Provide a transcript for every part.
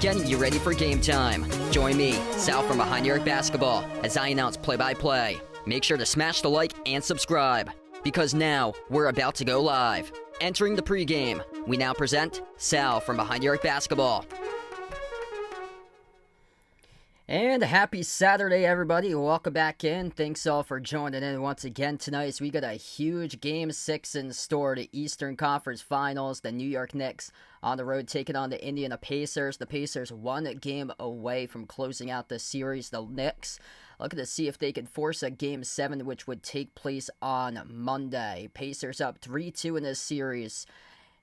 Getting you ready for game time. Join me, Sal from Behind the Arc Basketball, as I announce play-by-play. Make sure to smash the like and subscribe, because now we're about to go live. Entering the pregame, we now present Sal from Behind the Arc Basketball. And happy Saturday, everybody. Welcome back in. Thanks all for joining in once again tonight. So we got a huge Game 6 in store. The Eastern Conference Finals. The New York Knicks on the road taking on the Indiana Pacers. The Pacers 1 game away from closing out the series. The Knicks looking to see if they can force a Game 7, which would take place on Monday. Pacers up 3-2 in this series.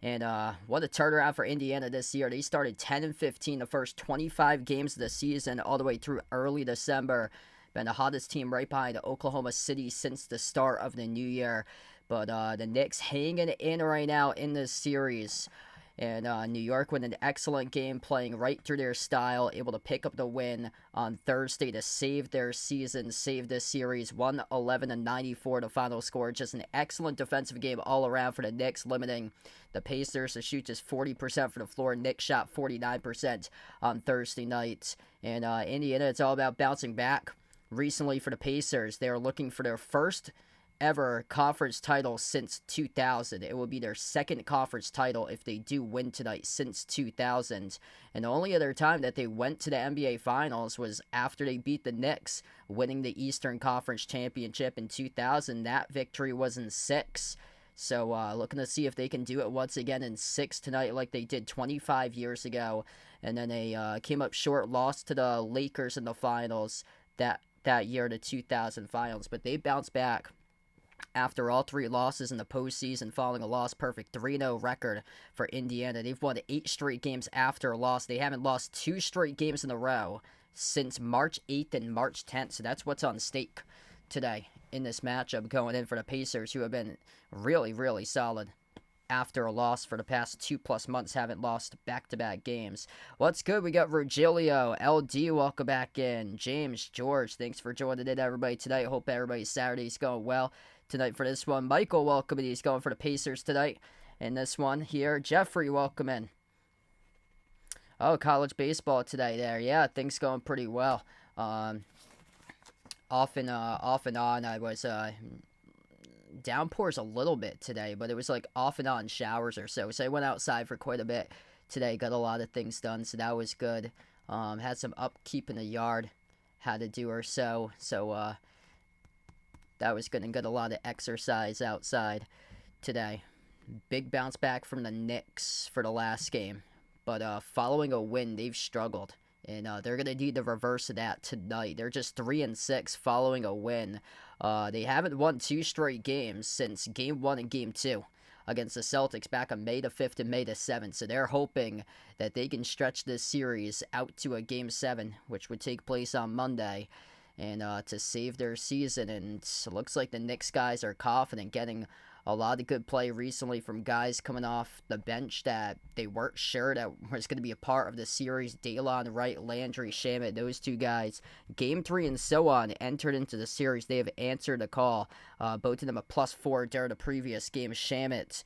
And what a turnaround for Indiana this year. They started 10-15 the first 25 games of the season all the way through early December. Been the hottest team right behind Oklahoma City since the start of the new year. But the Knicks hanging in right now in this series. And New York with an excellent game, playing right through their style, able to pick up the win on Thursday to save their season, save this series, 111-94 the final score. Just an excellent defensive game all around for the Knicks, limiting the Pacers to shoot just 40% from the floor. Knicks shot 49% on Thursday night. And Indiana, it's all about bouncing back. Recently for the Pacers, they are looking for their first ever conference title since 2000. It will be their second conference title if they do win tonight since 2000. And the only other time that they went to the NBA Finals was after they beat the Knicks, winning the Eastern Conference Championship in 2000. That victory was in 6. So looking to see if they can do it once again in 6 tonight like they did 25 years ago. And then they came up short, lost to the Lakers in the finals that year, the 2000 finals. But they bounced back after all 3 losses in the postseason, following a loss-perfect 3-0 record for Indiana. They've won 8 straight games after a loss. They haven't lost 2 straight games in a row since March 8th and March 10th. So that's what's on stake today in this matchup, going in for the Pacers, who have been really, really solid after a loss for the past 2+ months. Haven't lost back-to-back games. What's good? We got Virgilio, LD, welcome back in. James, George, thanks for joining in, everybody, tonight. Hope everybody's Saturday's going well tonight for this one. Michael, welcome in. He's going for the Pacers tonight. And this one here, Jeffrey, welcome in. Oh, college baseball today there. Yeah, things going pretty well. Off and on. I was downpours a little bit today, but it was like off and on showers or so. So I went outside for quite a bit today. Got a lot of things done, so that was good. Had some upkeep in the yard had to do or so. So that was good, and got a lot of exercise outside today. Big bounce back from the Knicks for the last game. But following a win, they've struggled. And they're going to need the reverse of that tonight. They're just 3-6 following a win. They haven't won 2 straight games since Game 1 and Game 2 against the Celtics back on May the 5th and May the 7th. So they're hoping that they can stretch this series out to a Game 7, which would take place on Monday, and to save their season. And it looks like the Knicks guys are confident, getting a lot of good play recently from guys coming off the bench that they weren't sure that was going to be a part of the series. Daylon Wright, Landry Shamet, those 2 guys, Game 3 and so on, entered into the series. They have answered the call. Both of them a +4 during the previous game. Shamet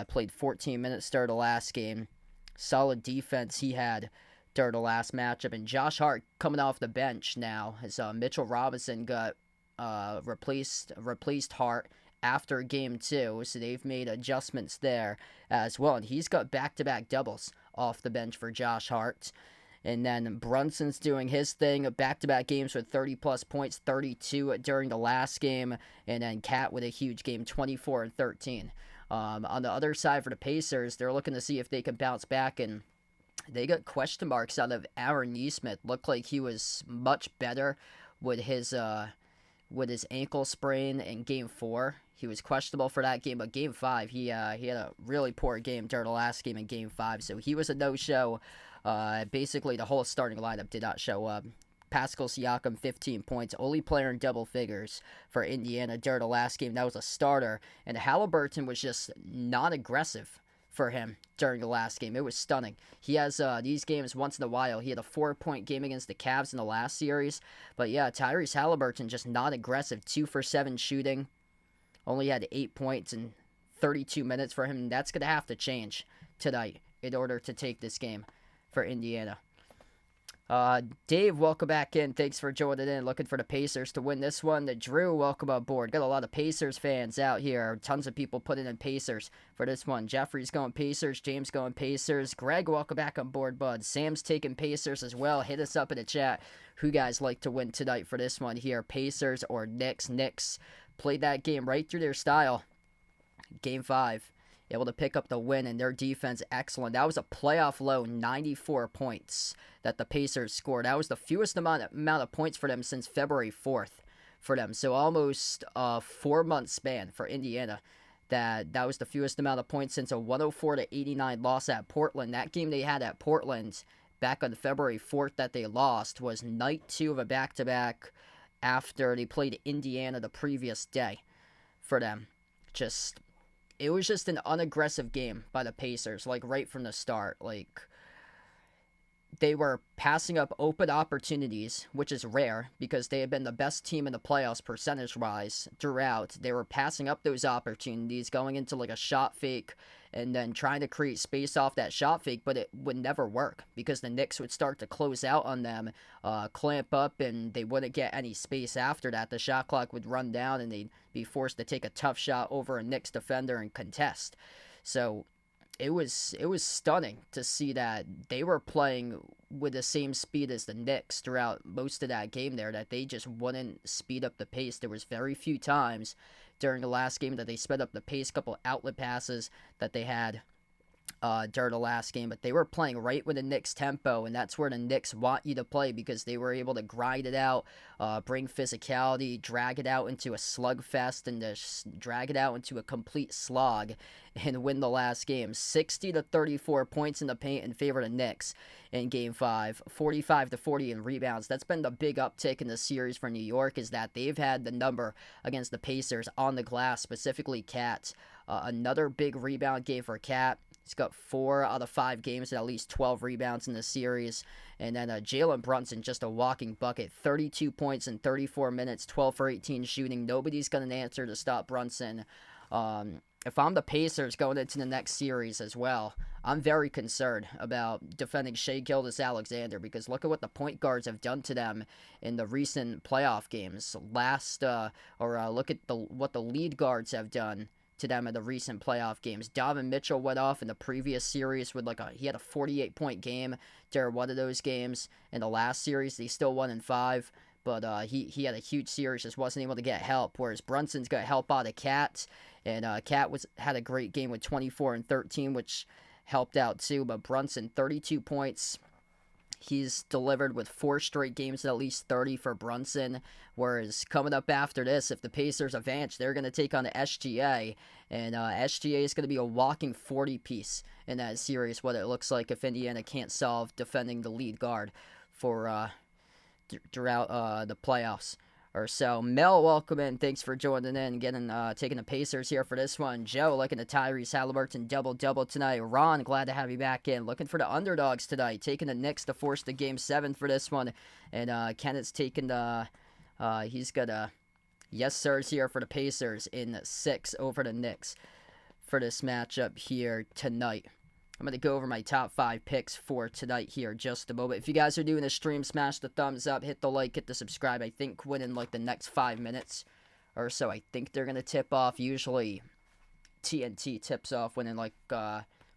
played 14 minutes during the last game. Solid defense he had during the last matchup. And Josh Hart coming off the bench now as Mitchell Robinson got replaced Hart after Game 2, so they've made adjustments there as well. And he's got back-to-back doubles off the bench for Josh Hart. And then Brunson's doing his thing, back-to-back games with 30-plus points, 32 during the last game. And then Cat with a huge game, 24 and 13. On the other side for the Pacers, they're looking to see if they can bounce back, and they got question marks out of Aaron Nesmith. Looked like he was much better with his ankle sprain in Game 4. He was questionable for that game, but Game 5, he had a really poor game during the last game in Game 5, so he was a no-show. Basically, the whole starting lineup did not show up. Pascal Siakam, 15 points, only player in double figures for Indiana during the last game. That was a starter, and Halliburton was just not aggressive for him during the last game. It was stunning. He has these games once in a while. He had a 4-point game against the Cavs in the last series. But yeah, Tyrese Halliburton just not aggressive. 2 for 7 shooting. Only had 8 points in 32 minutes for him. And that's going to have to change tonight in order to take this game for Indiana. Dave, welcome back in. Thanks for joining in. Looking for the Pacers to win this one. Drew, welcome aboard. Got a lot of Pacers fans out here. Tons of people putting in Pacers for this one. Jeffrey's going Pacers. James going Pacers. Greg, welcome back on board, bud. Sam's taking Pacers as well. Hit us up in the chat who guys like to win tonight for this one here. Pacers or Knicks. Knicks played that game right through their style. Game 5. Able to pick up the win, and their defense excellent. That was a playoff low 94 points that the Pacers scored. That was the fewest amount of points for them since February 4th for them. So almost a 4-month span for Indiana. That was the fewest amount of points since a 104-89 loss at Portland. That game they had at Portland back on February 4th that they lost was night 2 of a back-to-back after they played Indiana the previous day for them. It was just an unaggressive game by the Pacers, like right from the start. Like, they were passing up open opportunities, which is rare because they had been the best team in the playoffs percentage-wise throughout. They were passing up those opportunities, going into like a shot fake and then trying to create space off that shot fake, but it would never work because the Knicks would start to close out on them, clamp up, and they wouldn't get any space after that. The shot clock would run down, and they'd be forced to take a tough shot over a Knicks defender and contest. So it was stunning to see that they were playing with the same speed as the Knicks throughout most of that game there, that they just wouldn't speed up the pace. There was very few times during the last game that they sped up the pace, couple outlet passes that they had during the last game, but they were playing right with the Knicks tempo, and that's where the Knicks want you to play because they were able to grind it out, bring physicality, drag it out into a slugfest, and just drag it out into a complete slog and win the last game. 60-34 points in the paint in favor of the Knicks in Game 5, 45-40 in rebounds. That's been the big uptick in the series for New York, is that they've had the number against the Pacers on the glass, specifically Cat. Another big rebound game for Cat. He's got 4 out of 5 games at least 12 rebounds in the series. And then Jalen Brunson, just a walking bucket. 32 points in 34 minutes, 12 for 18 shooting. Nobody's going to answer to stop Brunson. If I'm the Pacers going into the next series as well, I'm very concerned about defending Shai Gilgeous-Alexander, because look at what the point guards have done to them in the recent playoff games. Look at what the lead guards have done to them in the recent playoff games. Donovan Mitchell went off in the previous series with he had a 48-point game during one of those games. In the last series, they still won in 5. but he had a huge series, just wasn't able to get help. Whereas Brunson's got help out of Cat, and Cat had a great game with 24 and 13, which helped out too. But Brunson, 32 points. He's delivered with 4 straight games at least 30 for Brunson. Whereas coming up after this, if the Pacers advance, they're going to take on the SGA. And SGA is going to be a walking 40-piece in that series, what it looks like if Indiana can't solve defending the lead guard for throughout the playoffs or so. Mel, welcome in. Thanks for joining in and taking the Pacers here for this one. Joe, looking at Tyrese Halliburton double-double tonight. Ron, glad to have you back in. Looking for the underdogs tonight. Taking the Knicks to force the Game 7 for this one. And Kenneth's taking the... he's got a yes sirs here for the Pacers in 6 over the Knicks for this matchup here tonight. I'm going to go over my top 5 picks for tonight here in just a moment. If you guys are doing a stream, smash the thumbs up, hit the like, hit the subscribe. I think within like the next 5 minutes or so, I think they're going to tip off. Usually TNT tips off within like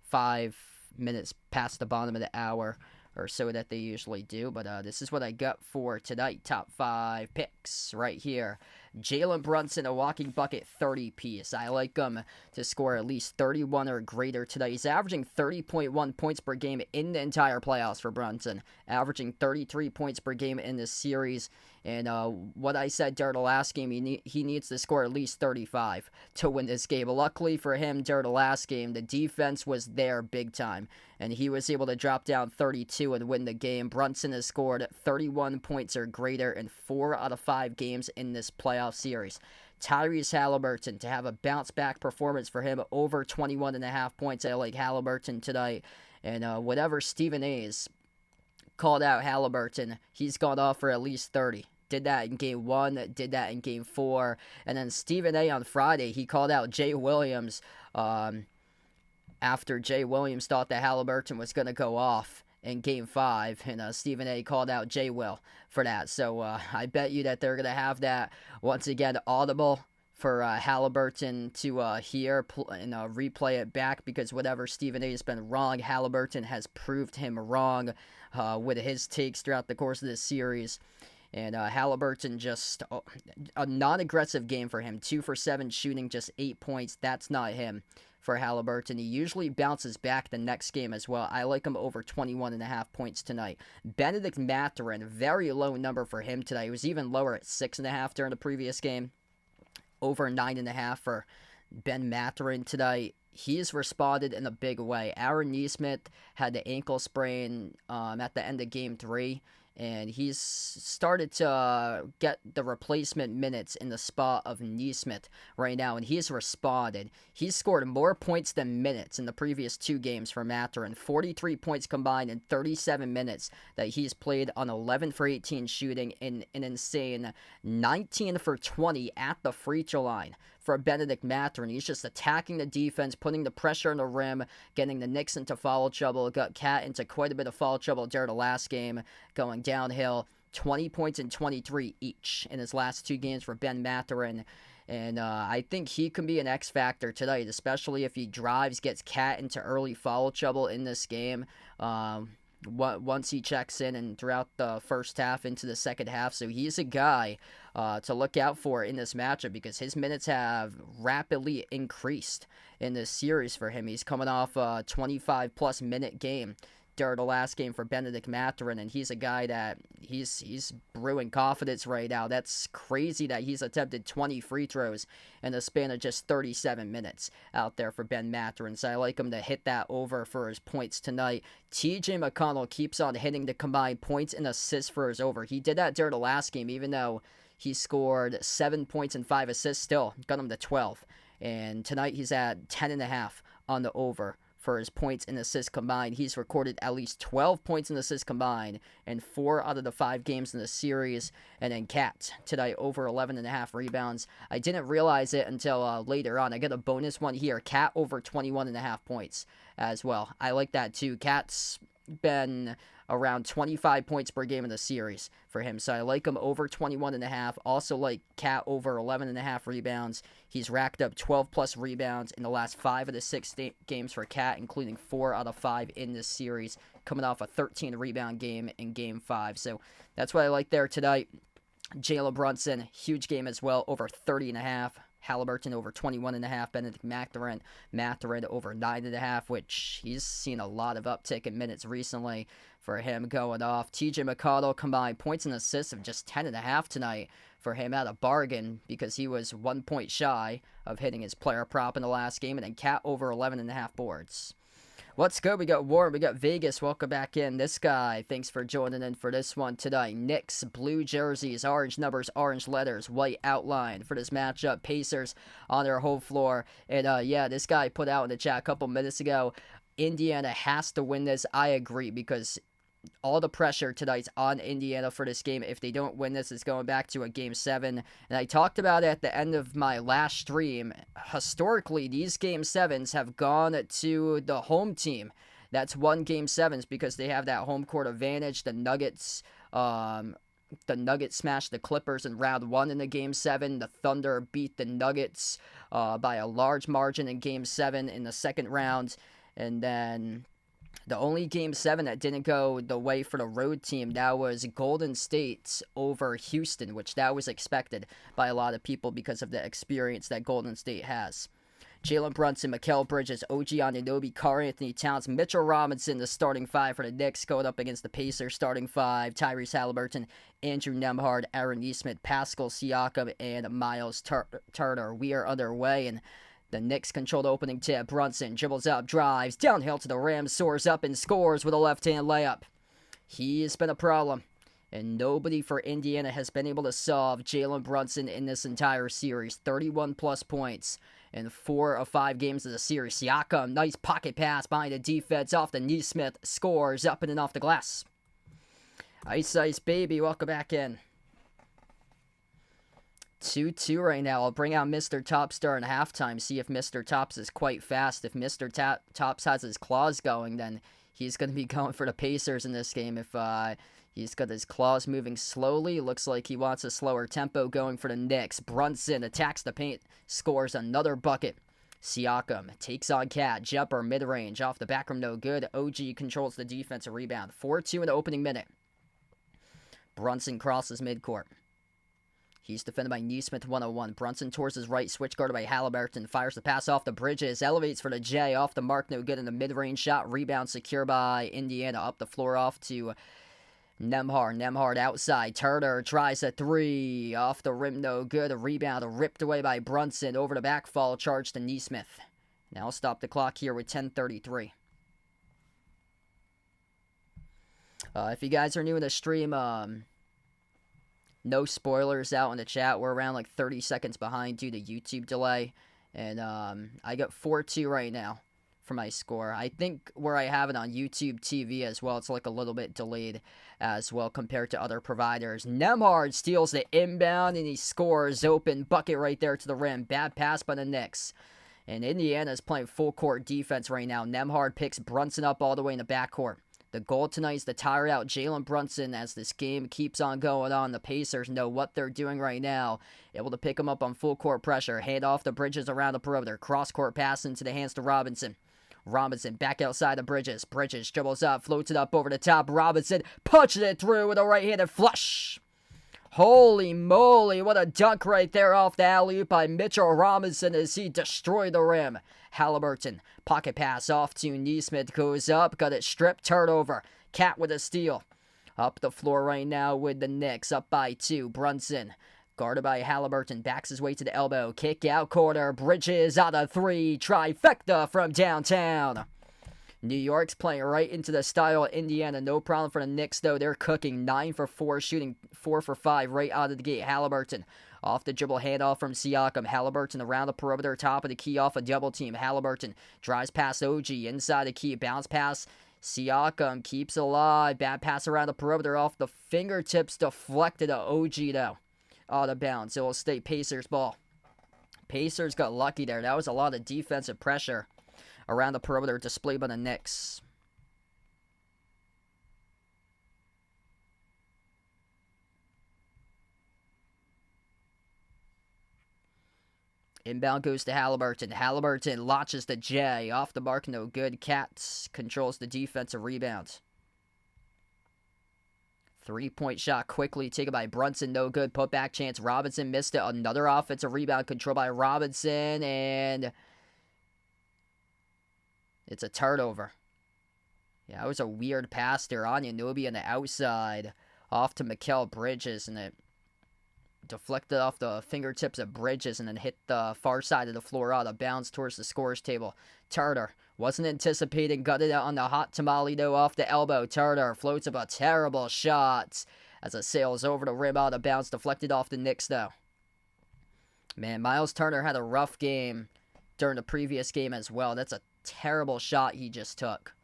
5 minutes past the bottom of the hour or so that they usually do. But this is what I got for tonight. Top 5 picks right here. Jalen Brunson, a walking bucket 30-piece. I like him to score at least 31 or greater tonight. He's averaging 30.1 points per game in the entire playoffs for Brunson. Averaging 33 points per game in this series. And what I said during the last game, he needs to score at least 35 to win this game. Luckily for him, during the last game, the defense was there big time. And he was able to drop down 32 and win the game. Brunson has scored 31 points or greater in 4 out of 5 games in this playoff series. Tyrese Halliburton, to have a bounce-back performance for him, over 21.5 points. I like Halliburton tonight. And whatever Stephen A's called out Halliburton, he's gone off for at least 30. Did that in Game 1, did that in Game 4. And then Stephen A. on Friday, he called out Jay Williams after Jay Williams thought that Halliburton was going to go off in Game 5, and Stephen A. called out Jay Will for that. So I bet you that they're going to have that, once again, audible for Halliburton to hear and replay it back, because whatever Stephen A. has been wrong, Halliburton has proved him wrong with his takes throughout the course of this series. And Halliburton, just a non-aggressive game for him. 2 for 7 shooting, just 8 points. That's not him for Halliburton. He usually bounces back the next game as well. I like him over 21.5 points tonight. Benedict Mathurin, very low number for him tonight. He was even lower at 6.5 during the previous game. Over 9.5 for Ben Mathurin tonight. He's responded in a big way. Aaron Nesmith had the ankle sprain at the end of Game 3. And he's started to get the replacement minutes in the spot of Nesmith right now, and he's responded. He's scored more points than minutes in the previous 2 games for Mathurin. 43 points combined in 37 minutes that he's played on 11 for 18 shooting in an insane 19 for 20 at the free throw line for Benedict Mathurin. He's just attacking the defense, putting the pressure on the rim, getting the Knicks into foul trouble, got Cat into quite a bit of foul trouble during the last game, going downhill. 20 points and 23 each in his last 2 games for Ben Mathurin. And I think he can be an X factor tonight, especially if he drives, gets Cat into early foul trouble in this game. Once he checks in and throughout the first half into the second half. So he's a guy to look out for in this matchup, because his minutes have rapidly increased in this series for him. He's coming off a 25-plus minute game during the last game for Benedict Mathurin, and he's a guy that he's brewing confidence right now. That's crazy that he's attempted 20 free throws in the span of just 37 minutes out there for Ben Mathurin. So I like him to hit that over for his points tonight. TJ McConnell keeps on hitting the combined points and assists for his over. He did that during the last game, even though he scored 7 points and 5 assists, still got him to 12. And tonight he's at 10.5 on the over for his points and assists combined. He's recorded at least 12 points and assists combined in 4 out of the 5 games in the series. And then Cat tonight, over 11.5 rebounds. I didn't realize it until later on. I got a bonus one here. Cat over 21.5 points as well. I like that too. Cat's been around 25 points per game in the series for him. So I like him over 21.5. Also like Cat over 11.5 rebounds. He's racked up 12-plus rebounds in the last 5 of the 6 games for Cat, including 4 out of 5 in this series, coming off a 13-rebound game in Game 5. So that's what I like there tonight. Jalen Brunson, huge game as well, over 30.5. Halliburton over 21.5. Benedict Mathurin over 9.5, which he's seen a lot of uptick in minutes recently for him going off. TJ McConnell combined points and assists of just 10.5 tonight for him at a bargain because he was 1 point shy of hitting his player prop in the last game. And then Cat over 11.5 boards. What's good? We got Warren. We got Vegas. Welcome back in. This guy, thanks for joining in for this one tonight. Knicks, blue jerseys, orange numbers, orange letters, white outline for this matchup. Pacers on their home floor. And yeah, this guy put out in the chat a couple minutes ago, Indiana has to win this. I agree, because all the pressure tonight's on Indiana for this game. If they don't win this, it's going back to a Game 7. And I talked about it at the end of my last stream. Historically, these Game 7s have gone to the home team that's won Game 7s because they have that home court advantage. The Nuggets smashed the Clippers in round 1 in the Game 7. The Thunder beat the Nuggets by a large margin in Game 7 in the second round. And then the only Game 7 that didn't go the way for the road team, that was Golden State over Houston, which that was expected by a lot of people because of the experience that Golden State has. Jalen Brunson, Mikal Bridges, OG Anunoby, Karl-Anthony Towns, Mitchell Robinson, the starting 5 for the Knicks, going up against the Pacers, starting 5, Tyrese Halliburton, Andrew Nembhard, Aaron Nesmith, Pascal Siakam, and Miles Turner. We are underway, and the Knicks control the opening tip. Brunson dribbles up, drives, downhill to the rim, soars up and scores with a left-hand layup. He has been a problem, and nobody for Indiana has been able to solve Jalen Brunson in this entire series. 31-plus points in 4 of 5 games of the series. Siakam, nice pocket pass behind the defense off the Nesmith, scores up and off the glass. Ice, baby, welcome back in. 2-2 right now. I'll bring out Mr. Topstar in halftime, see if Mr. Tops is quite fast. If Mr. Tops has his claws going, then he's going to be going for the Pacers in this game. If he's got his claws moving slowly, looks like he wants a slower tempo going for the Knicks. Brunson attacks the paint, scores another bucket. Siakam takes on Cat, jumper, mid-range, off the back rim, no good. OG controls the defensive rebound. 4-2 in the opening minute. Brunson crosses midcourt. He's defended by Nesmith 101. Brunson towards his right, switch guarded by Halliburton. Fires the pass off the Bridges. Elevates for the J. Off the mark, no good in the mid-range shot. Rebound secure by Indiana. Up the floor off to Nembhard. Nembhard outside. Turner tries a 3. Off the rim, no good. A rebound ripped away by Brunson. Over the back fall, charge to Nesmith. Now I'll stop the clock here with 10:33. If you guys are new in the stream, no spoilers out in the chat. We're around like 30 seconds behind due to YouTube delay. And I got 4-2 right now for my score. I think where I have it on YouTube TV as well, it's like a little bit delayed as well compared to other providers. Nembhard steals the inbound and he scores. Open bucket right there to the rim. Bad pass by the Knicks. And Indiana's playing full court defense right now. Nembhard picks Brunson up all the way in the backcourt. The goal tonight is to tire out Jalen Brunson as this game keeps on going on. The Pacers know what they're doing right now. Able to pick him up on full court pressure. Hand off the Bridges around the perimeter. Cross court pass into the hands to Robinson. Robinson back outside the Bridges. Bridges dribbles up, floats it up over the top. Robinson punches it through with a right-handed flush. Holy moly, what a dunk right there off the alley-oop by Mitchell Robinson as he destroyed the rim. Halliburton, pocket pass off to Nesmith, goes up, got it stripped, turnover. Cat with a steal. Up the floor right now with the Knicks, up by 2. Brunson, guarded by Halliburton, backs his way to the elbow. Kick out corner, Bridges out of 3, trifecta from downtown. New York's playing right into the style of Indiana. No problem for the Knicks, though. They're cooking 9 for 4, shooting 4 for 5 right out of the gate. Halliburton off the dribble, handoff from Siakam. Halliburton around the perimeter, top of the key off a double team. Halliburton drives past OG inside the key. Bounce pass. Siakam keeps alive. Bad pass around the perimeter off the fingertips. Deflected to OG, though. Out of bounds. It will stay Pacers ball. Pacers got lucky there. That was a lot of defensive pressure around the perimeter displayed by the Knicks. Inbound goes to Halliburton. Halliburton launches the J. Off the mark, no good. Cat controls the defensive rebound. 3-point shot quickly taken by Brunson. No good. Put back chance. Robinson missed it. Another offensive rebound controlled by Robinson. And it's a turnover. Yeah, that was a weird pass there. Anunoby on the outside. Off to Mikal Bridges. And it deflected off the fingertips of Bridges and then hit the far side of the floor out of bounds towards the scorer's table. Turner wasn't anticipating, gutted it on the hot tamale though off the elbow. Turner floats up a terrible shot as it sails over the rim out of bounds, deflected off the Knicks though. Man, Miles Turner had a rough game during the previous game as well. That's a terrible shot he just took.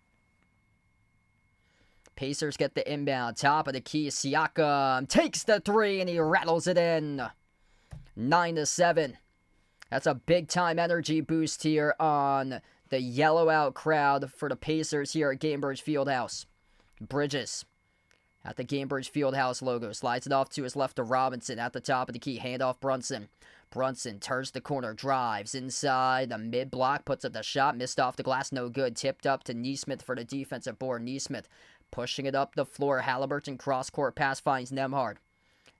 Pacers get the inbound. Top of the key. Siakam takes the three and he rattles it in. 9-7. That's a big time energy boost here on the yellow out crowd for the Pacers here at Gainbridge Fieldhouse. Bridges at the Gainbridge Fieldhouse logo. Slides it off to his left to Robinson at the top of the key. Handoff Brunson. Brunson turns the corner, drives inside the mid block, puts up the shot, missed off the glass, no good. Tipped up to Neesmith for the defensive board. Neesmith pushing it up the floor. Halliburton cross-court pass finds Nembhard.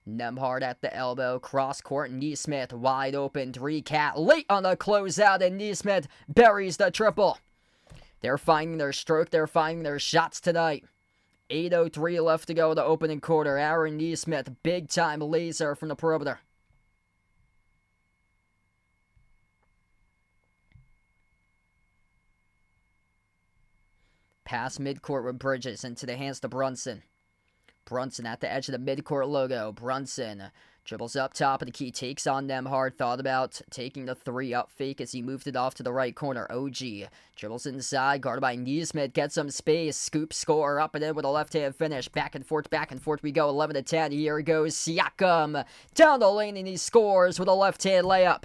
Nembhard at the elbow. Cross-court. Neesmith wide open. 3 Cat late on the closeout. And Neesmith buries the triple. They're finding their stroke. They're finding their shots tonight. 8:03 left to go in the opening quarter. Aaron Neesmith, big-time laser from the perimeter. Pass midcourt with Bridges into the hands to Brunson. Brunson at the edge of the midcourt logo. Brunson dribbles up top of the key, takes on Nembhard. Thought about taking the 3 up fake as he moved it off to the right corner. OG dribbles inside, guarded by Neesmith, gets some space. Scoop score up and in with a left-hand finish. Back and forth we go. 11-10. Here goes Siakam down the lane and he scores with a left-hand layup.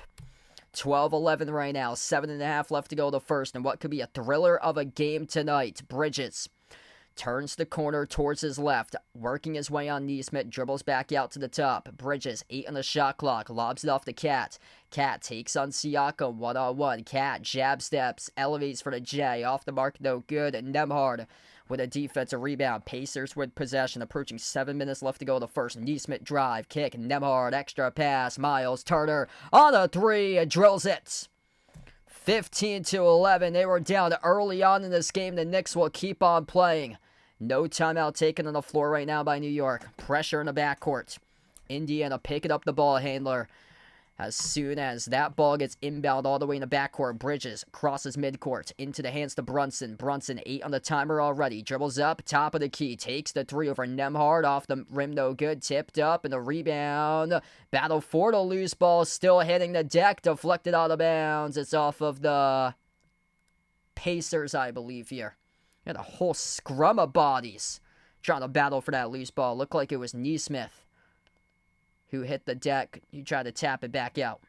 12-11 right now. 7.5 left to go the first. And what could be a thriller of a game tonight. Bridges turns the corner towards his left. Working his way on Neesmith. Dribbles back out to the top. Bridges, 8 on the shot clock. Lobs it off to Cat. Cat takes on Siakam. 1-on-1. Cat jab steps. Elevates for the J. Off the mark, no good. And Nembhard with a defensive rebound. Pacers with possession. Approaching 7 minutes left to go the first. Neesmith drive. Kick. Nembhard. Extra pass. Miles Turner on a 3. Drills it. 15-11. They were down early on in this game. The Knicks will keep on playing. No timeout taken on the floor right now by New York. Pressure in the backcourt. Indiana picking up the ball handler. As soon as that ball gets inbound all the way in the backcourt, Bridges crosses midcourt into the hands to Brunson. Brunson, 8 on the timer already. Dribbles up, top of the key. Takes the 3 over Nembhard. Off the rim, no good. Tipped up, and the rebound. Battle for the loose ball. Still hitting the deck. Deflected out of bounds. It's off of the Pacers, I believe, here. And a whole scrum of bodies trying to battle for that loose ball. Looked like it was Neesmith who hit the deck. He tried to tap it back out.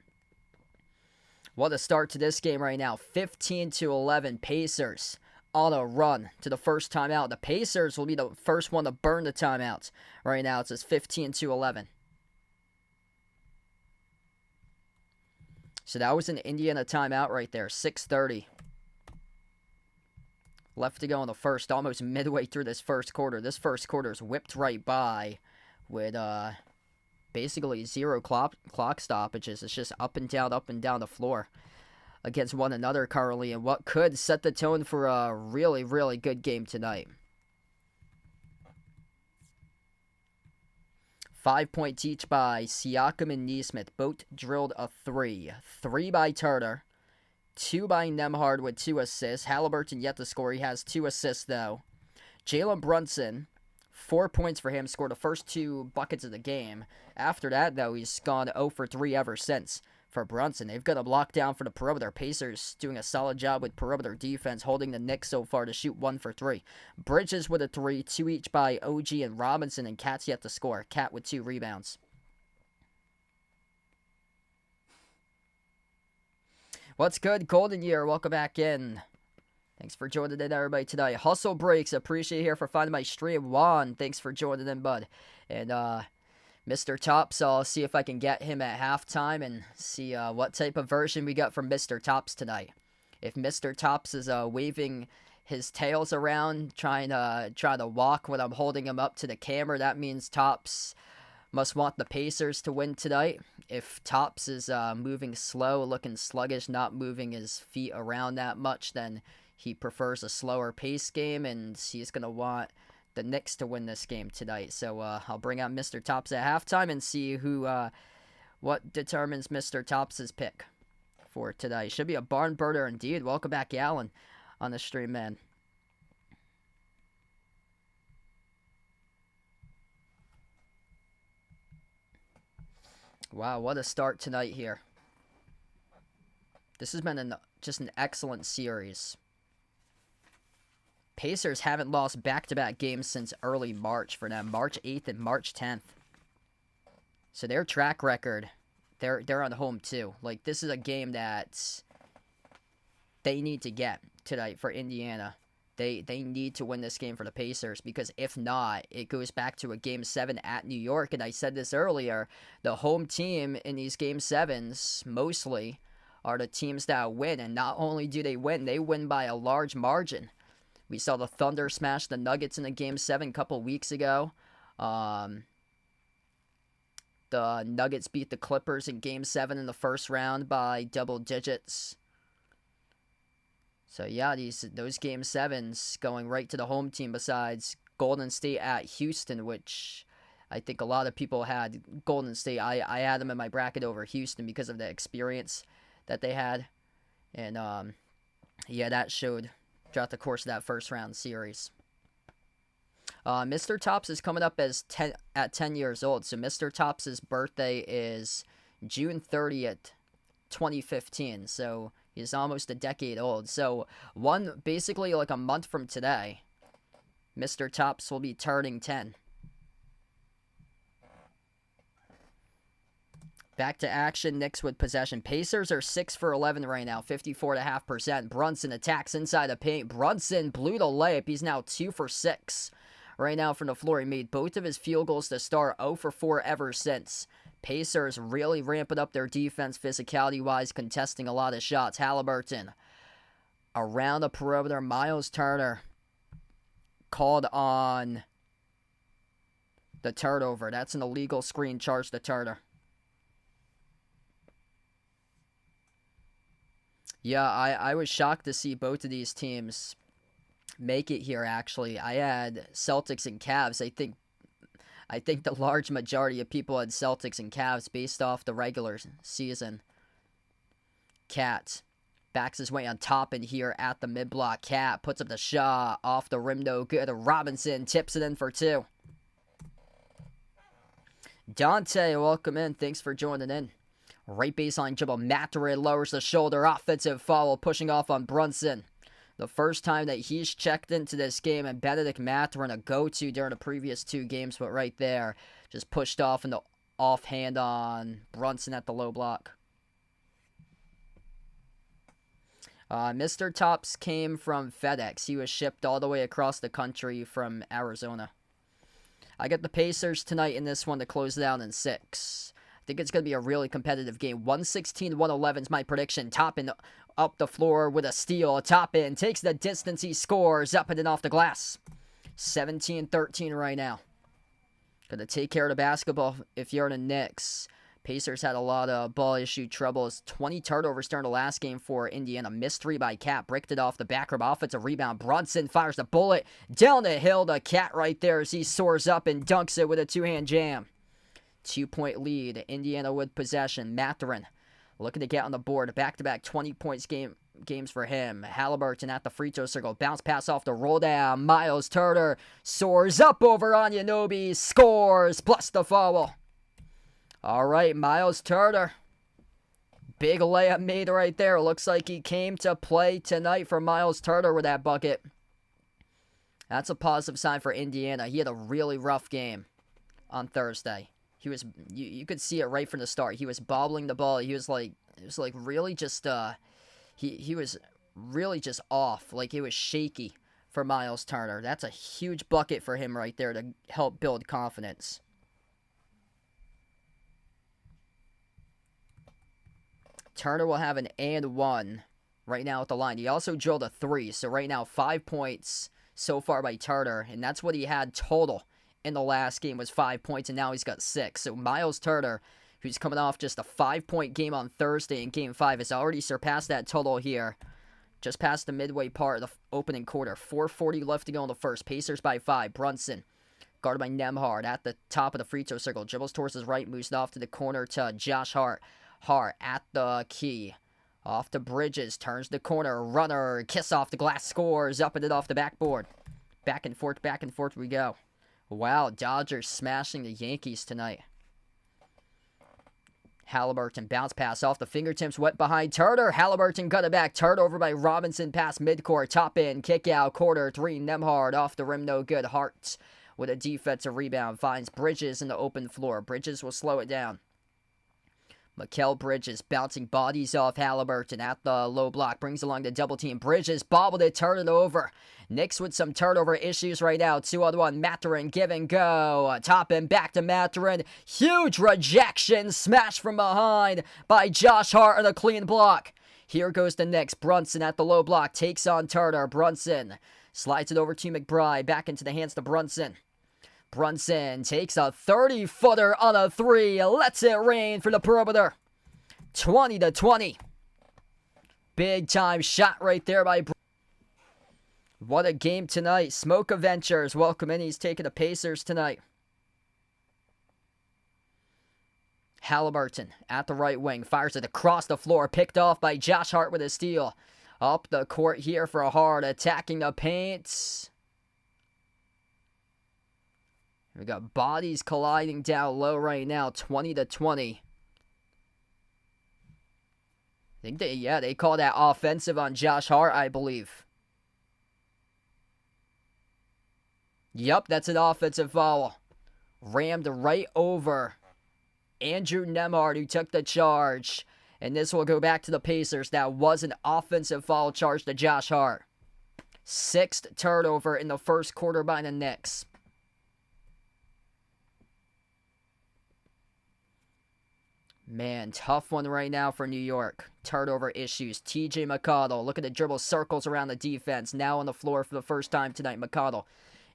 What a start to this game right now. 15-11. Pacers on a run to the first timeout. The Pacers will be the first one to burn the timeout. Right now it says 15-11. So that was an Indiana timeout right there. 6:30 left to go in the first, almost midway through this first quarter. This first quarter is whipped right by with basically 0 clock stoppages. It's just up and down the floor against one another currently, and what could set the tone for a really, really good game tonight. 5 points each by Siakam and Neesmith. Both drilled a 3. 3 by Turner. 2 by Nembhard with 2 assists. Halliburton yet to score. He has 2 assists, though. Jalen Brunson, 4 points for him. Scored the first 2 buckets of the game. After that, though, he's gone 0 for 3 ever since. For Brunson, they've got a lockdown for the perimeter. Pacers doing a solid job with perimeter defense, holding the Knicks so far to shoot 1 for 3. Bridges with a 3. 2 each by OG and Robinson, and Cat's yet to score. Cat with 2 rebounds. What's good, Golden Year? Welcome back in. Thanks for joining in, everybody, tonight. Hustle Breaks, appreciate you here for finding my stream. Juan, thanks for joining in, bud. And Mr. Tops, I'll see if I can get him at halftime and see what type of version we got from Mr. Tops tonight. If Mr. Tops is waving his tail's around, trying to walk when I'm holding him up to the camera. That means Tops must want the Pacers to win tonight. If Tops is moving slow, looking sluggish, not moving his feet around that much, then he prefers a slower pace game, and he's going to want the Knicks to win this game tonight. So I'll bring out Mr. Tops at halftime and see what determines Mr. Tops' pick for today. Should be a barn burner indeed. Welcome back, Alan, on the stream, man. Wow, what a start tonight here. This has been just an excellent series. Pacers haven't lost back-to-back games since early March for them, March 8th and March 10th. So their track record, they're on home too. Like, this is a game that they need to get tonight for Indiana. They need to win this game for the Pacers, because if not, it goes back to a Game 7 at New York. And I said this earlier, the home team in these Game 7s, mostly, are the teams that win. And not only do they win by a large margin. We saw the Thunder smash the Nuggets in a Game 7 a couple weeks ago. The Nuggets beat the Clippers in Game 7 in the first round by double digits. So yeah, those Game 7s going right to the home team, besides Golden State at Houston, which I think a lot of people had Golden State. I had them in my bracket over Houston because of the experience that they had. And yeah, that showed throughout the course of that first round series. Mr. Tops is coming up at 10 years old. So Mr. Tops' birthday is June 30th, 2015. So he's almost a decade old. So basically like a month from today, Mr. Tops will be turning 10. Back to action, Knicks with possession. Pacers are 6 for 11 right now, 54.5%. Brunson attacks inside the paint. Brunson blew the layup. He's now 2 for 6 right now from the floor. He made both of his field goals to start, 0 for 4 ever since. Pacers really ramping up their defense physicality-wise, contesting a lot of shots. Halliburton around the perimeter. Miles Turner called on the turnover. That's an illegal screen charge to Turner. Yeah, I was shocked to see both of these teams make it here, actually. I had Celtics and Cavs. I think the large majority of people had Celtics and Cavs based off the regular season. Cat backs his way on top in here at the mid-block. Cat puts up the shot off the rim, no good. Robinson tips it in for 2. Dante, welcome in. Thanks for joining in. Right baseline dribble. Mathurin lowers the shoulder. Offensive foul, pushing off on Brunson. The first time that he's checked into this game, and Benedict Mathurin, a go-to during the previous 2 games, but right there, just pushed off in the offhand on Brunson at the low block. Mr. Tops came from FedEx. He was shipped all the way across the country from Arizona. I got the Pacers tonight in this one to close it out in 6. I think it's going to be a really competitive game. 116-111 is my prediction. Toppin up the floor with a steal. Toppin takes the distance. He scores up and in off the glass. 17-13 right now. Going to take care of the basketball if you're in the Knicks. Pacers had a lot of ball issue troubles. 20 turnovers during the last game for Indiana. Missed 3 by Cat. Bricked it off the back rim. Offensive rebound. Brunson fires the bullet down the hill. The Cat right there as he soars up and dunks it with a 2-hand jam. 2-point lead. Indiana with possession. Mathurin looking to get on the board. Back-to-back 20 points games for him. Halliburton at the free throw circle. Bounce pass off the roll down. Miles Turner soars up over Anunoby. Scores plus the foul. All right, Miles Turner. Big layup made right there. Looks like he came to play tonight for Miles Turner with that bucket. That's a positive sign for Indiana. He had a really rough game on Thursday. He was, you could see it right from the start. He was bobbling the ball. It was like really just, he was really just off. Like, it was shaky for Miles Turner. That's a huge bucket for him right there to help build confidence. Turner will have an and 1 right now at the line. He also drilled a 3, so right now 5 points so far by Turner, and that's what he had total in the last game was 5 points, and now he's got 6. So Miles Turner, who's coming off just a 5-point game on Thursday in Game 5, has already surpassed that total here. Just past the midway part of the opening quarter. 4:40 left to go in the first. Pacers by 5. Brunson, guarded by Nembhard at the top of the free throw circle. Dribbles towards his right, moves it off to the corner to Josh Hart. Hart at the key. Off to Bridges, turns the corner. Runner, kiss off the glass, scores. Up and it off the backboard. Back and forth we go. Wow, Dodgers smashing the Yankees tonight. Halliburton, bounce pass off the fingertips, went behind Turner. Halliburton got it back. Turnover by Robinson, pass midcourt, top in, kick out, quarter 3. Nembhard off the rim, no good. Hart with a defensive rebound, finds Bridges in the open floor. Bridges will slow it down. Mikal Bridges bouncing bodies off Halliburton at the low block, brings along the double team. Bridges bobbled it, turn it over. Knicks with some turnover issues right now. 2-on-1, Mathurin, give and go. Top and back to Mathurin. Huge rejection, smash from behind by Josh Hart on a clean block. Here goes the Knicks. Brunson at the low block, takes on Turner. Brunson slides it over to McBride, back into the hands to Brunson. Brunson takes a 30-footer on a 3, lets it rain for the perimeter. 20-20. Big time shot right there by Brunson. What a game tonight. Smoke Ventures, welcome in. He's taking the Pacers tonight. Halliburton at the right wing, fires it across the floor, picked off by Josh Hart with a steal. Up the court here for Hart, attacking the paint. We got bodies colliding down low right now, 20-20. I think they call that offensive on Josh Hart, I believe. Yep, that's an offensive foul. Rammed right over Andrew Nembhard, who took the charge. And this will go back to the Pacers. That was an offensive foul charge to Josh Hart. 6th turnover in the first quarter by the Knicks. Man, tough one right now for New York. Turnover issues. TJ McConnell, look at the dribble circles around the defense. Now on the floor for the first time tonight. McConnell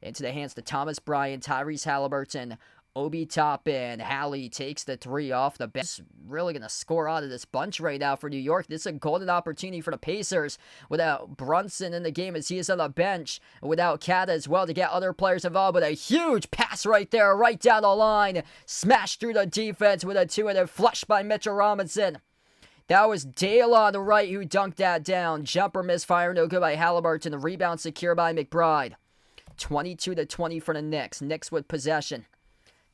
into the hands to Thomas Bryant, Tyrese Halliburton, Obi Toppin. Hallie takes the 3 off the bench. Really going to score out of this bunch right now for New York. This is a golden opportunity for the Pacers without Brunson in the game as he is on the bench. Without Cat as well to get other players involved. With a huge pass right there, right down the line. Smashed through the defense with a 2 and then flushed by Mitchell Robinson. That was Dale on the right who dunked that down. Jumper misfire, no good by Halliburton. The rebound secure by McBride. 22-20 for the Knicks. Knicks with possession.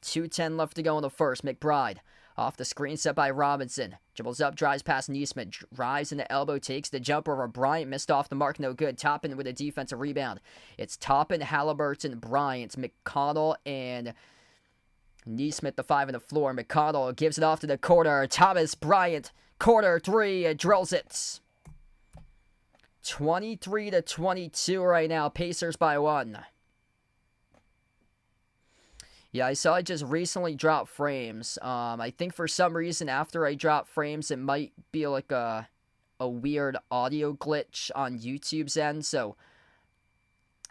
2:10 left to go in the first. McBride off the screen set by Robinson. Dribbles up, drives past Neesmith. Drives in the elbow, takes the jumper over Bryant. Missed off the mark, no good. Toppin with a defensive rebound. It's Toppin, Halliburton, Bryant, McConnell, and Neesmith, the 5 on the floor. McConnell gives it off to the corner. Thomas Bryant, corner 3, drills it. 23-22 right now. Pacers by 1. Yeah, I saw I just recently dropped frames. I think for some reason after I drop frames, it might be like a weird audio glitch on YouTube's end. So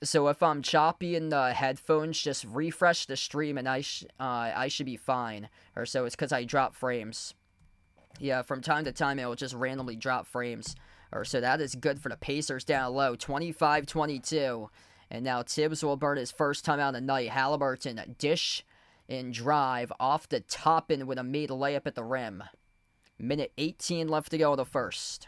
if I'm choppy in the headphones, just refresh the stream and I should be fine. Or so it's because I drop frames. Yeah, from time to time it will just randomly drop frames. Or so that is good for the Pacers down low, 25-22. And now Tibbs will burn his first time out of the night. Halliburton, dish and drive off the top end with a made layup at the rim. Minute 18 left to go in the first.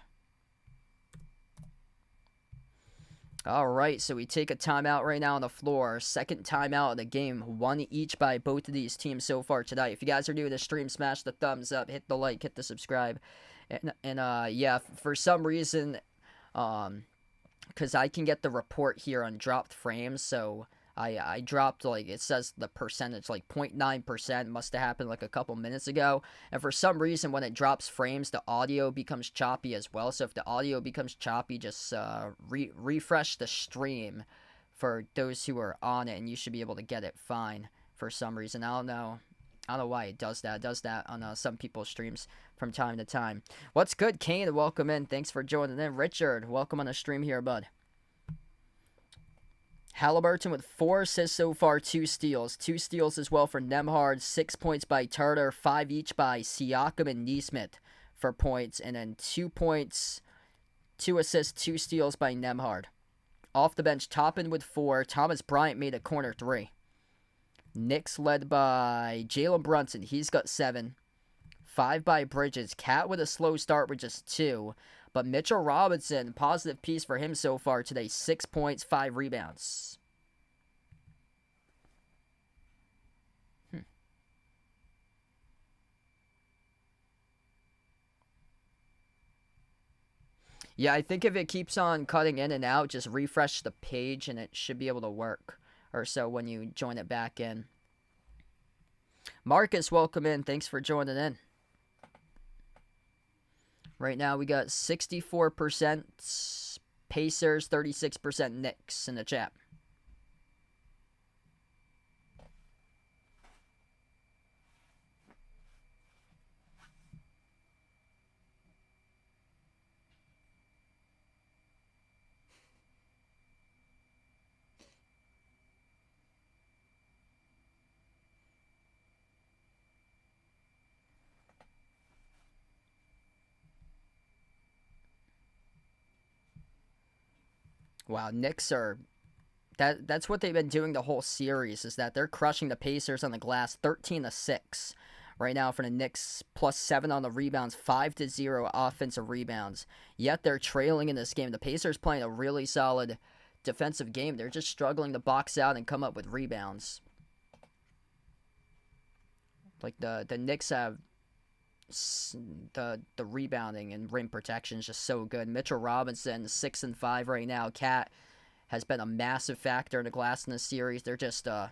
All right, so we take a timeout right now on the floor. Second timeout of the game. 1 each by both of these teams so far tonight. If you guys are new to the stream, smash the thumbs up, hit the like, hit the subscribe. And yeah, for some reason, because I can get the report here on dropped frames, so I dropped, like, it says the percentage, like 0.9%, must have happened like a couple minutes ago, and for some reason when it drops frames, the audio becomes choppy as well, so if the audio becomes choppy, just refresh the stream for those who are on it, and you should be able to get it fine for some reason. I don't know I don't know why it does that. It does that on some people's streams from time to time. What's good, Kane? Welcome in. Thanks for joining in. Richard, welcome on the stream here, bud. Halliburton with 4 assists so far, 2 steals. 2 steals as well for Nembhard. 6 points by Turner. 5 each by Siakam and Nesmith for points. And then 2 points, 2 assists, 2 steals by Nembhard. Off the bench, Toppin with 4. Thomas Bryant made a corner 3. Knicks led by Jalen Brunson. He's got 7. 5 by Bridges. Cat with a slow start with just 2. But Mitchell Robinson, positive piece for him so far today. 6 points, 5 rebounds. Yeah, I think if it keeps on cutting in and out, just refresh the page and it should be able to work. Or so when you join it back in. Marcus, welcome in. Thanks for joining in. Right now we got 64% Pacers, 36% Knicks in the chat. Wow, Knicks are... That's what they've been doing the whole series, is that they're crushing the Pacers on the glass 13-6 right now for the Knicks, plus 7 on the rebounds, 5-0 offensive rebounds. Yet they're trailing in this game. The Pacers playing a really solid defensive game. They're just struggling to box out and come up with rebounds. Like the Knicks have the rebounding and rim protection is just so good. Mitchell Robinson 6-5 right now. Cat has been a massive factor in the glass in this series. They're just it's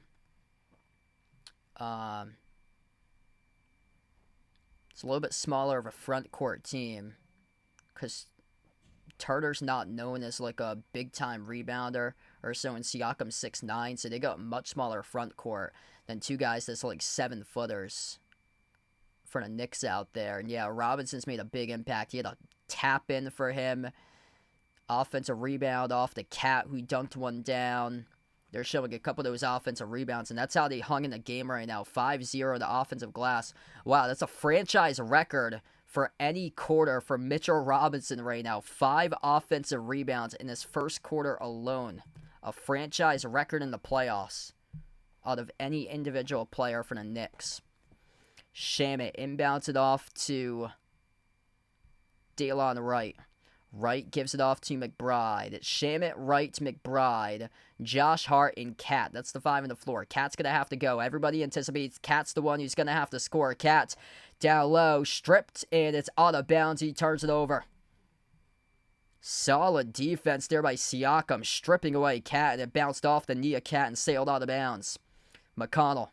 a little bit smaller of a front court team because Turner's not known as like a big time rebounder or so, and Siakam's 6'9", so they got much smaller front court than 2 guys that's like 7-footers for the Knicks out there. And yeah, Robinson's made a big impact. He had a tap in for him. Offensive rebound off the Cat, who dunked one down. They're showing a couple of those offensive rebounds, and that's how they hung in the game right now. 5-0 the offensive glass. Wow, that's a franchise record for any quarter for Mitchell Robinson right now. 5 offensive rebounds in his first quarter alone. A franchise record in the playoffs out of any individual player for the Knicks. Shamet inbounds it off to Delon Wright. Wright gives it off to McBride. It's Shamet, Wright, McBride, Josh Hart, and Cat. That's the 5 on the floor. Cat's going to have to go. Everybody anticipates Cat's the one who's going to have to score. Cat down low, stripped, and it's out of bounds. He turns it over. Solid defense there by Siakam, stripping away Cat, and it bounced off the knee of Cat and sailed out of bounds. McConnell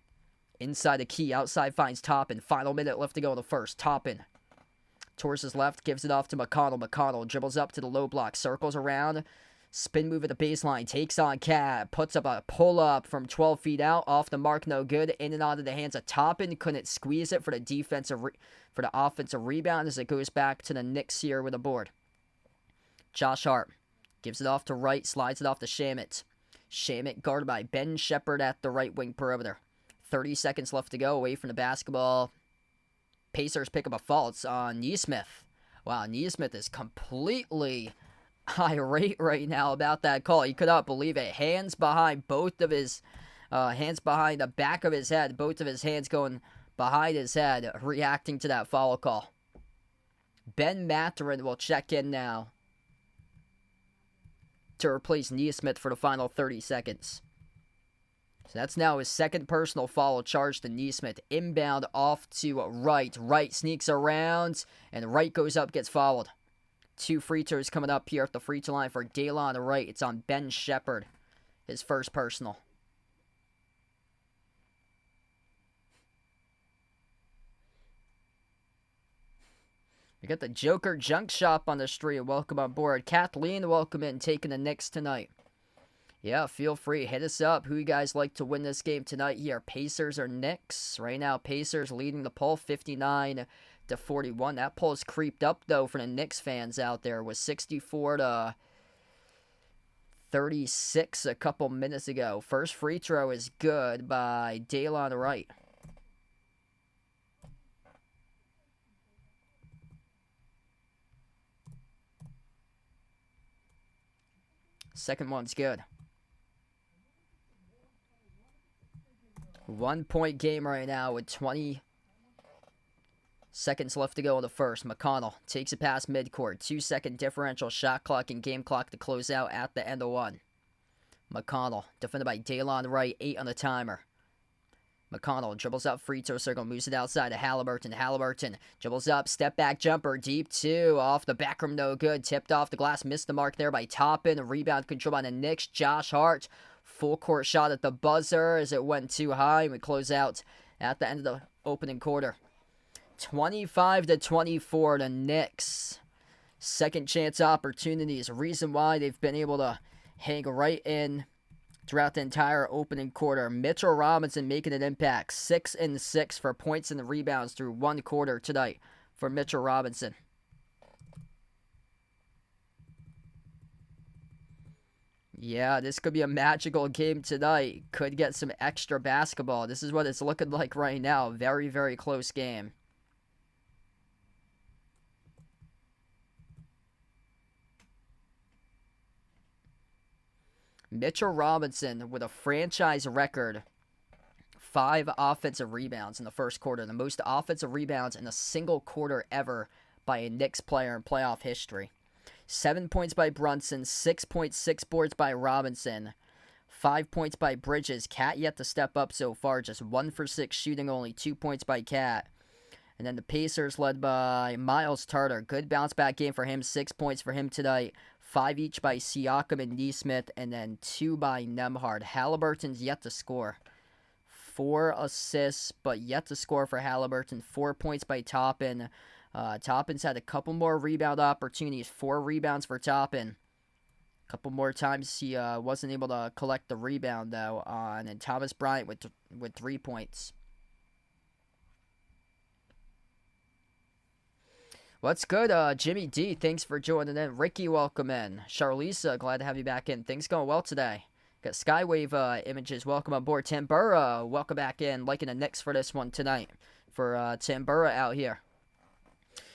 inside the key, outside finds Toppin. Final minute left to go in the first. Toppin towards his left, gives it off to McConnell. McConnell dribbles up to the low block, circles around, spin move at the baseline, takes on Cat, puts up a pull-up from 12 feet out, off the mark, no good, in and out of the hands of Toppin. Couldn't squeeze it for the offensive rebound as it goes back to the Knicks here with a board. Josh Hart gives it off to Wright, slides it off to Shamet. Shamet guarded by Ben Shepherd at the right wing perimeter. 30 seconds left to go, away from the basketball. Pacers pick up a foul. It's on Nesmith. Wow, Nesmith is completely irate right now about that call. He could not believe it. Hands behind both of his, hands behind the back of his head. Both of his hands going behind his head, reacting to that foul call. Ben Mathurin will check in now to replace Nesmith for the final 30 seconds. So that's now his second personal foul charged to Nesmith. Inbound off to Wright. Wright sneaks around, and Wright goes up, gets fouled. 2 free throws coming up here at the free throw line for Delon Wright. It's on Ben Shepherd, his first personal. We got the Joker Junk Shop on the street. Welcome on board. Kathleen, welcome in, taking the Knicks tonight. Yeah, feel free. Hit us up. Who you guys like to win this game tonight here? Pacers or Knicks? Right now, Pacers leading the poll 59-41. That poll's creeped up, though, for the Knicks fans out there. It was 64-36 a couple minutes ago. First free throw is good by Daylon Wright. Second one's good. 1 point game right now with 20 seconds left to go in the first. McConnell takes it past midcourt. 2-second differential shot clock and game clock to close out at the end of one. McConnell, defended by Daylon Wright, 8 on the timer. McConnell dribbles up free throw circle, moves it outside to Halliburton. Halliburton dribbles up, step back jumper, deep two, off the back rim, no good. Tipped off the glass, missed the mark there by Toppin. Rebound control by the Knicks. Josh Hart, full court shot at the buzzer as it went too high. We close out at the end of the opening quarter. 25-24, the Knicks. Second chance opportunities. Reason why they've been able to hang right in throughout the entire opening quarter. Mitchell Robinson making an impact. 6 and 6 for points and rebounds through one quarter tonight for Mitchell Robinson. Yeah, this could be a magical game tonight. Could get some extra basketball. This is what it's looking like right now. Very, very close game. Mitchell Robinson with a franchise record, 5 offensive rebounds in the first quarter. The most offensive rebounds in a single quarter ever by a Knicks player in playoff history. 7 points by Brunson, 6.6 boards by Robinson, 5 points by Bridges. Cat yet to step up so far, just 1 for 6 shooting, only 2 points by Cat. And then the Pacers led by Miles Turner. Good bounce back game for him, 6 points for him tonight. 5 each by Siakam and Nesmith, and then 2 by Nembhard. Halliburton's yet to score. 4 assists, but yet to score for Halliburton. 4 points by Toppin. Toppin's had a couple more rebound opportunities. 4 rebounds for Toppin. A couple more times he wasn't able to collect the rebound, though. And then Thomas Bryant with 3 points. What's good, Jimmy D? Thanks for joining in. Ricky, welcome in. Charlisa, glad to have you back in. Things going well today. Got Skywave images. Welcome aboard. Tambura, welcome back in. Liking the Knicks for this one tonight. For Tambura out here.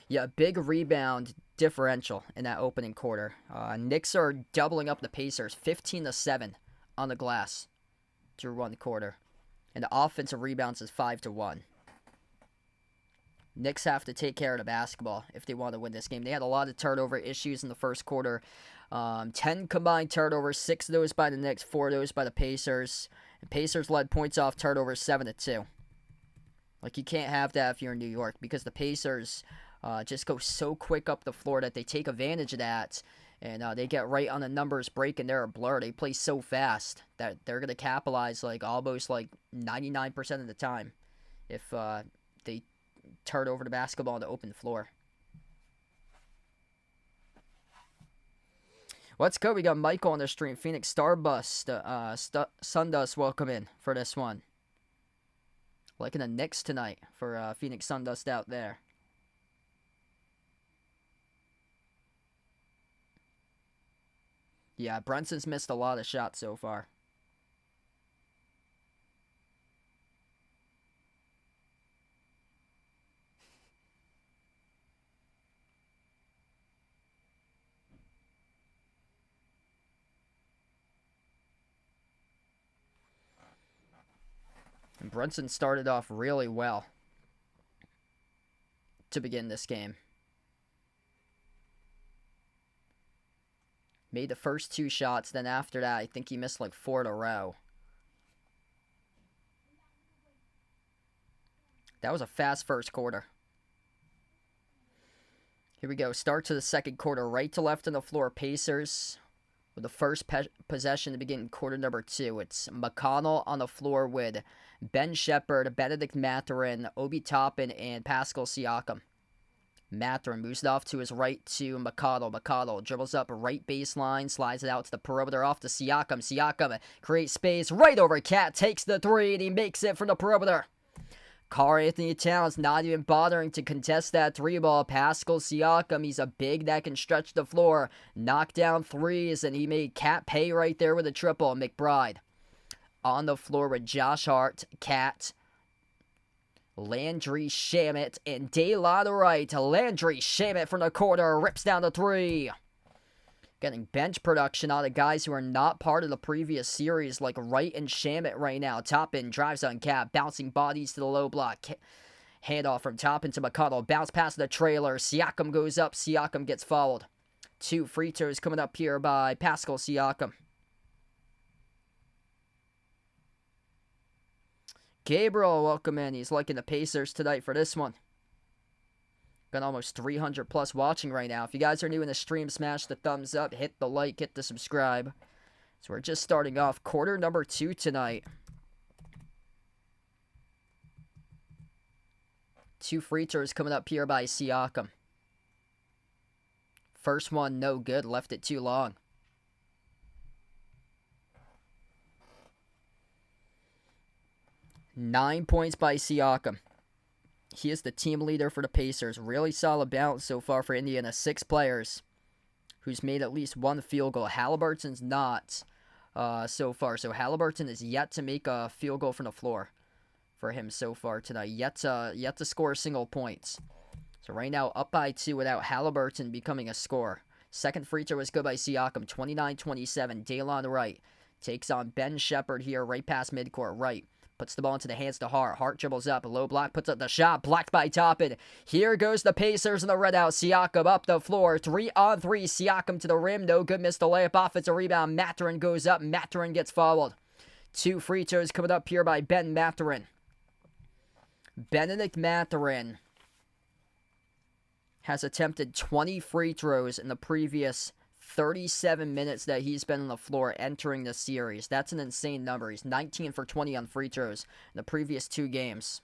Yeah, big rebound differential in that opening quarter. Knicks are doubling up the Pacers. 15-7 on the glass through one quarter. And the offensive rebounds is 5-1. Knicks have to take care of the basketball if they want to win this game. They had a lot of turnover issues in the first quarter. 10 combined turnovers, 6 of those by the Knicks, 4 of those by the Pacers. And Pacers led points off turnovers 7-2. Like, you can't have that if you're in New York, because the Pacers just go so quick up the floor that they take advantage of that. And they get right on the numbers break, and they're a blur. They play so fast that they're going to capitalize almost 99% of the time if they turn over the basketball on the open floor. What's good? We got Michael on the stream. Phoenix Starbust, Sundust, welcome in for this one. Liking the Knicks tonight for Phoenix Sundust out there. Yeah, Brunson's missed a lot of shots so far. And Brunson started off really well to begin this game. Made the first 2 shots, then after that, I think he missed 4 in a row. That was a fast first quarter. Here we go. Start to the second quarter. Right to left on the floor. Pacers with the first possession to begin quarter number 2. It's McConnell on the floor with Ben Shepherd, Benedict Mathurin, Obi Toppin, and Pascal Siakam. Mathurin moves it off to his right to McConnell. McConnell dribbles up right baseline, slides it out to the perimeter off to Siakam. Siakam creates space right over Cat, takes the three, and he makes it from the perimeter. Karl-Anthony Towns not even bothering to contest that three ball. Pascal Siakam, he's a big that can stretch the floor. Knock down threes, and he made Cat pay right there with a triple. McBride on the floor with Josh Hart, Cat, Landry Shamet, and Day'Lon to right. Landry Shamet from the corner rips down the three. Getting bench production out of guys who are not part of the previous series, like Wright and Shamet right now. Toppin drives on Cap, bouncing bodies to the low block. Handoff from Toppin to McConnell. Bounce past the trailer. Siakam goes up. Siakam gets fouled. 2 free throws coming up here by Pascal Siakam. Gabriel, welcome in. He's liking the Pacers tonight for this one. Got almost 300 plus watching right now. If you guys are new in the stream, smash the thumbs up, hit the like, hit the subscribe. So we're just starting off quarter number 2 tonight. 2 free throws coming up here by Siakam. First one, no good. Left it too long. Nine points by Siakam. He is the team leader for the Pacers. Really solid balance so far for Indiana. 6 players who's made at least 1 field goal. Halliburton's not so far. So Halliburton is yet to make a field goal from the floor for him so far tonight. Yet to score a single point. So right now up by 2 without Halliburton becoming a scorer. Second free throw was good by Siakam. 29-27. Day'Lon Wright takes on Ben Shepherd here right past midcourt. Wright puts the ball into the hands to Hart. Hart dribbles up. A low block. Puts up the shot. Blocked by Toppin. Here goes the Pacers in the red out. Siakam up the floor. 3-on-3. Siakam to the rim. No good. Missed the layup. Offensive rebound. Mathurin goes up. Mathurin gets fouled. 2 free throws coming up here by Ben Mathurin. Benedict Mathurin has attempted 20 free throws in the previous 37 minutes that he's been on the floor entering the series. That's an insane number. He's 19 for 20 on free throws in the previous 2 games.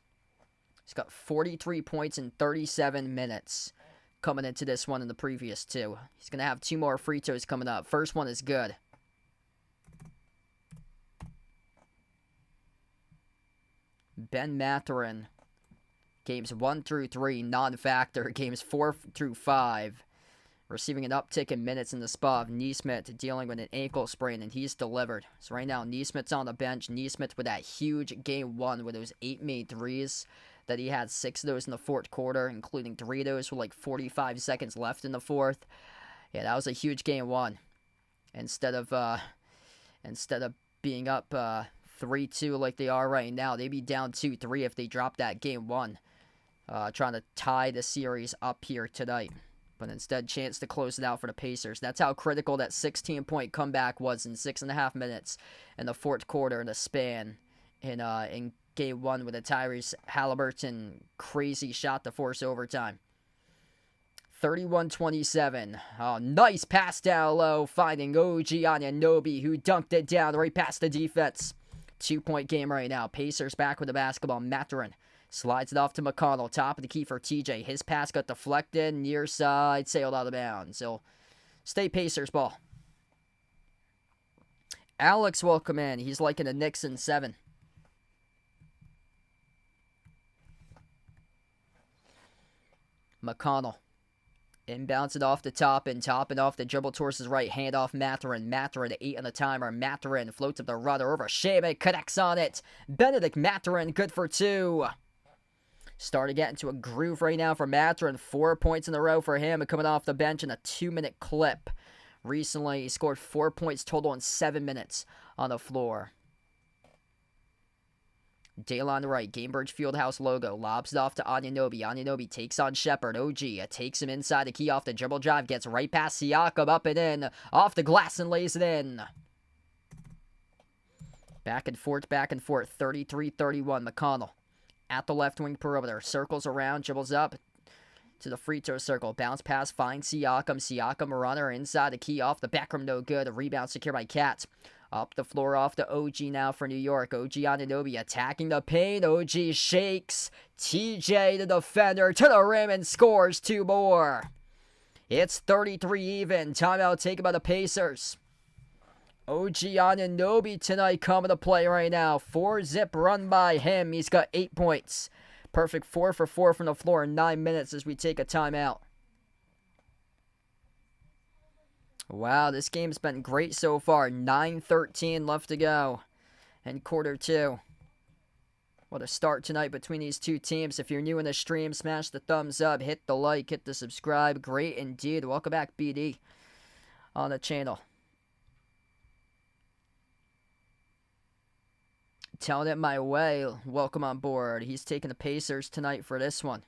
He's got 43 points in 37 minutes coming into this one in the previous 2. He's going to have 2 more free throws coming up. First one is good. Ben Mathurin, games 1 through 3, non-factor. Games 4 through 5. Receiving an uptick in minutes in the spot of Nesmith dealing with an ankle sprain, and he's delivered. So right now, Nesmith's on the bench. Nesmith with that huge game 1 with those 8 made threes that he had 6 of those in the fourth quarter, including 3 of those with like 45 seconds left in the fourth. Yeah, that was a huge game 1. Instead of being up 3-2 like they are right now, they'd be down 2-3 if they dropped that game 1. Trying to tie the series up here tonight. But instead, chance to close it out for the Pacers. That's how critical that 16-point comeback was in 6.5 minutes in the fourth quarter in the span in game 1 with a Tyrese Halliburton crazy shot to force overtime. 31-27. Oh, nice pass down low, finding OG Anunoby, who dunked it down right past the defense. 2-point game right now. Pacers back with the basketball. Mathurin slides it off to McConnell. Top of the key for TJ. His pass got deflected. Near side. Sailed out of bounds. So, stay Pacers ball. Alex, welcome in. He's liking the Knicks in 7. McConnell. Inbounds it off the top and off the dribble towards his right. Hand off Mathurin. Mathurin 8 on the timer. Mathurin floats up the rudder over Shaman. Connects on it. Benedict Mathurin good for 2. Starting to get into a groove right now for Mathurin. 4 points in a row for him. Coming off the bench in a 2-minute clip. Recently, he scored 4 points total in 7 minutes on the floor. Day'Lon Wright, Gamebridge Fieldhouse logo, lobs it off to Anunoby. Anunoby takes on Shepherd. OG takes him inside the key off the dribble drive, gets right past Siakam, up and in, off the glass and lays it in. Back and forth, 33-31, McConnell. At the left wing perimeter, circles around, dribbles up to the free throw circle. Bounce pass, finds Siakam. Siakam runner inside the key off the back rim, no good. A rebound secured by Cat. Up the floor off to OG now for New York. OG Anunoby attacking the paint. OG shakes. TJ, the defender, to the rim and scores 2 more. It's 33 even. Timeout taken by the Pacers. OG Anunoby tonight coming to play right now. 4-zip run by him. He's got 8 points. Perfect 4 for 4 from the floor in 9 minutes as we take a timeout. Wow, this game's been great so far. 9:13 left to go in quarter 2. What a start tonight between these two teams. If you're new in the stream, smash the thumbs up, hit the like, hit the subscribe. Great indeed. Welcome back, BD, on the channel. Telling it my way. Welcome on board. He's taking the Pacers tonight for this one.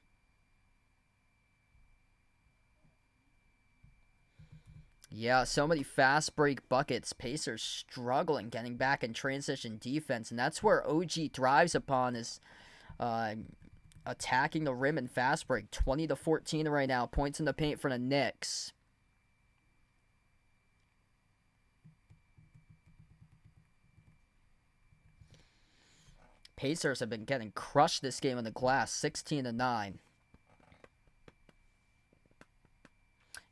Yeah, so many fast break buckets. Pacers struggling getting back in transition defense, and that's where OG thrives upon is attacking the rim and fast break. 20-14 right now. Points in the paint for the Knicks. Pacers have been getting crushed this game on the glass, 16-9.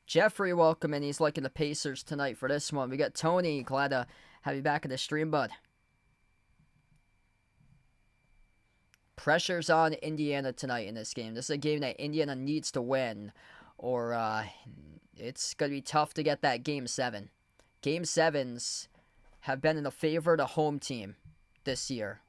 Jeffrey, welcome in. He's liking the Pacers tonight for this one. We got Tony. Glad to have you back in the stream, bud. Pressure's on Indiana tonight in this game. This is a game that Indiana needs to win, or it's going to be tough to get that Game 7. Game 7s have been in the favor of the home team this year.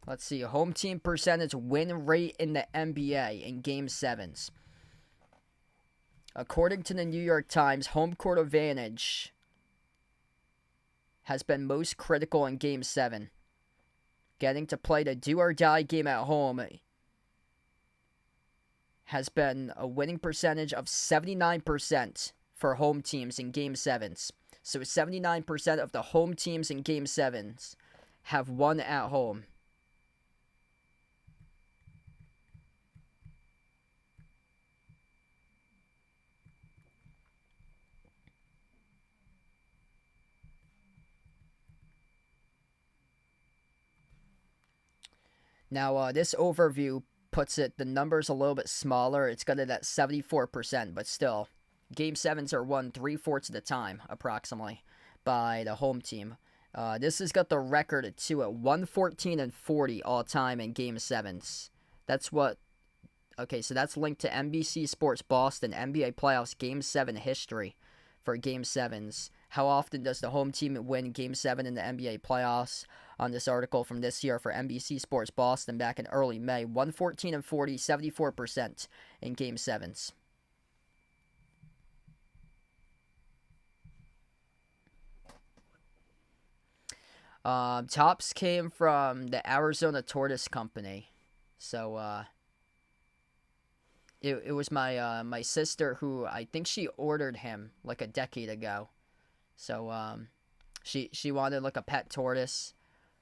Let's see, home team percentage win rate in the NBA in Game 7s. According to the New York Times, home court advantage has been most critical in Game 7. Getting to play the do-or-die game at home has been a winning percentage of 79% for home teams in Game 7s. So 79% of the home teams in Game 7s have won at home. Now, this overview puts the numbers a little bit smaller. It's got it at 74%, but still, Game 7s are won 3/4 of the time, approximately, by the home team. This has got the record at 114-40 all time in Game 7s. That's what... Okay, so that's linked to NBC Sports Boston NBA Playoffs Game 7 history for Game 7s. How often does the home team win Game 7 in the NBA playoffs? On this article from this year for NBC Sports Boston back in early May. 114-40, 74% in Game 7s. Tops came from the Arizona Tortoise Company. So, it was my my sister who, I think she ordered him like a decade ago. So, she wanted like a pet tortoise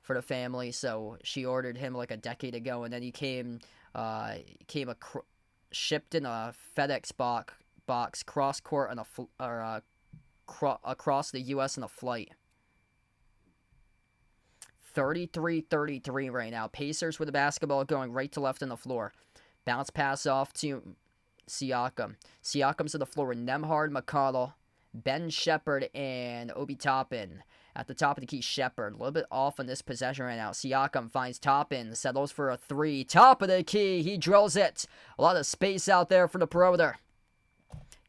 for the family, so she ordered him like a decade ago, and then he shipped in a FedEx box cross court on across the U.S. on a flight. 33-33 right now. Pacers with the basketball going right to left on the floor. Bounce pass off to Siakam. Siakam's on the floor with Nembhard, McConnell, Ben Shepherd, and Obi Toppin. At the top of the key, Shepherd. A little bit off on this possession right now. Siakam finds Toppin, settles for a 3. Top of the key, he drills it. A lot of space out there for the perimeter.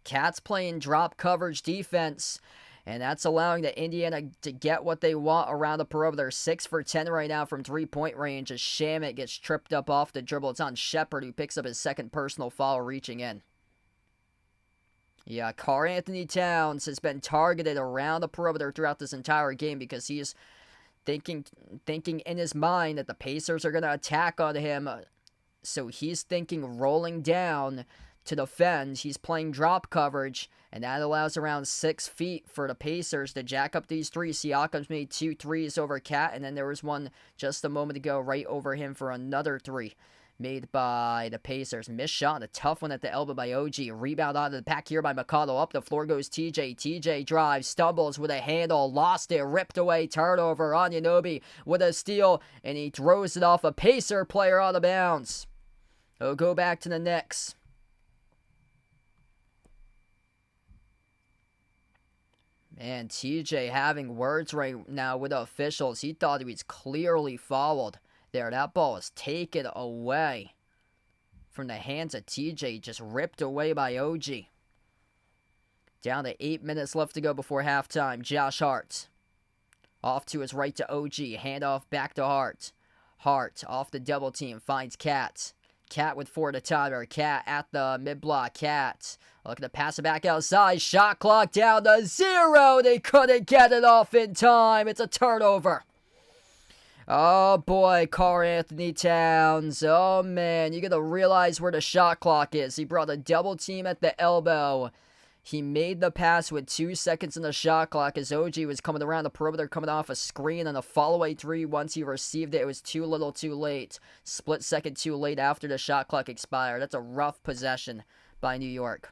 Cats playing drop coverage defense, and that's allowing the Indiana to get what they want around the perimeter. 6 for 10 right now from three-point range as Shamet gets tripped up off the dribble. It's on Shepherd, who picks up his second personal foul reaching in. Yeah, Karl Anthony Towns has been targeted around the perimeter throughout this entire game because he is thinking in his mind that the Pacers are going to attack on him. So he's thinking rolling down to defend. He's playing drop coverage, and that allows around 6 feet for the Pacers to jack up these threes. Siakam's made 2 threes over Cat, and then there was one just a moment ago right over him for another 3 made by the Pacers. Missed shot, a tough one at the elbow by OG. Rebound out of the pack here by McConnell. Up the floor goes TJ. TJ drives, stumbles with a handle, lost it, ripped away, turnover. Anunoby with a steal, and he throws it off a Pacer player out of bounds. He'll go back to the Knicks. Man, TJ having words right now with the officials. He thought he was clearly fouled there. That ball was taken away from the hands of TJ, just ripped away by OG. Down to 8 minutes left to go before halftime. Josh Hart off to his right to OG. Handoff back to Hart. Hart off the double team, finds Cat. Cat with 4 to timer. Cat at the mid-block. Cat looking to pass it back outside. Shot clock down to 0. They couldn't get it off in time. It's a turnover. Oh boy, Karl-Anthony Towns. Oh man, you gotta realize where the shot clock is. He brought a double team at the elbow. He made the pass with 2 seconds in the shot clock as OG was coming around the perimeter, coming off a screen and a follow-away 3. Once he received it, it was too little too late. Split second too late after the shot clock expired. That's a rough possession by New York.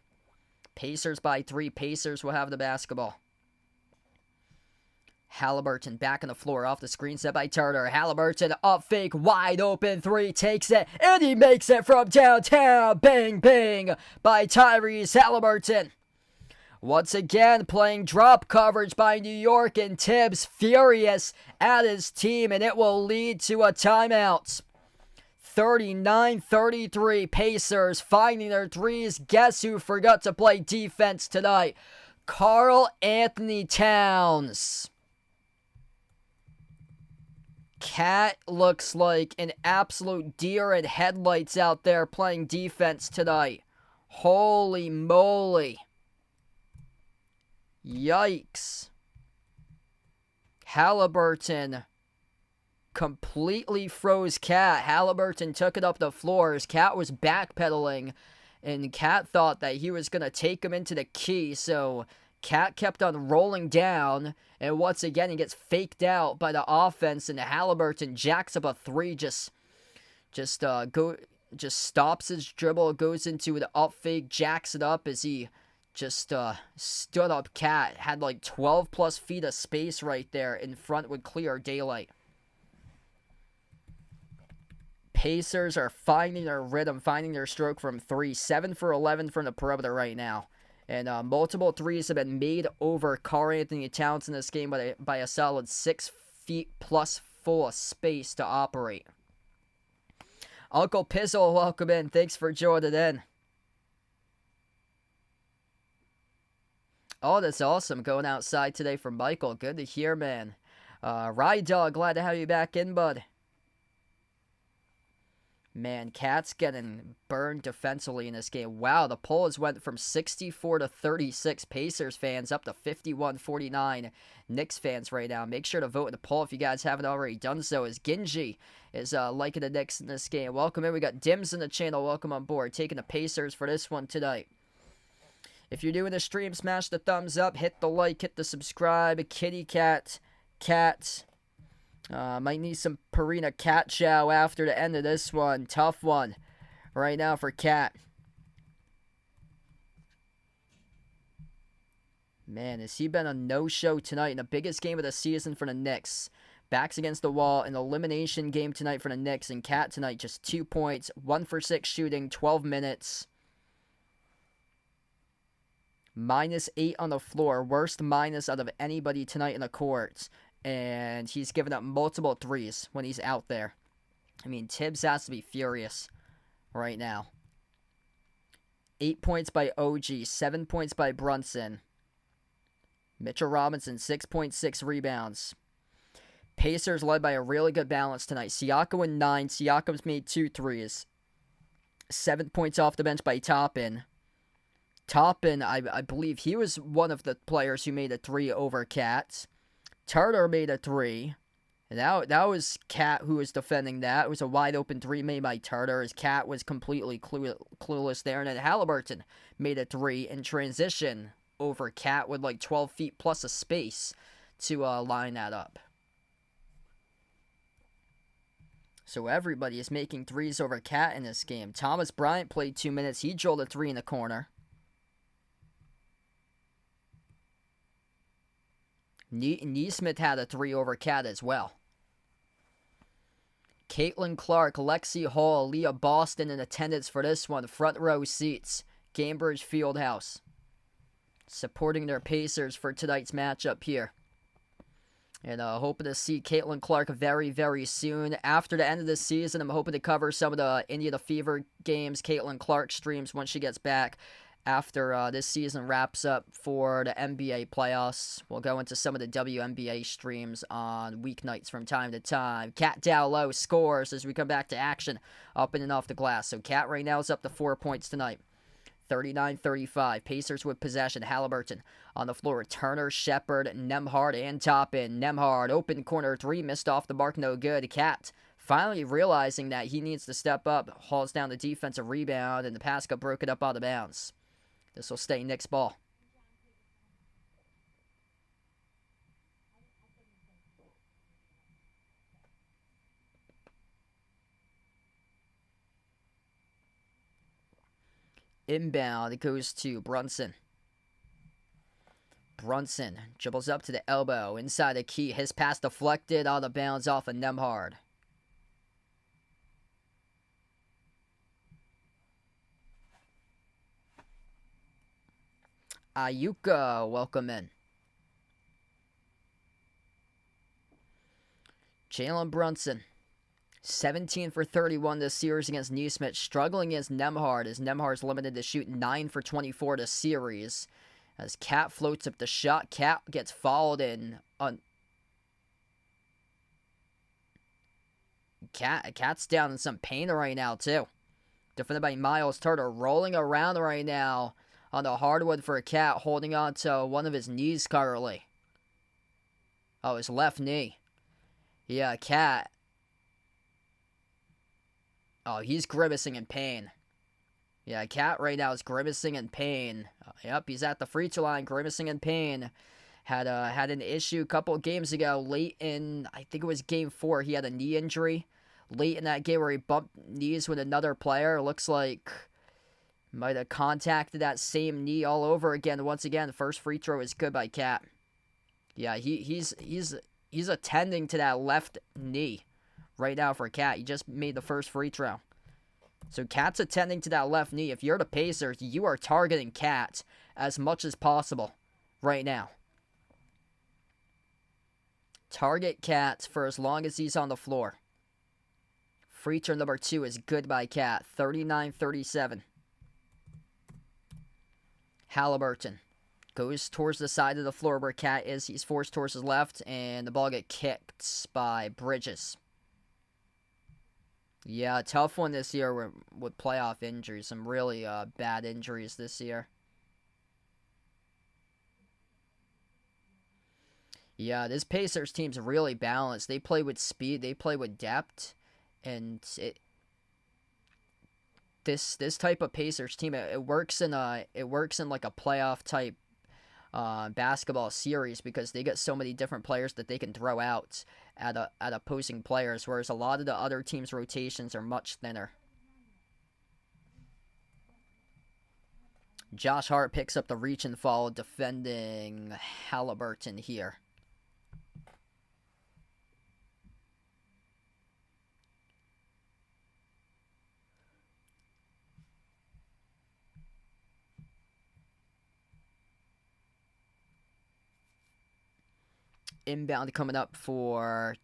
Pacers by 3. Pacers will have the basketball. Halliburton back on the floor off the screen set by Turner. Halliburton up fake, wide open 3, takes it, and he makes it from downtown. Bang, bang by Tyrese Halliburton. Once again, playing drop coverage by New York, and Tibbs furious at his team, and it will lead to a timeout. 39-33, Pacers finding their threes. Guess who forgot to play defense tonight? Karl-Anthony Towns. Cat looks like an absolute deer in headlights out there playing defense tonight. Holy moly. Yikes. Halliburton completely froze Cat. Halliburton took it up the floor as Cat was backpedaling, and Cat thought that he was going to take him into the key, so Cat kept on rolling down, and once again he gets faked out by the offense, and Halliburton jacks up a 3, just stops his dribble, goes into the up fake, jacks it up as he just stood up Cat. Had like 12 plus feet of space right there in front with clear daylight. Pacers are finding their rhythm, finding their stroke from 3. 7 for 11 from the perimeter right now. And multiple threes have been made over Karl-Anthony Towns in this game by a solid 6 feet plus full of space to operate. Uncle Pizzle, welcome in. Thanks for joining in. Oh, that's awesome. Going outside today for Michael. Good to hear, man. Ride Dog, glad to have you back in, bud. Man, Cat's getting burned defensively in this game. Wow, the polls went from 64 to 36 Pacers fans up to 51-49 Knicks fans right now. Make sure to vote in the poll if you guys haven't already done so, as Ginji is liking the Knicks in this game. Welcome in. We got Dims in the channel. Welcome on board. Taking the Pacers for this one tonight. If you're doing the stream, smash the thumbs up, hit the like, hit the subscribe. Kitty Cat. Might need some Purina cat chow after the end of this one. Tough one right now for Cat. Man, has he been a no-show tonight in the biggest game of the season for the Knicks? Backs against the wall, an elimination game tonight for the Knicks, and Cat tonight just 2 points, 1 for 6 shooting, 12 minutes. -8 on the floor, worst minus out of anybody tonight in the courts. And he's given up multiple threes when he's out there. I mean, Tibbs has to be furious right now. 8 points by OG, 7 points by Brunson. Mitchell Robinson, 6.6 rebounds. Pacers led by a really good balance tonight. Siakam with 9. Siakam's made 2 threes. 7 points off the bench by Toppin. I believe he was one of the players who made a 3 over Cats. Turner made a 3. And that was Cat who was defending that. It was a wide open three made by Turner, as Cat was completely clueless there. And then Halliburton made a three in transition over Cat with like 12 feet plus a space to line that up. So everybody is making threes over Cat in this game. Thomas Bryant played 2 minutes. He drilled a three in the corner. Neesmith had a three over Cat as well. Caitlin Clark, Lexi Hall, Leah Boston in attendance for this one. Front row seats. Cambridge Fieldhouse. Supporting their Pacers for tonight's matchup here. And hoping to see Caitlin Clark very, very soon. After the end of the season, I'm hoping to cover some of the Indiana Fever games Caitlin Clark streams once she gets back. After this season wraps up for the NBA playoffs, we'll go into some of the WNBA streams on weeknights from time to time. Kat down low scores as we come back to action up in and off the glass. So Kat right now is up to 4 points tonight. 39-35. Pacers with possession. Halliburton on the floor. Turner, Shepard, Nembhard, and Toppin. Nembhard, open corner three, missed off the mark, no good. Cat finally realizing that he needs to step up, hauls down the defensive rebound, and the pass got broken up out of bounds. This will stay Knicks ball. Inbound, it goes to Brunson. Brunson dribbles up to the elbow, inside the key. His pass deflected out of bounds off of Nembhard. Ayuka, welcome in. Jalen Brunson, 17 for 31 this series against Neesmith, struggling against Nembhard, as Nembhard's limited to shoot 9 for 24 this series. As Cat floats up the shot, Cat gets fouled in. Cat's down in some pain right now, too. Defended by Miles Turner, rolling around right now on the hardwood for a Cat, holding on to one of his knees currently. Oh, his left knee. Yeah, Cat. Oh, he's grimacing in pain. Yeah, Cat right now is grimacing in pain. Yep, he's at the free throw line, grimacing in pain. Had an issue a couple of games ago, late in, I think it was game 4. He had a knee injury late in that game where he bumped knees with another player. Looks like might have contacted that same knee all over again. Once again, the first free throw is good by Cat. Yeah, he's attending to that left knee right now for Cat. He just made the first free throw. So Cat's attending to that left knee. If you're the Pacers, you are targeting Cat as much as possible right now. Target Cat for as long as he's on the floor. Free throw number 2 is good by Cat. 39-37. Halliburton goes towards the side of the floor where Cat is. He's forced towards his left, and the ball gets kicked by Bridges. Yeah, tough one this year with playoff injuries. Some really bad injuries this year. Yeah, this Pacers team's really balanced. They play with speed. They play with depth. And this type of Pacers team, it works in like a playoff type basketball series because they get so many different players that they can throw out at opposing players, whereas a lot of the other teams' rotations are much thinner. Josh Hart picks up the reach and fall, defending Halliburton here. Inbound coming up for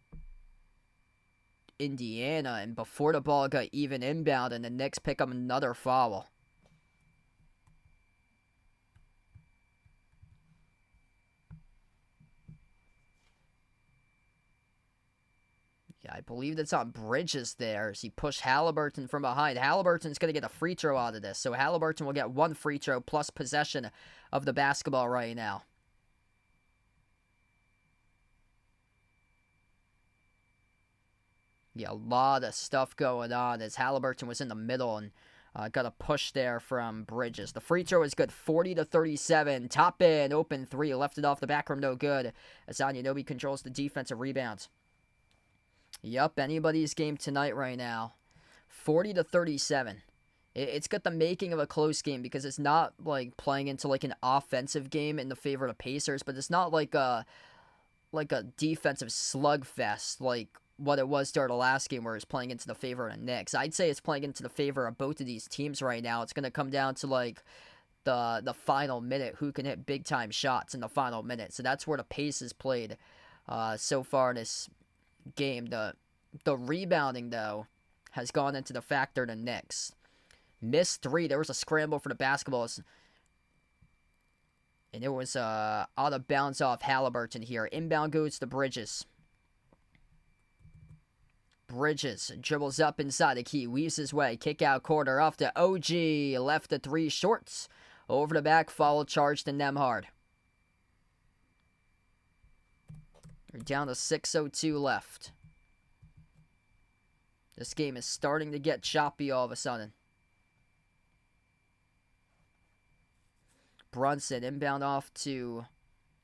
Indiana, and before the ball got even inbound, and the Knicks pick up another foul. Yeah, I believe that's on Bridges there as he pushed Halliburton from behind. Halliburton's going to get a free throw out of this, so Halliburton will get 1 free throw plus possession of the basketball right now. Yeah, a lot of stuff going on as Halliburton was in the middle and got a push there from Bridges. The free throw is good, 40-37. Top in, open three, left it off the back rim, no good. As Anunoby controls the defensive rebounds. Yup, anybody's game tonight right now. 40-37. It's got the making of a close game because it's not like playing into like an offensive game in the favor of the Pacers, but it's not like a defensive slugfest like what it was during the last game where it's playing into the favor of the Knicks. I'd say it's playing into the favor of both of these teams right now. It's going to come down to like the final minute, who can hit big time shots in the final minute. So that's where the pace is played so far in this game. The rebounding though has gone into the factor of the Knicks. Missed three. There was a scramble for the basketballs. And it was out of bounds off Halliburton here. Inbound goes to Bridges. Bridges dribbles up inside the key, weaves his way, kick out corner off to OG, left the three shorts, over the back, foul charge to Nembhard. We're down to 6:02 left. This game is starting to get choppy all of a sudden. Brunson inbound off to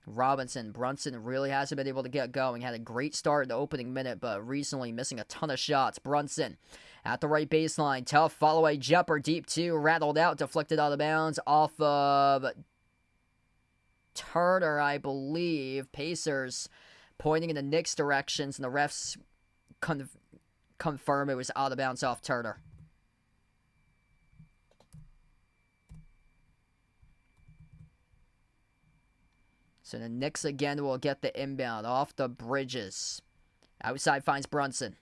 Robinson. Brunson really hasn't been able to get going. Had a great start in the opening minute, but recently missing a ton of shots. Brunson at the right baseline. Tough follow-away jumper. Deep two. Rattled out. Deflected out of bounds. Off of Turner, I believe. Pacers pointing in the Knicks' directions, and the refs confirm it was out of bounds off Turner. So the Knicks again will get the inbound off the Bridges. Outside finds Brunson.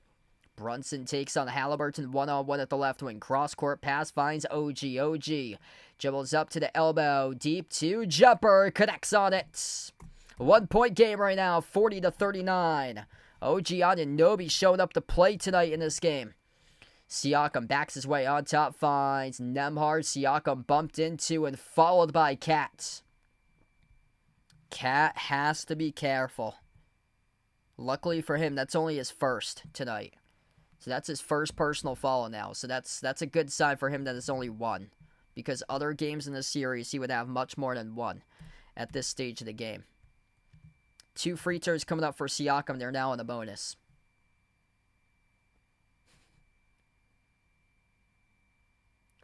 Brunson takes on Halliburton one-on-one at the left wing. Cross-court pass finds OG. OG dribbles up to the elbow. Deep two. Jumper connects on it. 1 point game right now, 40-39. OG Anunoby showing up to play tonight in this game. Siakam backs his way on top, finds Nembhard. Siakam bumped into and followed by Cat. Cat has to be careful. Luckily for him, that's only his first tonight. So that's his first personal foul now. So that's a good sign for him that it's only one. Because other games in the series, he would have much more than one at this stage of the game. 2 free throws coming up for Siakam. They're now in the bonus.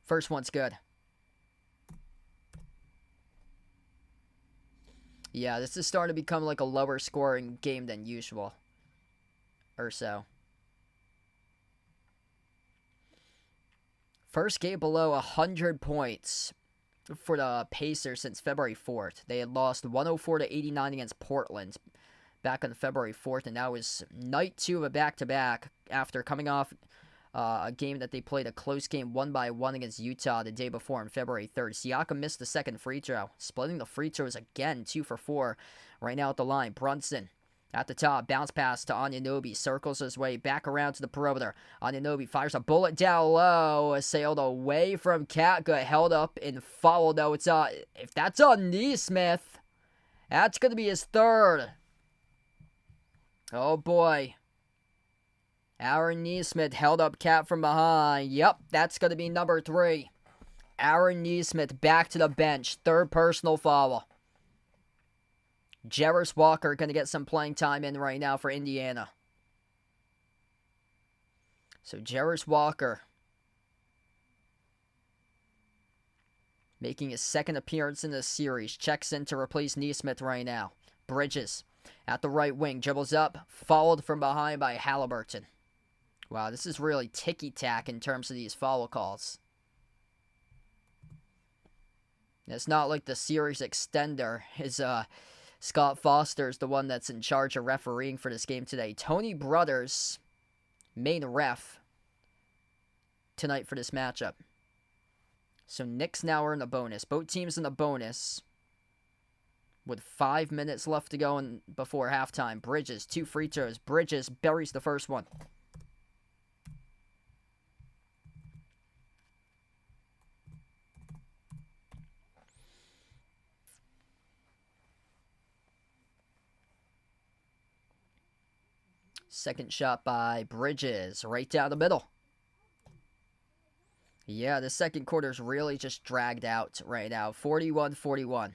First one's good. Yeah, this is starting to become like a lower scoring game than usual. Or so. First game below 100 points for the Pacers since February 4th. They had lost 104-89 against Portland back on February 4th, and that was night 2 of a back-to-back after coming off a game that they played a close game 1-1 against Utah the day before on February 3rd. Siakam missed the second free throw, splitting the free throws again, 2 for 4 right now at the line. Brunson at the top, bounce pass to Anunoby, circles his way back around to the perimeter. Anunoby fires a bullet down low, sailed away from Cat, got held up and fouled. Though it's if that's on Nesmith, that's going to be his third. Oh boy. Aaron Nesmith held up Cat from behind. Yep, that's going to be number 3. Aaron Nesmith back to the bench. Third personal foul. Jarris Walker going to get some playing time in right now for Indiana. So Jarris Walker making his second appearance in this series. Checks in to replace Nesmith right now. Bridges at the right wing. Dribbles up. Followed from behind by Halliburton. Wow, this is really ticky-tack in terms of these foul calls. It's not like the series extender is Scott Foster's the one that's in charge of refereeing for this game today. Tony Brothers, main ref tonight for this matchup. So Knicks now are in the bonus. Both teams in the bonus with 5 minutes left to go before halftime. Bridges, 2 free throws. Bridges buries the first one. Second shot by Bridges, right down the middle. Yeah, the second quarter's really just dragged out right now. 41-41.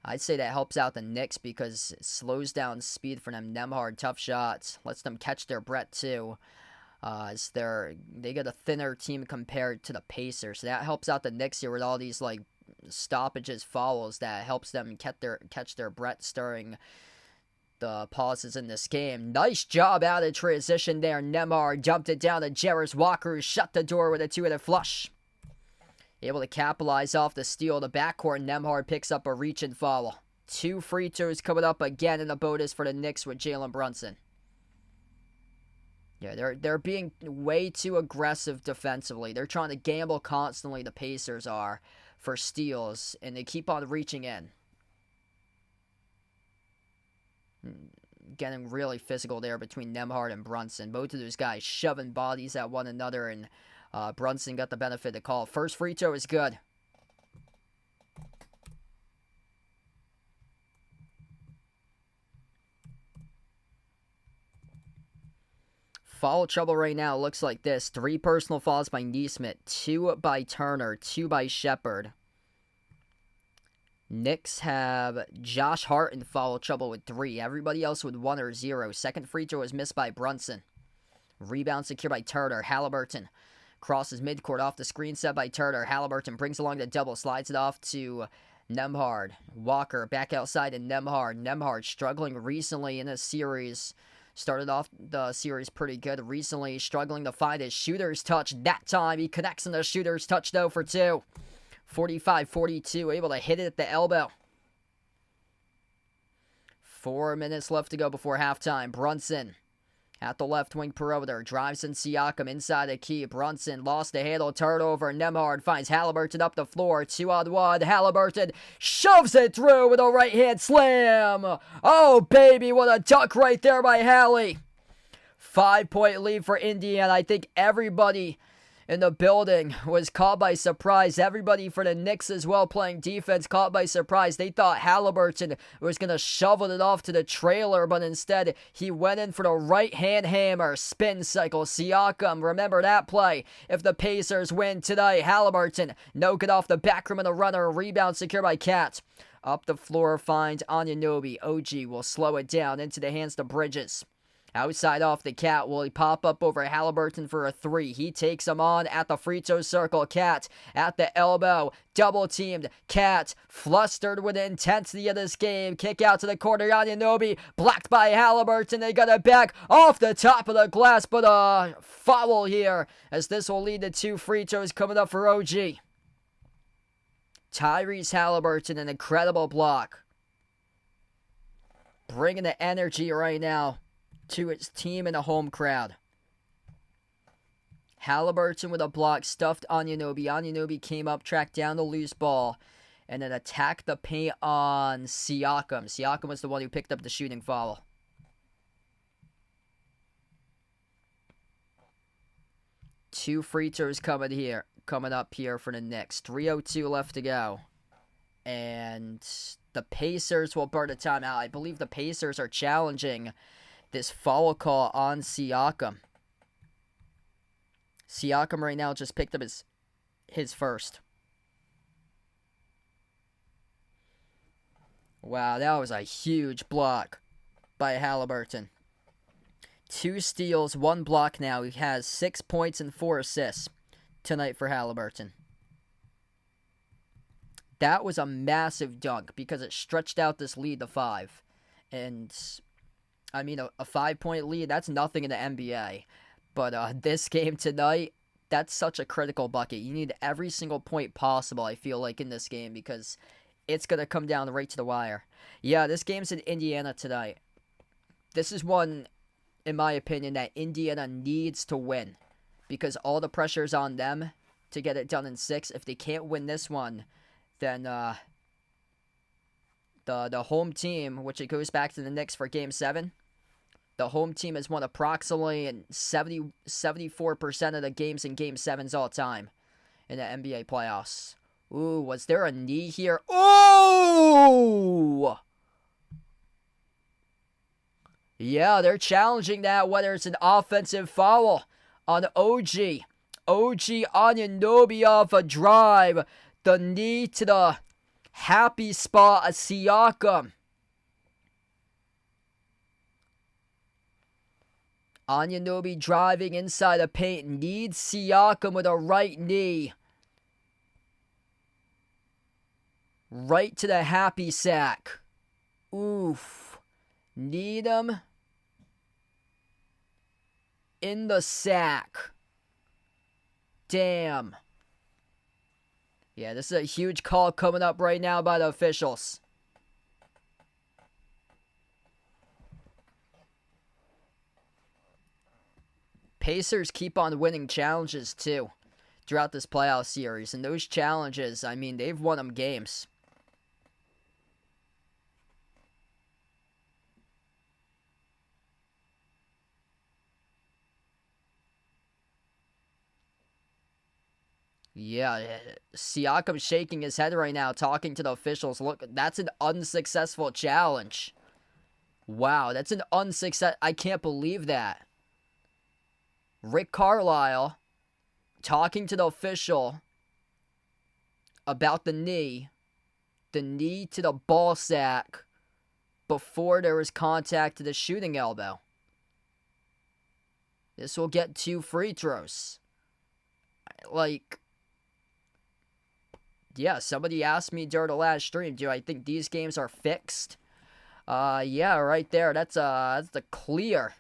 I'd say that helps out the Knicks because it slows down speed for them. Nembhard, tough shots. Lets them catch their breath, too. As they get a thinner team compared to the Pacers. So that helps out the Knicks here with all these, like, stoppages, fouls. That helps them catch their breath during the pauses in this game. Nice job out of transition there. Nembhard dumped it down to Jarris Walker, who shut the door with a two-handed flush. Able to capitalize off the steal. The backcourt, Nembhard picks up a reach and foul. 2 free throws coming up again in the bonus for the Knicks with Jalen Brunson. Yeah, they're being way too aggressive defensively. They're trying to gamble constantly, the Pacers are, for steals, and they keep on reaching in. Getting really physical there between Nembhard and Brunson. Both of those guys shoving bodies at one another, and Brunson got the benefit of the call. First free throw is good. Foul trouble right now looks like this. 3 personal fouls by Nesmith, 2 by Turner, 2 by Shepard. Knicks have Josh Hart in foul trouble with 3. Everybody else with 1 or 0. Second free throw is missed by Brunson. Rebound secured by Turner. Halliburton crosses midcourt off the screen set by Turner. Halliburton brings along the double, slides it off to Nembhard. Walker back outside to Nembhard. Nembhard struggling recently in this series. Started off the series pretty good. Recently struggling to find his shooter's touch. That time he connects in the shooter's touch though for 2. 45-42, able to hit it at the elbow. 4 minutes left to go before halftime. Brunson at the left wing perimeter. Drives in Siakam inside the key. Brunson lost the handle. Turnover. Nembhard finds Halliburton up the floor. 2-on-1. Halliburton shoves it through with a right hand slam. Oh, baby, what a dunk right there by Hallie. 5-point lead for Indiana. I think everybody in the building was caught by surprise. Everybody for the Knicks as well playing defense caught by surprise. They thought Halliburton was going to shovel it off to the trailer, but instead he went in for the right-hand hammer. Spin cycle. Siakam, remember that play. If the Pacers win tonight, Halliburton, no good off the back rim of the runner. Rebound secured by Cat. Up the floor finds Anunoby. OG will slow it down into the hands of Bridges. Outside off the Cat, will he pop up over Halliburton for a 3? He takes him on at the free throw circle. Cat at the elbow, double teamed. Cat flustered with the intensity of this game. Kick out to the corner. Anunoby blocked by Halliburton. They got it back off the top of the glass, but a foul here as this will lead to 2 free throws coming up for OG. Tyrese Halliburton, an incredible block. Bringing the energy right now to its team and a home crowd. Halliburton with a block, stuffed Anunoby. Anunoby came up, tracked down the loose ball, and then attacked the paint on Siakam. Siakam was the one who picked up the shooting foul. Two free throws coming up here for the Knicks. 3:02 left to go. And the Pacers will burn a timeout. I believe the Pacers are challenging this foul call on Siakam. Siakam right now just picked up his first. Wow, that was a huge block by Halliburton. 2 steals, 1 block now. He has 6 points and 4 assists tonight for Halliburton. That was a massive dunk because it stretched out this lead to 5. And I mean, a 5-point lead, that's nothing in the NBA. But this game tonight, that's such a critical bucket. You need every single point possible, I feel like, in this game because it's going to come down right to the wire. Yeah, this game's in Indiana tonight. This is one, in my opinion, that Indiana needs to win because all the pressure is on them to get it done in 6. If they can't win this one, then the home team, which it goes back to the Knicks for Game 7, the home team has won approximately 74% of the games in Game 7s all time in the NBA playoffs. Ooh, was there a knee here? Ooh! Yeah, they're challenging that, whether it's an offensive foul on OG. OG Anunoby off a drive. The knee to the happy spot of Siakam. Anunoby driving inside the paint. Needs Siakam with a right knee. Right to the happy sack. Oof. Need him in the sack. Damn. Yeah, this is a huge call coming up right now by the officials. Pacers keep on winning challenges too throughout this playoff series. And those challenges, I mean, they've won them games. Yeah, Siakam shaking his head right now, talking to the officials. Look, that's an unsuccessful challenge. Wow, that's an I can't believe that. Rick Carlisle talking to the official about the knee to the ball sack before there was contact to the shooting elbow. This will get 2 free throws. Like, yeah, somebody asked me during the last stream, do I think these games are fixed? Yeah, right there. That's the clear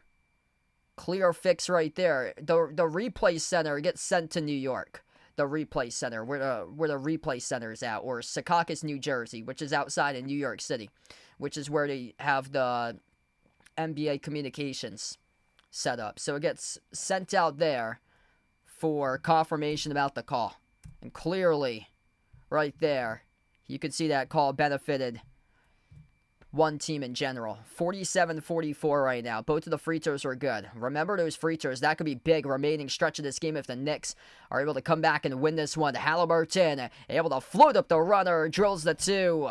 fix right there. The replay center gets sent to New York. The replay center, where the replay center is at, or Secaucus, New Jersey, which is outside of New York City, which is where they have the NBA communications set up. So it gets sent out there for confirmation about the call. And clearly, right there, you can see that call benefited one team in general. 47-44 right now. Both of the free throws were good. Remember those free throws. That could be big remaining stretch of this game if the Knicks are able to come back and win this one. Halliburton able to float up the runner. Drills the 2.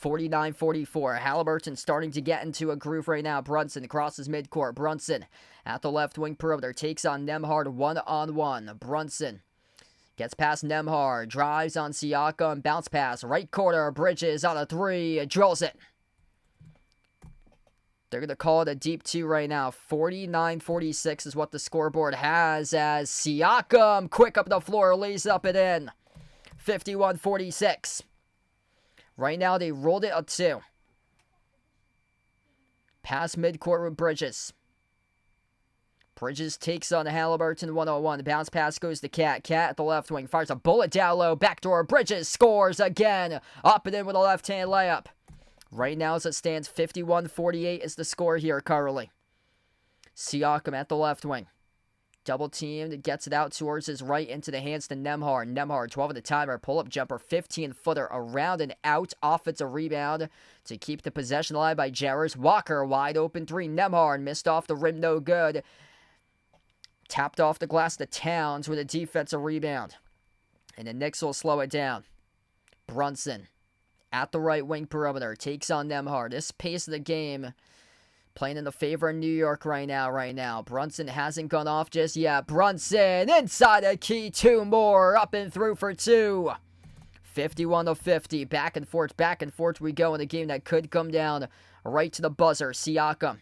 49-44. Halliburton starting to get into a groove right now. Brunson crosses midcourt. Brunson at the left wing perimeter. Takes on Nembhard one-on-one. Brunson gets past Nembhard. Drives on Siakam. Bounce pass. Right corner. Bridges on a 3. Drills it. They're going to call it a deep 2 right now. 49-46 is what the scoreboard has as Siakam, quick up the floor, lays up and in. 51-46. Right now, they rolled it a 2. Pass midcourt with Bridges. Bridges takes on Halliburton one-on-one. The bounce pass goes to Cat. Cat at the left wing. Fires a bullet down low. Backdoor. Bridges scores again. Up and in with a left-hand layup. Right now, as it stands, 51-48 is the score here currently. Siakam at the left wing. Double teamed, gets it out towards his right into the hands to Nembhard. Nembhard, 12 at the timer, pull-up jumper, 15-footer, around and out. Offensive rebound to keep the possession alive by Jarris Walker. Wide open 3. Nembhard missed off the rim, no good. Tapped off the glass to Towns with a defensive rebound. And the Knicks will slow it down. Brunson at the right wing perimeter, takes on Nembhard. This pace of the game playing in the favor of New York right now. Brunson hasn't gone off just yet. Brunson inside the key, 2 more, up and through for 2. 51-50, back and forth we go in a game that could come down right to the buzzer. Siakam,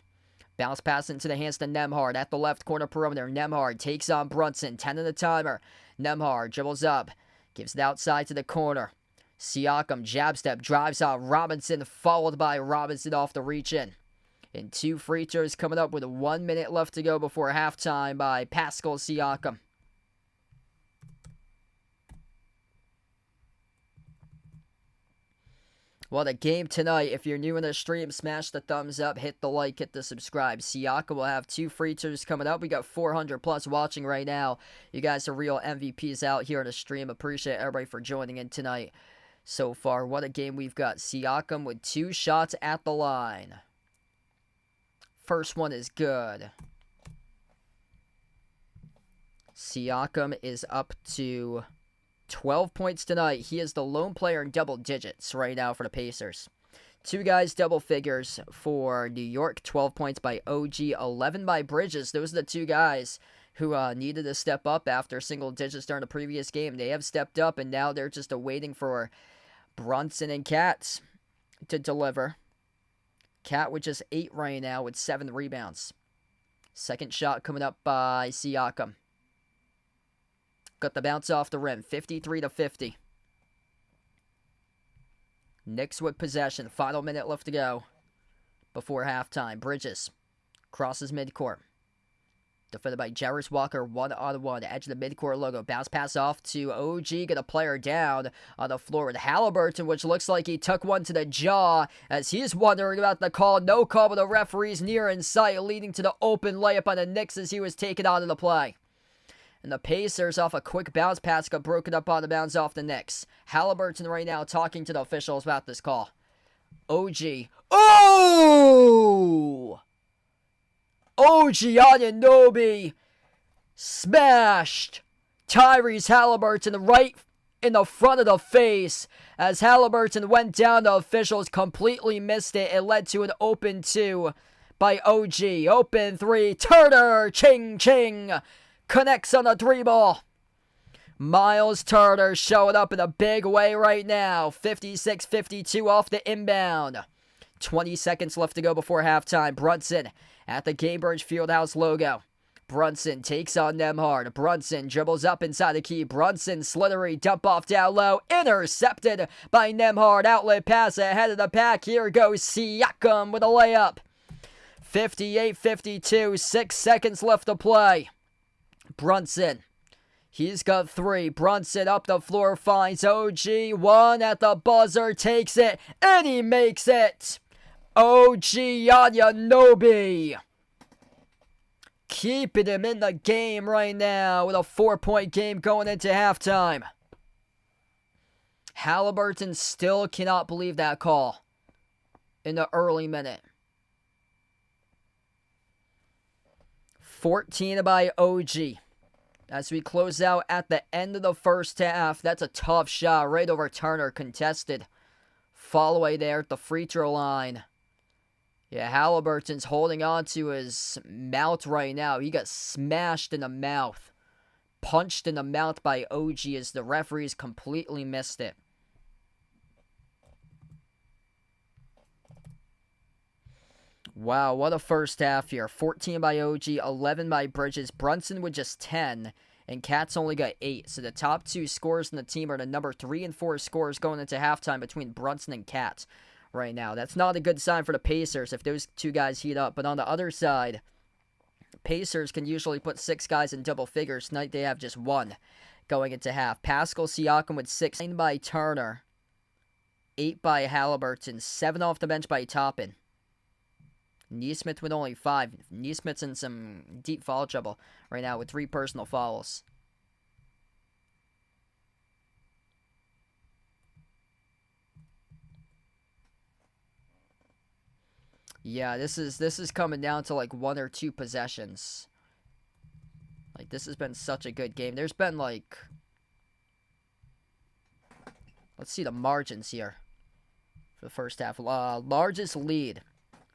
bounce pass into the hands to Nembhard at the left corner perimeter. Nembhard takes on Brunson, 10 in the timer. Nembhard dribbles up, gives it outside to the corner. Siakam, jab step, drives out Robinson, followed by Robinson off the reach in. And 2 free throws coming up with 1 minute left to go before halftime by Pascal Siakam. Well, the game tonight, if you're new in the stream, smash the thumbs up, hit the like, hit the subscribe. Siakam will have 2 free throws coming up. We got 400 plus watching right now. You guys are real MVPs out here in the stream. Appreciate everybody for joining in tonight. So far, what a game we've got. Siakam with 2 shots at the line. First one is good. Siakam is up to 12 points tonight. He is the lone player in double digits right now for the Pacers. Two guys double figures for New York. 12 points by OG, 11 by Bridges. Those are the two guys who needed to step up after single digits during the previous game. They have stepped up, and now they're just waiting for Brunson and Cat to deliver. Cat with just 8 right now with 7 rebounds. Second shot coming up by Siakam. Got the bounce off the rim, 53-50. Knicks with possession. Final minute left to go before halftime. Bridges crosses midcourt. Defended by Jarris Walker, 1-on-1. Edge of the midcourt logo. Bounce pass off to OG. Get a player down on the floor with Halliburton, which looks like he took one to the jaw as he's wondering about the call. No call, but the referee's near in sight, leading to the open layup on the Knicks as he was taken out of the play. And the Pacers, off a quick bounce pass, got broken up on the bounce off the Knicks. Halliburton right now talking to the officials about this call. OG. Oh! OG Anunoby smashed Tyrese Halliburton right in the front of the face. As Halliburton went down, the officials completely missed it. It led to an open 2 by OG. Open 3. Turner, ching, ching. Connects on the 3-ball. Miles Turner showing up in a big way right now. 56-52 off the inbound. 20 seconds left to go before halftime. Brunson at the Gainbridge Fieldhouse logo. Brunson takes on Nembhard. Brunson dribbles up inside the key. Brunson slithery dump off down low. Intercepted by Nembhard. Outlet pass ahead of the pack. Here goes Siakam with a layup. 58-52. 6 seconds left to play. Brunson. He's got 3. Brunson up the floor finds OG. 1 at the buzzer. Takes it. And he makes it. OG Anunoby. Keeping him in the game right now with a 4-point game going into halftime. Halliburton still cannot believe that call in the early minute. 14 by OG. As we close out at the end of the first half, that's a tough shot right over Turner, contested. Fall away there at the free throw line. Yeah, Halliburton's holding on to his mouth right now. He got smashed in the mouth. Punched in the mouth by OG as the referees completely missed it. Wow, what a first half here. 14 by OG, 11 by Bridges. Brunson with just 10, and Cat's only got 8. So the top 2 scorers in the team are the number 3 and 4 scorers going into halftime between Brunson and Cat right now. That's not a good sign for the Pacers if those two guys heat up. But on the other side, Pacers can usually put 6 guys in double figures. Tonight they have just 1 going into half. Pascal Siakam with 6. 9 by Turner. 8 by Halliburton. 7 off the bench by Toppin. Neesmith with only 5. Neesmith's in some deep foul trouble right now with 3 personal fouls. Yeah, this is coming down to like 1 or 2 possessions. Like, this has been such a good game. There's been like, let's see the margins here for the first half. Largest lead.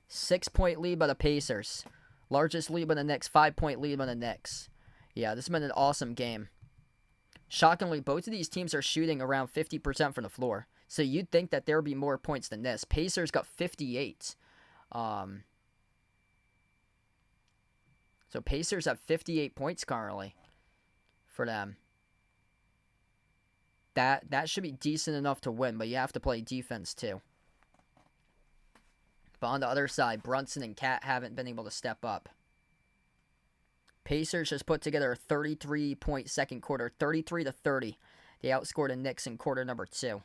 6-point lead by the Pacers. Largest lead by the Knicks. 5-point lead by the Knicks. Yeah, this has been an awesome game. Shockingly, both of these teams are shooting around 50% from the floor. So you'd think that there would be more points than this. Pacers got 58. So Pacers have 58 points currently for them. That should be decent enough to win, but you have to play defense too. But on the other side, Brunson and Cat haven't been able to step up. Pacers just put together a 33-point second quarter, 33-30. They outscored the Knicks in quarter number 2.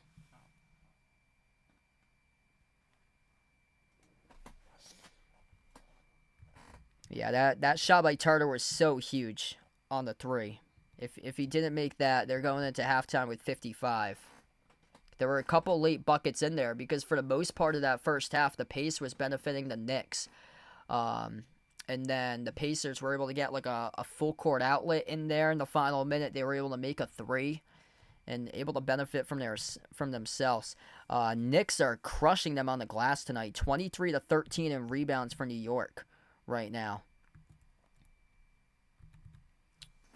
Yeah, that shot by Turner was so huge on the 3. If he didn't make that, they're going into halftime with 55. There were a couple late buckets in there because for the most part of that first half, the pace was benefiting the Knicks. And then the Pacers were able to get like a full court outlet in there in the final minute. They were able to make a 3. and able to benefit from themselves. Knicks are crushing them on the glass tonight, 23-13 in rebounds for New York right now.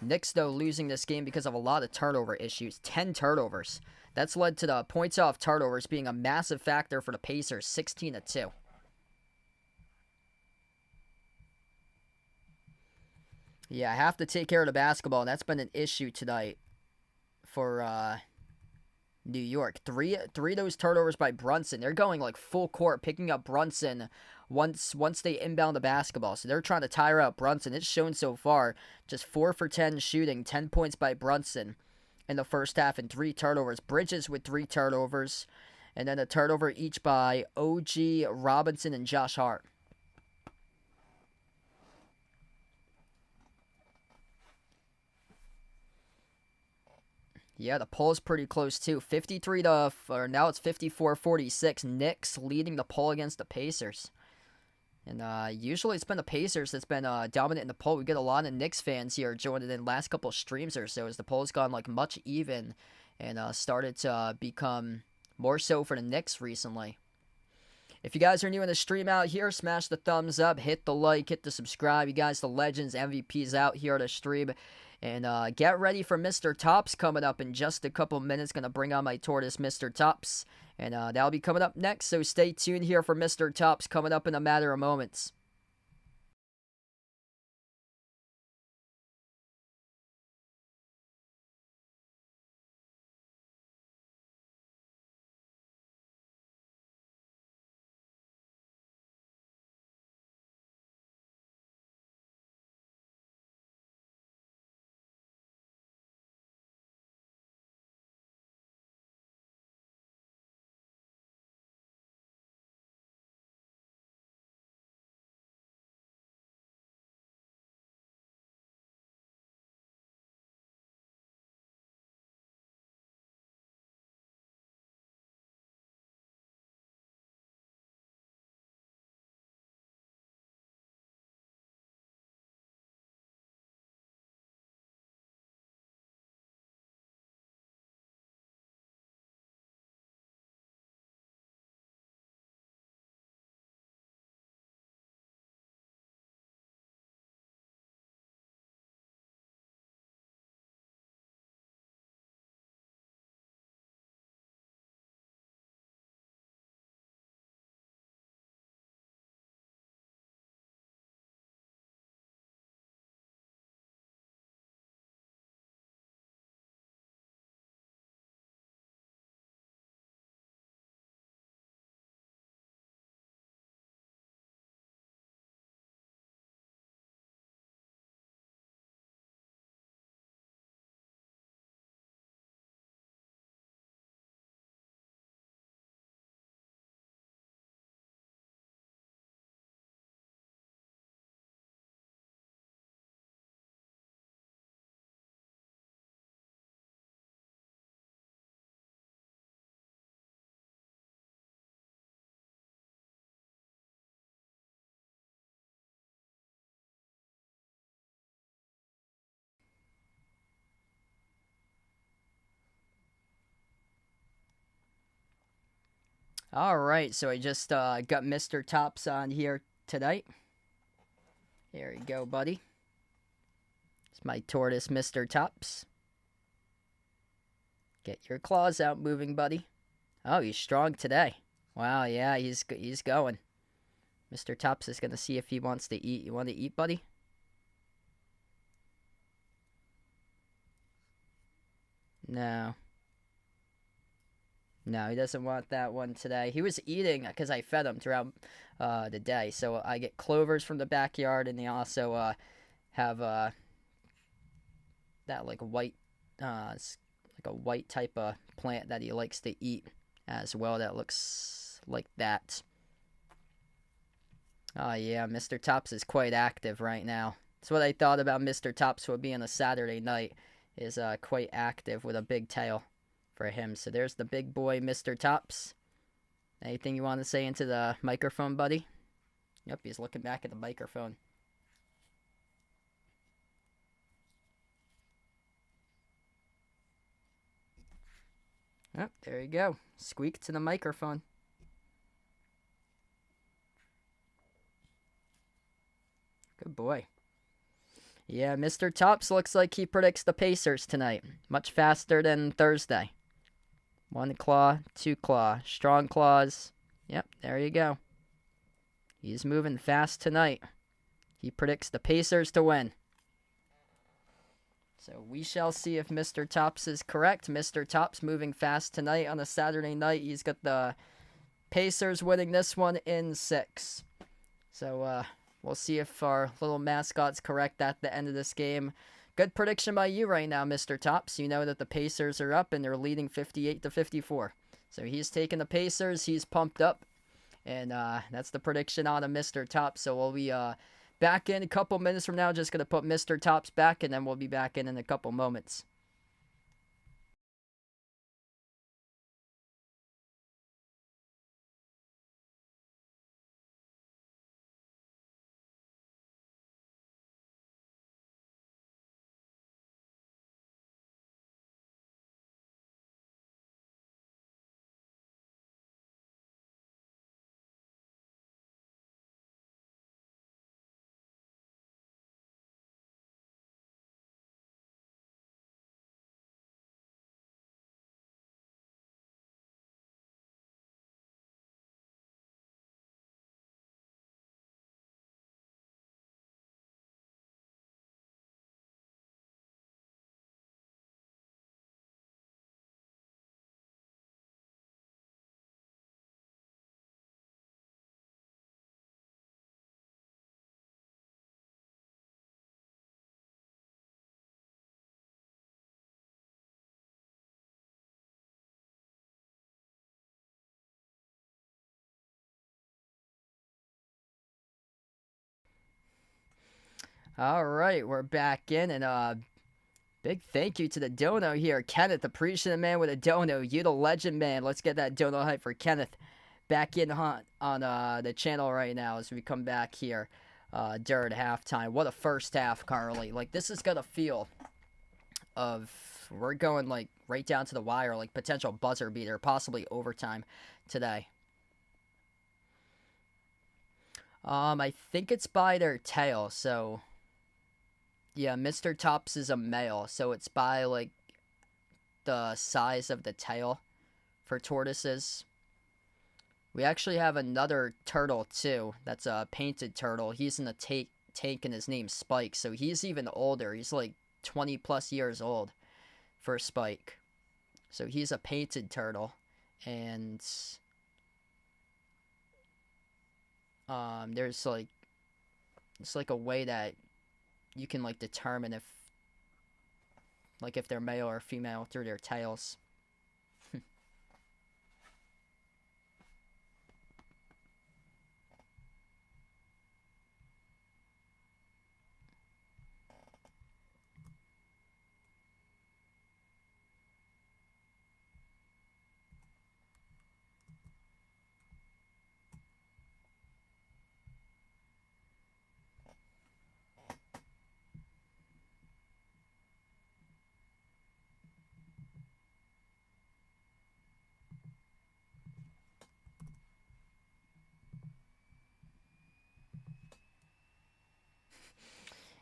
Knicks, though, losing this game because of a lot of turnover issues. 10 turnovers. That's led to the points off turnovers being a massive factor for the Pacers, 16-2. Yeah, I have to take care of the basketball, and that's been an issue tonight for New York. Three of those turnovers by Brunson. They're going like full court, picking up Brunson once they inbound the basketball. So they're trying to tire out Brunson. It's shown so far, just 4 for 10 shooting, 10 points by Brunson in the first half, and 3 turnovers. Bridges with 3 turnovers, and then a turnover each by OG, Robinson, and Josh Hart. Yeah, the poll's pretty close too. now it's 54-46. Knicks leading the poll against the Pacers. And usually it's been the Pacers that's been dominant in the poll. We get a lot of Knicks fans here joining in the last couple of streams or so as the poll's gone like much even and started to become more so for the Knicks recently. If you guys are new in the stream out here, smash the thumbs up, hit the like, hit the subscribe. You guys, the legends, MVPs out here at the stream. And get ready for Mr. Tops coming up in just a couple minutes. Going to bring on my tortoise, Mr. Tops. And that'll be coming up next. So stay tuned here for Mr. Tops coming up in a matter of moments. All right, so I just got Mr. Tops on here tonight. There you go, buddy. It's my tortoise, Mr. Tops. Get your claws out moving, buddy. Oh, he's strong today. Wow, yeah, he's going. Mr. Tops is going to see if he wants to eat. You want to eat, buddy? No. No, he doesn't want that one today. He was eating because I fed him throughout the day. So I get clovers from the backyard, and they also have that like white, like a white type of plant that he likes to eat as well. That looks like that. Oh yeah, Mr. Tops is quite active right now. That's what I thought about Mr. Tops would be on a Saturday night. Is quite active with a big tail for him. So there's the big boy, Mr. Tops. Anything you want to say into the microphone, buddy? Yep, he's looking back at the microphone. Oh, there you go. Squeak to the microphone. Good boy. Yeah, Mr. Tops looks like he predicts the Pacers tonight. Much faster than Thursday. 1 claw, 2 claw. Strong claws. Yep, there you go. He's moving fast tonight. He predicts the Pacers to win. So we shall see if Mr. Tops is correct. Mr. Tops moving fast tonight on a Saturday night. He's got the Pacers winning this one in 6. So we'll see if our little mascot's correct at the end of this game. Good prediction by you right now, Mr. Tops. You know that the Pacers are up and they're leading 58-54. So he's taking the Pacers. He's pumped up. And that's the prediction on a Mr. Tops. So we'll be back in a couple minutes from now. Just going to put Mr. Tops back, and then we'll be back in a couple moments. All right, we're back in, and big thank you to the dono here. Kenneth, appreciate man with a dono. You the legend, man. Let's get that dono hype for Kenneth back in on the channel right now as we come back here during halftime. What a first half, Carly. Like, this has got a feel of we're going, like, right down to the wire, like potential buzzer beater, possibly overtime today. I think it's by their tail, so... Yeah, Mr. Tops is a male, so it's by, like, the size of the tail for tortoises. We actually have another turtle, too. That's a painted turtle. He's in a tank, and his name's Spike, so he's even older. He's, like, 20-plus years old for Spike. So he's a painted turtle, and there's, like, it's like a way that you can, like, determine if they're male or female through their tails.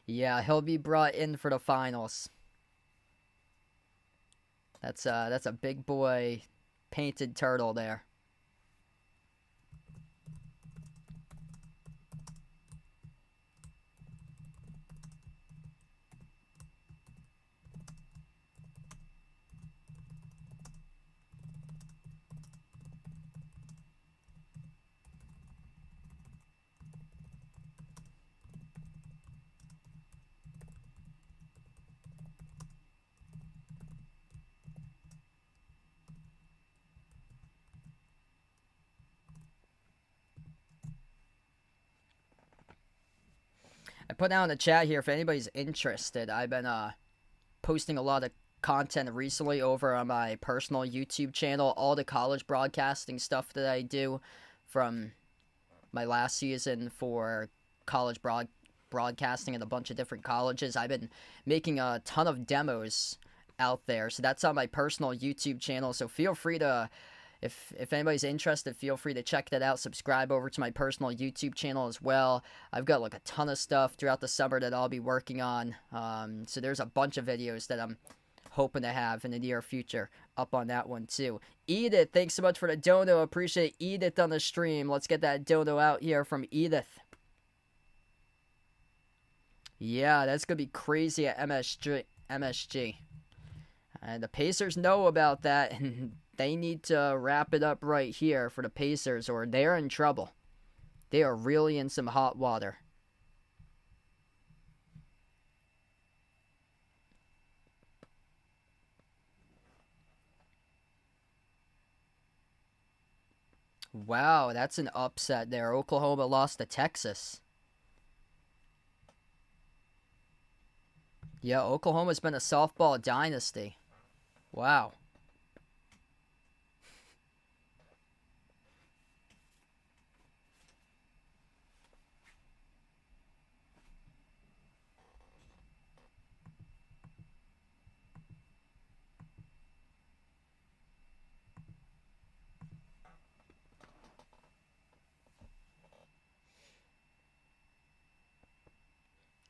Yeah, he'll be brought in for the finals. That's a big boy painted turtle there. I put down in the chat here if anybody's interested. I've been posting a lot of content recently over on my personal YouTube channel. All the college broadcasting stuff that I do from my last season for college broadcasting at a bunch of different colleges. I've been making a ton of demos out there. So that's on my personal YouTube channel. So feel free to, if anybody's interested, feel free to check that out. Subscribe over to my personal YouTube channel as well. I've got like a ton of stuff throughout the summer that I'll be working on. So there's a bunch of videos that I'm hoping to have in the near future up on that one too. Edith, thanks so much for the dono. Appreciate Edith on the stream. Let's get that dono out here from Edith. Yeah, that's going to be crazy at MSG. And the Pacers know about that, and they need to wrap it up right here for the Pacers, or they're in trouble. They are really in some hot water. Wow, that's an upset there. Oklahoma lost to Texas. Yeah, Oklahoma's been a softball dynasty. Wow.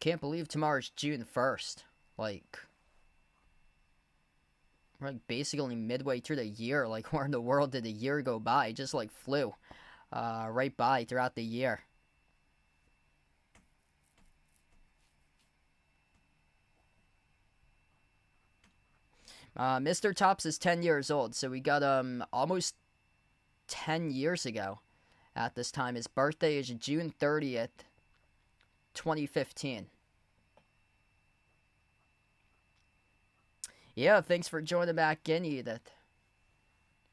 Can't believe tomorrow's June 1st. Like, we're like basically midway through the year. Like, where in the world did the year go by? It just like flew right by throughout the year. Mr. Tops is 10 years old, so we got almost 10 years ago at this time. His birthday is June 30th, 2015. Yeah, thanks for joining back in, Edith.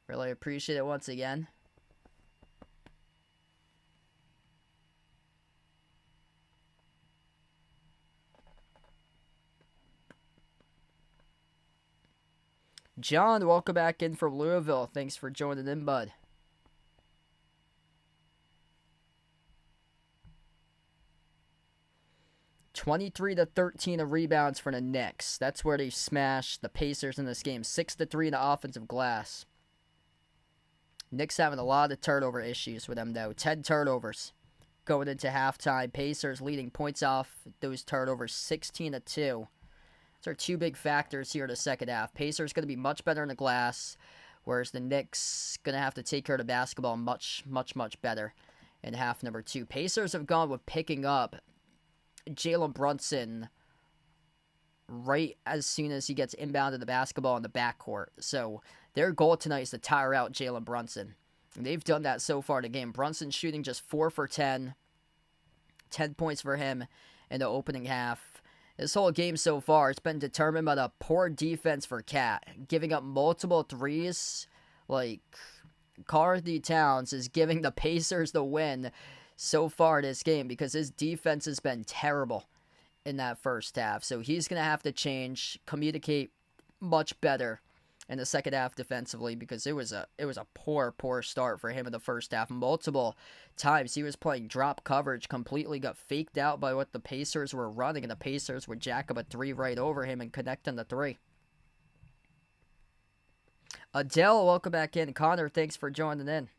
Really appreciate it once again. John, welcome back in from Louisville. Thanks for joining in, bud. (23-13) of rebounds for the Knicks. That's where they smashed the Pacers in this game. 6-3 in the offensive glass. Knicks having a lot of turnover issues with them, though. 10 turnovers going into halftime. Pacers leading points off those turnovers 16-2. Those are two big factors here in the second half. Pacers going to be much better in the glass, whereas the Knicks going to have to take care of the basketball much, much, much better in half number 2. Pacers have gone with picking up Jalen Brunson right as soon as he gets inbounded the basketball in the backcourt. So their goal tonight is to tire out Jalen Brunson. And they've done that so far in the game. Brunson shooting just 4 for 10. 10 points for him in the opening half. This whole game so far, it's been determined by the poor defense for Cat. Giving up multiple threes. Like, Carthy Towns is giving the Pacers the win so far this game because his defense has been terrible in that first half. So he's going to have to change, communicate much better in the second half defensively because it was a poor start for him in the first half. Multiple times he was playing drop coverage, completely got faked out by what the Pacers were running, and the Pacers would jack up a 3 right over him and connect on the 3. Adele, welcome back in. Connor, thanks for joining in.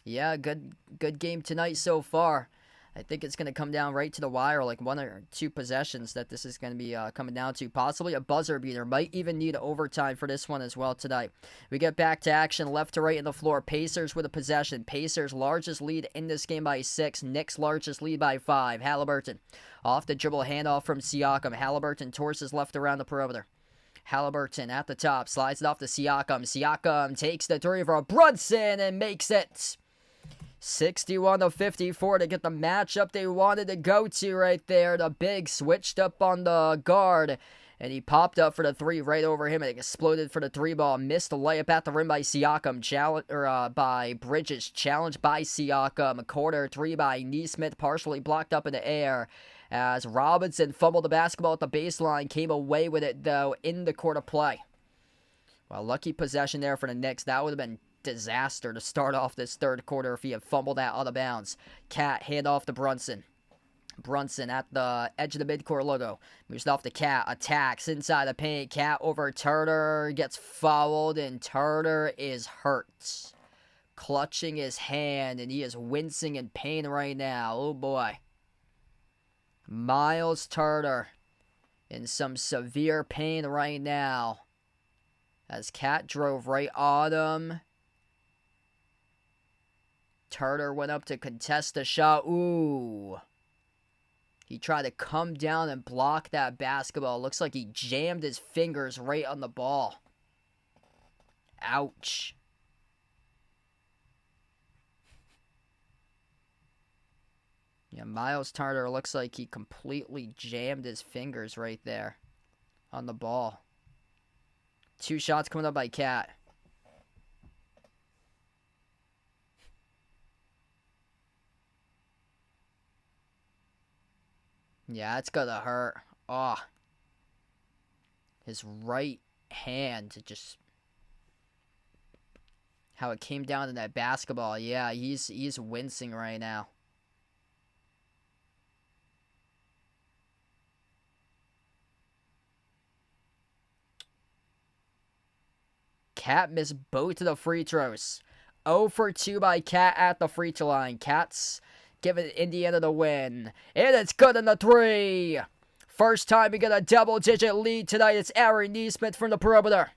Yeah, good game tonight so far. I think it's going to come down right to the wire, like 1 or 2 possessions that this is going to be coming down to. Possibly a buzzer beater. Might even need overtime for this one as well tonight. We get back to action, left to right in the floor. Pacers with a possession. Pacers' largest lead in this game by 6. Knicks' largest lead by 5. Halliburton off the dribble, handoff from Siakam. Halliburton torses left around the perimeter. Halliburton at the top, slides it off to Siakam. Siakam takes the 3 for Brunson and makes it 61-54 to get the matchup they wanted to go to right there. The big switched up on the guard, and he popped up for the 3 right over him and exploded for the 3 ball. Missed the layup at the rim by Siakam, by Bridges. Challenged by Siakam. A corner 3 by Nesmith, partially blocked up in the air as Robinson fumbled the basketball at the baseline. Came away with it, though, in the court of play. Well, lucky possession there for the Knicks. That would have been disaster to start off this third quarter if he had fumbled that out of bounds. Cat hand off to Brunson. Brunson at the edge of the midcourt logo. Moves off the Cat. Attacks inside the paint. Cat over Turner. Gets fouled, and Turner is hurt. Clutching his hand, and he is wincing in pain right now. Oh, boy. Miles Turner in some severe pain right now. As Cat drove right on him. Turner went up to contest the shot. Ooh. He tried to come down and block that basketball. Looks like he jammed his fingers right on the ball. Ouch. Yeah, Miles Turner looks like he completely jammed his fingers right there on the ball. 2 shots coming up by Cat. Yeah, it's gonna hurt. Oh. His right hand, just how it came down to that basketball. Yeah, he's wincing right now. Cat missed both of the free throws. 0 for 2 by Cat at the free throw line. Cat's giving Indiana the win. And it's good in the 3. First time we get a double-digit lead tonight. It's Aaron Nesmith from the perimeter.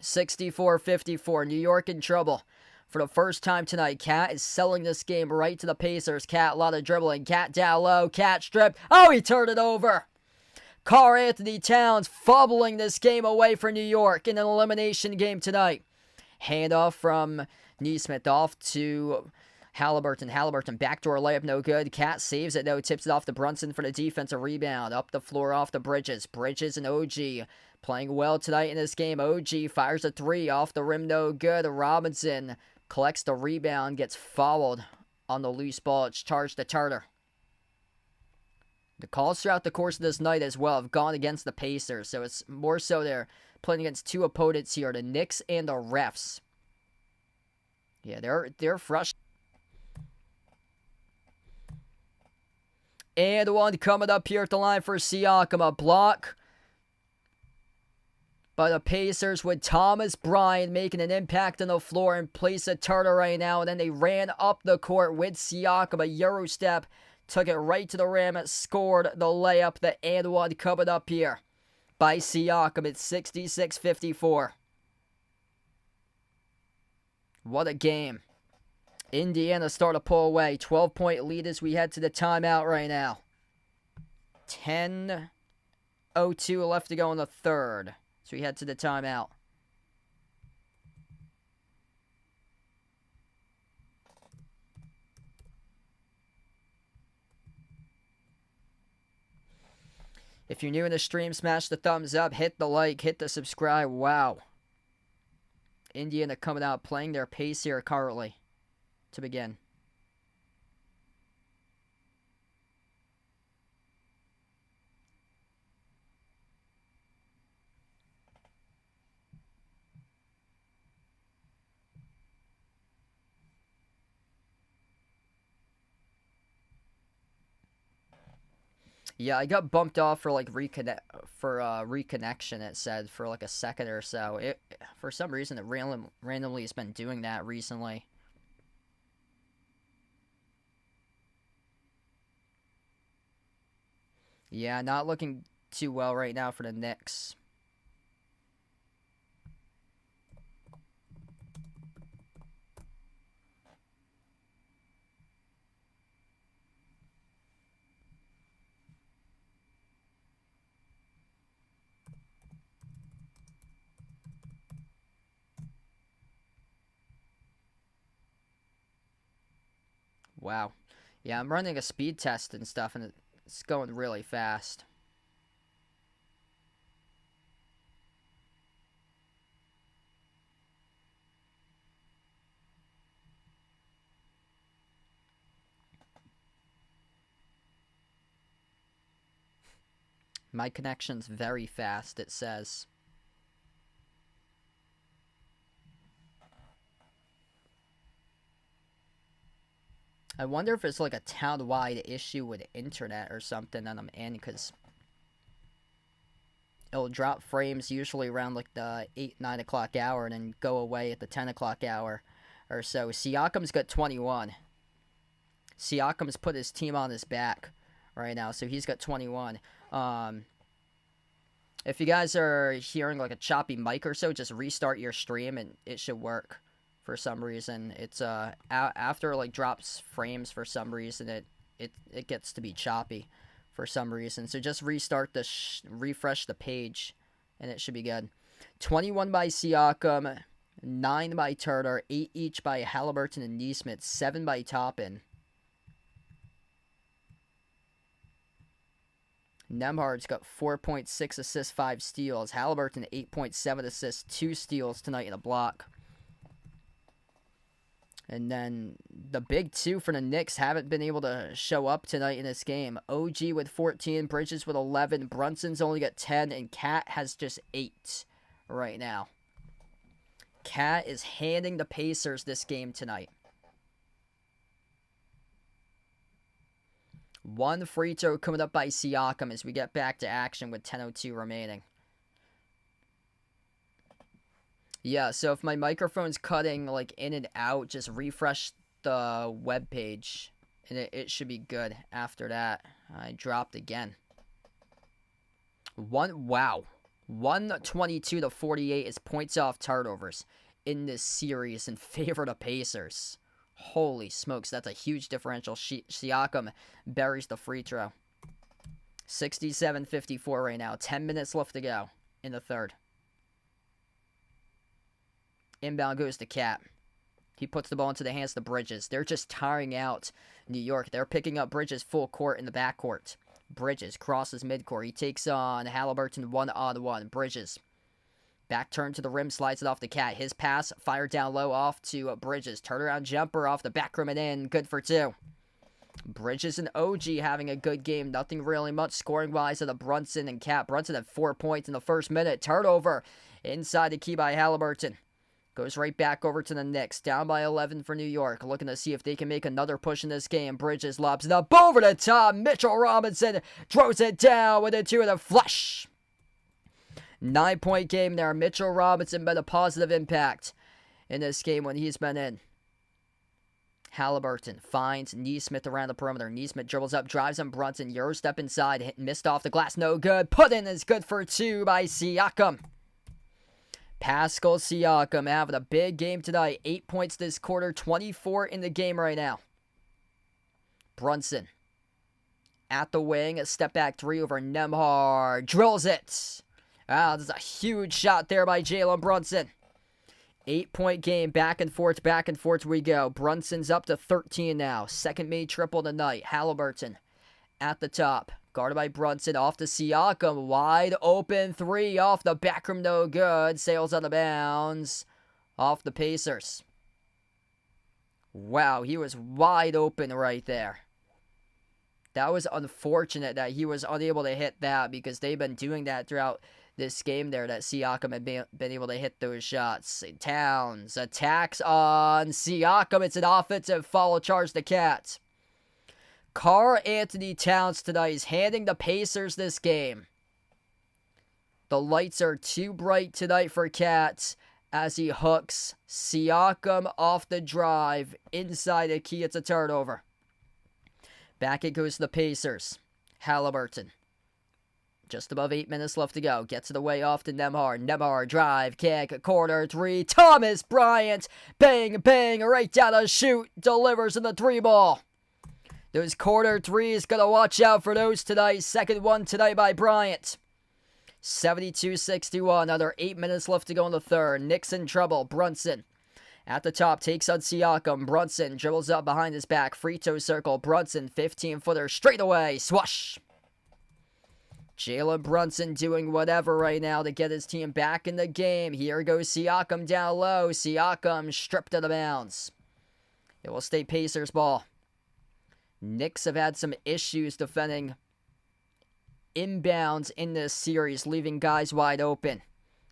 64-54. New York in trouble. For the first time tonight, Cat is selling this game right to the Pacers. Cat, a lot of dribbling. Cat down low. Cat stripped. Oh, he turned it over. Karl-Anthony Towns fumbling this game away for New York in an elimination game tonight. Handoff from Nesmith off to Halliburton. Halliburton backdoor layup, no good. Cat saves it though, tips it off to Brunson for the defensive rebound. Up the floor off to Bridges. Bridges and OG playing well tonight in this game. OG fires a 3 off the rim, no good. Robinson collects the rebound, gets fouled on the loose ball. It's charged to Turner. The calls throughout the course of this night as well have gone against the Pacers, so it's more so they're playing against 2 opponents here, the Knicks and the refs. Yeah, they're frustrated. And one coming up here at the line for Siakam, a block by the Pacers with Thomas Bryant making an impact on the floor in place of Turner right now, and then they ran up the court with Siakam, a Euro step. Took it right to the rim, scored the layup, the and one coming up here by Siakam at 66-54. What a game. Indiana start to pull away. 12-point lead as we head to the timeout right now. 10:02 left to go in the third. So we head to the timeout. If you're new in the stream, smash the thumbs up, hit the like, hit the subscribe. Wow. Indiana coming out playing their pace here currently to begin. Yeah, I got bumped off for like reconnection. It said for like a second or so. It for some reason it randomly has been doing that recently. Yeah, not looking too well right now for the Knicks. Wow. Yeah, I'm running a speed test and stuff, and it's going really fast. My connection's very fast, it says. I wonder if it's like a town-wide issue with internet or something that I'm in, because it'll drop frames usually around like the 8-9 o'clock hour and then go away at the 10 o'clock hour or so. Siakam's got 21. Siakam's put his team on his back right now, so he's got 21. If you guys are hearing like a choppy mic or so, just restart your stream and it should work. For some reason, it's after it like drops frames for some reason, it gets to be choppy for some reason. So just restart refresh the page, and it should be good. 21 by Siakam, 9 by Turner, 8 each by Halliburton and Nesmith, 7 by Toppin. Nembhard's got 4.6 assists, 5 steals. Halliburton 8.7 assists, 2 steals tonight in a block. And then the big two for the Knicks haven't been able to show up tonight in this game. OG with 14, Bridges with 11, Brunson's only got 10, and Cat has just 8 right now. Cat is handing the Pacers this game tonight. 1 free throw coming up by Siakam as we get back to action with 10:02 remaining. Yeah, so if my microphone's cutting like in and out, just refresh the web page and it should be good after that. I dropped again. 122-48 is points off turnovers in this series in favor of the Pacers. Holy smokes, that's a huge differential. Siakam buries the free throw. 67-54 right now. 10 minutes left to go in the third. Inbound goes to Cat. He puts the ball into the hands of the Bridges. They're just tiring out New York. They're picking up Bridges full court in the backcourt. Bridges crosses midcourt. He takes on Halliburton 1-on-1. Bridges. Back turn to the rim, slides it off to Cat. His pass, fired down low off to Bridges. Turnaround jumper off the back rim and in. Good for 2. Bridges and OG having a good game. Nothing really much scoring-wise of the Brunson and Cat. Brunson had 4 points in the first minute. Turnover inside the key by Halliburton. Goes right back over to the Knicks. Down by 11 for New York. Looking to see if they can make another push in this game. Bridges lobs it up over the top. Mitchell Robinson throws it down with a 2 and a flush. 9-point game there. Mitchell Robinson been a positive impact in this game when he's been in. Halliburton finds Nesmith around the perimeter. Nesmith dribbles up, drives on Brunson. Euro step inside. Missed off the glass. No good. Put in is good for 2 by Siakam. Pascal Siakam having a big game tonight. 8 points this quarter. 24 in the game right now. Brunson at the wing. A step back 3 over Nembhard. Drills it. Wow, this is a huge shot there by Jalen Brunson. 8-point game. Back and forth we go. Brunson's up to 13 now. Second made triple tonight. Halliburton at the top. Guarded by Brunson. Off to Siakam. Wide open 3 off the back rim. No good. Sails out of bounds. Off the Pacers. Wow, he was wide open right there. That was unfortunate that he was unable to hit that, because they've been doing that throughout this game there, that Siakam had been able to hit those shots. Towns attacks on Siakam. It's an offensive foul charge to Cat. Karl Anthony Towns tonight is handing the Pacers this game. The lights are too bright tonight for Cat as he hooks Siakam off the drive. Inside the key, it's a turnover. Back it goes to the Pacers. Halliburton. Just above 8 minutes left to go. Gets it away off to Nembhard. Nembhard drive, kick, corner 3. Thomas Bryant. Bang, bang, right down the chute. Delivers in the 3 ball. Those corner 3s, gotta watch out for those tonight. Second one tonight by Bryant. 72-61. Another 8 minutes left to go in the third. Knicks in trouble. Brunson at the top takes on Siakam. Brunson dribbles up behind his back. Free throw circle. Brunson 15-footer straight away. Swash. Jalen Brunson doing whatever right now to get his team back in the game. Here goes Siakam down low. Siakam stripped out of bounds. It will stay Pacers ball. Knicks have had some issues defending inbounds in this series, leaving guys wide open.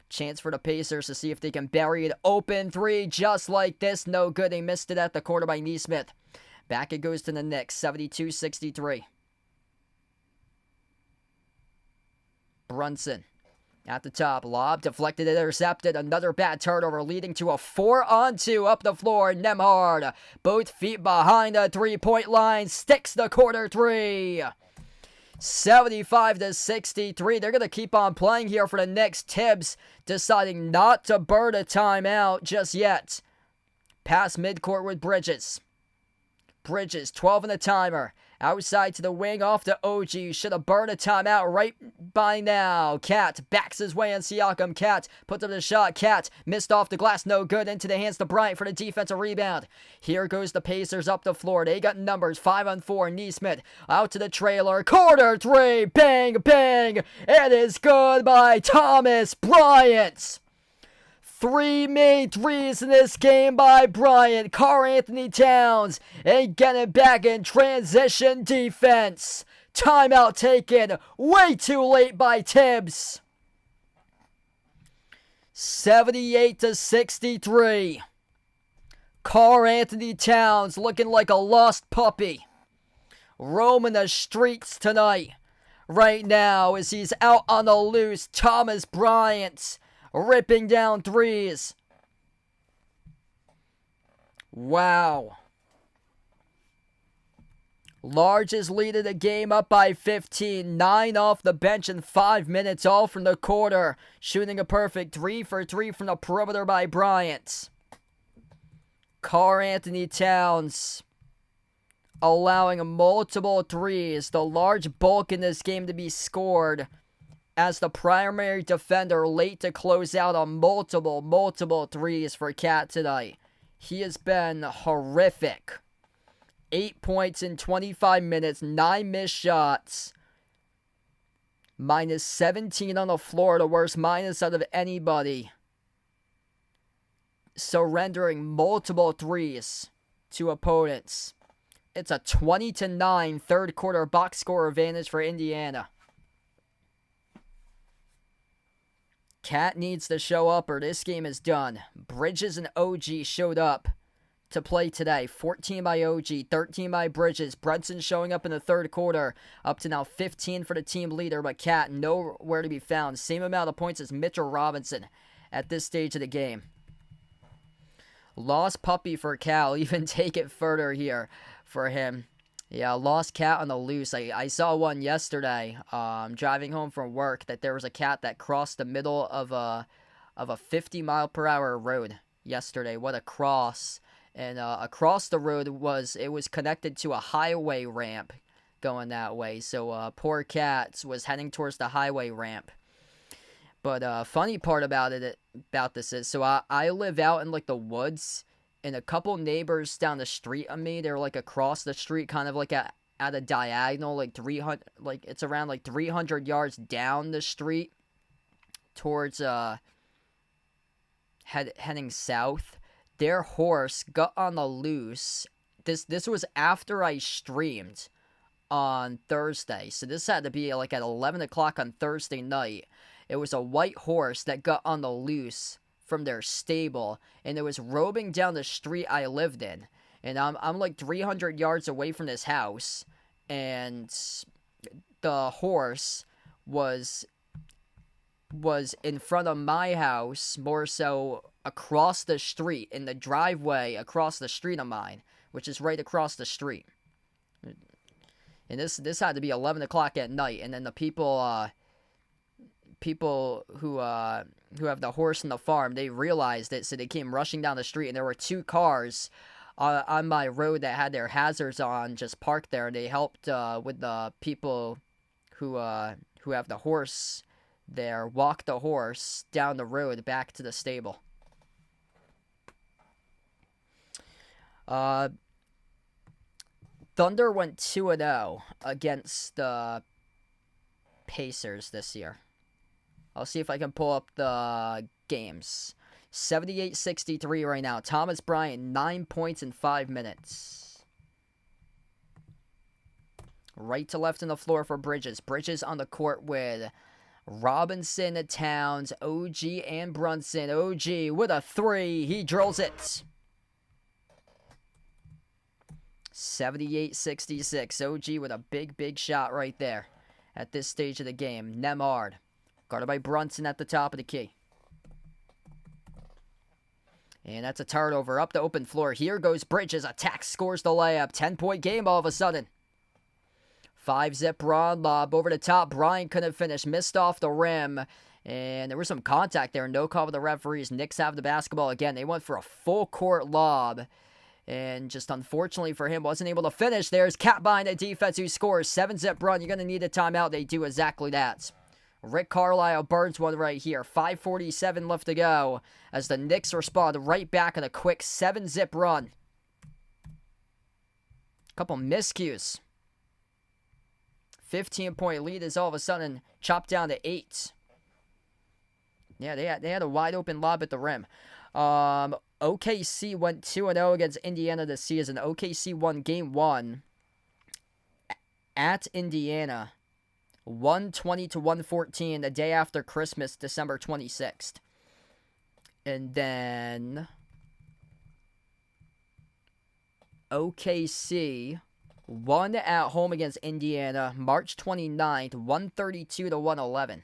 Chance for the Pacers to see if they can bury it. Open 3 just like this. No good. They missed it at the corner by Nesmith. Back it goes to the Knicks, 72-63. Brunson at the top, lob, deflected, intercepted, another bad turnover leading to a 4-on-2 up the floor. Nembhard, both feet behind the three-point line, sticks the corner three. 75-63. They're going to keep on playing here for the Knicks. Tibbs deciding not to burn a timeout just yet. Pass midcourt with Bridges. Bridges, 12 in the timer. Outside to the wing, off to OG. Should have burned a timeout right by now. Cat backs his way on Siakam. Cat puts up the shot. Cat missed off the glass. No good. Into the hands to Bryant for the defensive rebound. Here goes the Pacers up the floor. They got numbers. 5-on-4. Neesmith out to the trailer. Corner three. Bang, bang. It is good by Thomas Bryant. 3 made threes in this game by Bryant. Karl-Anthony Towns and getting back in transition defense. Timeout taken way too late by Tibbs. 78-63. Karl-Anthony Towns looking like a lost puppy. Roaming the streets tonight. Right now as he's out on the loose. Thomas Bryant ripping down threes. Wow. Largest lead of the game, up by 15. 9 off the bench in 5 minutes, all from the quarter. Shooting a perfect 3 for 3 from the perimeter by Bryant. Karl-Anthony Towns allowing multiple threes. The large bulk in this game to be scored as the primary defender late to close out on multiple threes for Cat tonight. He has been horrific. 8 points in 25 minutes, 9 missed shots. Minus 17 on the floor, the worst minus out of anybody. Surrendering multiple threes to opponents. It's a 20-9 third quarter box score advantage for Indiana. Cat needs to show up or this game is done. Bridges and OG showed up to play today. 14 by OG, 13 by Bridges. Brunson showing up in the third quarter. Up to now 15 for the team leader, but Cat nowhere to be found. Same amount of points as Mitchell Robinson at this stage of the game. Lost puppy for Cal. Even take it further here for him. Yeah, lost cat on the loose. I saw one yesterday, driving home from work, that there was a cat that crossed the middle of a 50-mile-per-hour road yesterday. What a cross. And across the road was connected to a highway ramp going that way. So poor cat was heading towards the highway ramp. But funny part about this is, so I live out in like the woods. And a couple neighbors down the street of me, they're like across the street, kind of like at a diagonal, like 300, like it's around like 300 yards down the street towards heading south. Their horse got on the loose. This was after I streamed on Thursday, so this had to be like at 11 o'clock on Thursday night. It was a white horse that got on the loose from their stable, and it was roving down the street I lived in, and I'm like 300 yards away from this house, and the horse was in front of my house, more so across the street, in the driveway across the street of mine, which is right across the street. And this had to be 11 o'clock at night, and then the people who have the horse in the farm, they realized it, so they came rushing down the street, and there were 2 cars on my road that had their hazards on, just parked there, and they helped with the people who have the horse there, walk the horse down the road back to the stable. Thunder went 2-0 against the Pacers this year. I'll see if I can pull up the games. 78-63 right now. Thomas Bryant, 9 points in 5 minutes. Right to left on the floor for Bridges. Bridges on the court with Robinson, Towns, OG, and Brunson. OG with a 3. He drills it. 78-66. OG with a big shot right there at this stage of the game. Nembhard, guarded by Brunson at the top of the key. And that's a turnover up the open floor. Here goes Bridges. Attacks, scores the layup. 10-point game all of a sudden. 5-zip Ron lob over the top. Bryant couldn't finish. Missed off the rim. And there was some contact there. No call with the referees. Knicks have the basketball again. They went for a full court lob. And just unfortunately for him, wasn't able to finish. There's Cat behind the defense who scores. 7-zip run. You're going to need a timeout. They do exactly that. Rick Carlisle burns one right here. 5:47 left to go as the Knicks respond right back on a quick 7-zip run. Couple miscues. 15-point lead is all of a sudden chopped down to 8. Yeah, they had a wide open lob at the rim. OKC went 2-0 against Indiana this season. OKC won game 1 at Indiana. 120-114 the day after Christmas, December 26th. And then OKC won at home against Indiana March 29th, 132-111.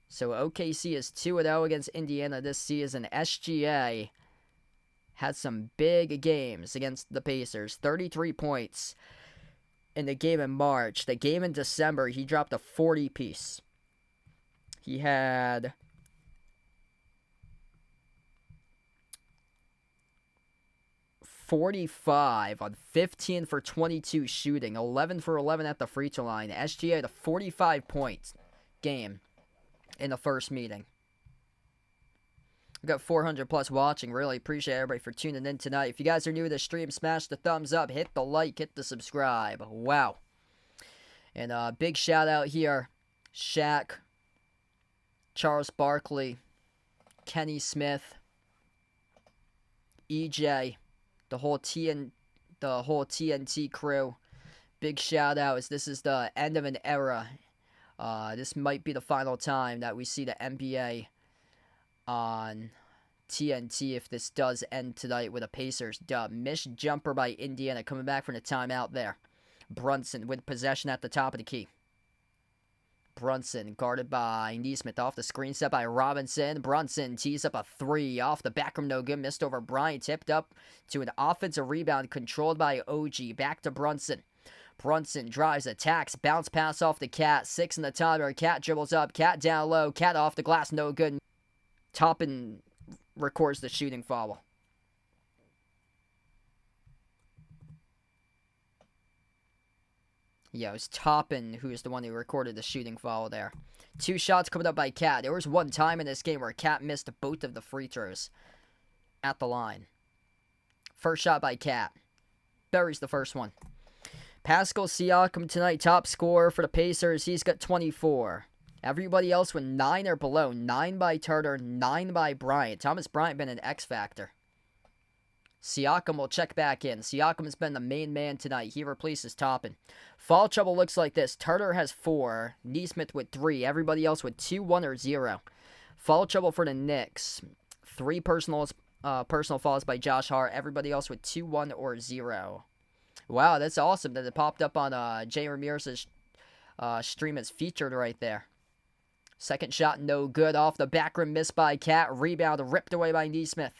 So OKC is 2-0 against Indiana this season. SGA had some big games against the Pacers. 33 points in the game in March. The game in December, he dropped a 40-piece. He had 45 on 15 for 22 shooting, 11 for 11 at the free throw line. SGA had a 45-point game in the first meeting. We've got 400 plus watching. Really appreciate everybody for tuning in tonight. If you guys are new to the stream, smash the thumbs up, hit the like, hit the subscribe. Wow. And big shout out here, Shaq, Charles Barkley, Kenny Smith, EJ, the whole TNT crew. Big shout out, as this is the end of an era. This might be the final time that we see the NBA on TNT if this does end tonight with a Pacers dub. Missed jumper by Indiana coming back from the timeout there. Brunson with possession at the top of the key. Brunson guarded by Nesmith off the screen set by Robinson. Brunson tees up a 3 off the back room, no good. Missed over Bryant, tipped up to an offensive rebound controlled by OG. Back to Brunson. Brunson drives, attacks, bounce pass off the Cat. 6 in the timer. Cat dribbles up. Cat down low. Cat off the glass, no good. Toppin records the shooting foul. Yeah, it was Toppin who is the one who recorded the shooting foul there. 2 shots coming up by Cat. There was one time in this game where Cat missed both of the free throws at the line. First shot by Cat. Buries the first one. Pascal Siakam tonight, top scorer for the Pacers. He's got 24. Everybody else with 9 or below. 9 by Turner, 9 by Bryant. Thomas Bryant been an X factor. Siakam will check back in. Siakam has been the main man tonight. He replaces Toppin. Foul trouble looks like this. Turner has 4. Nesmith with 3. Everybody else with 2, 1, or 0. Foul trouble for the Knicks. 3 personal fouls by Josh Hart. Everybody else with 2, 1, or 0. Wow, that's awesome that it popped up on Jay Ramirez's stream as featured right there. Second shot, no good. Off the back rim, missed by Cat. Rebound ripped away by Nesmith.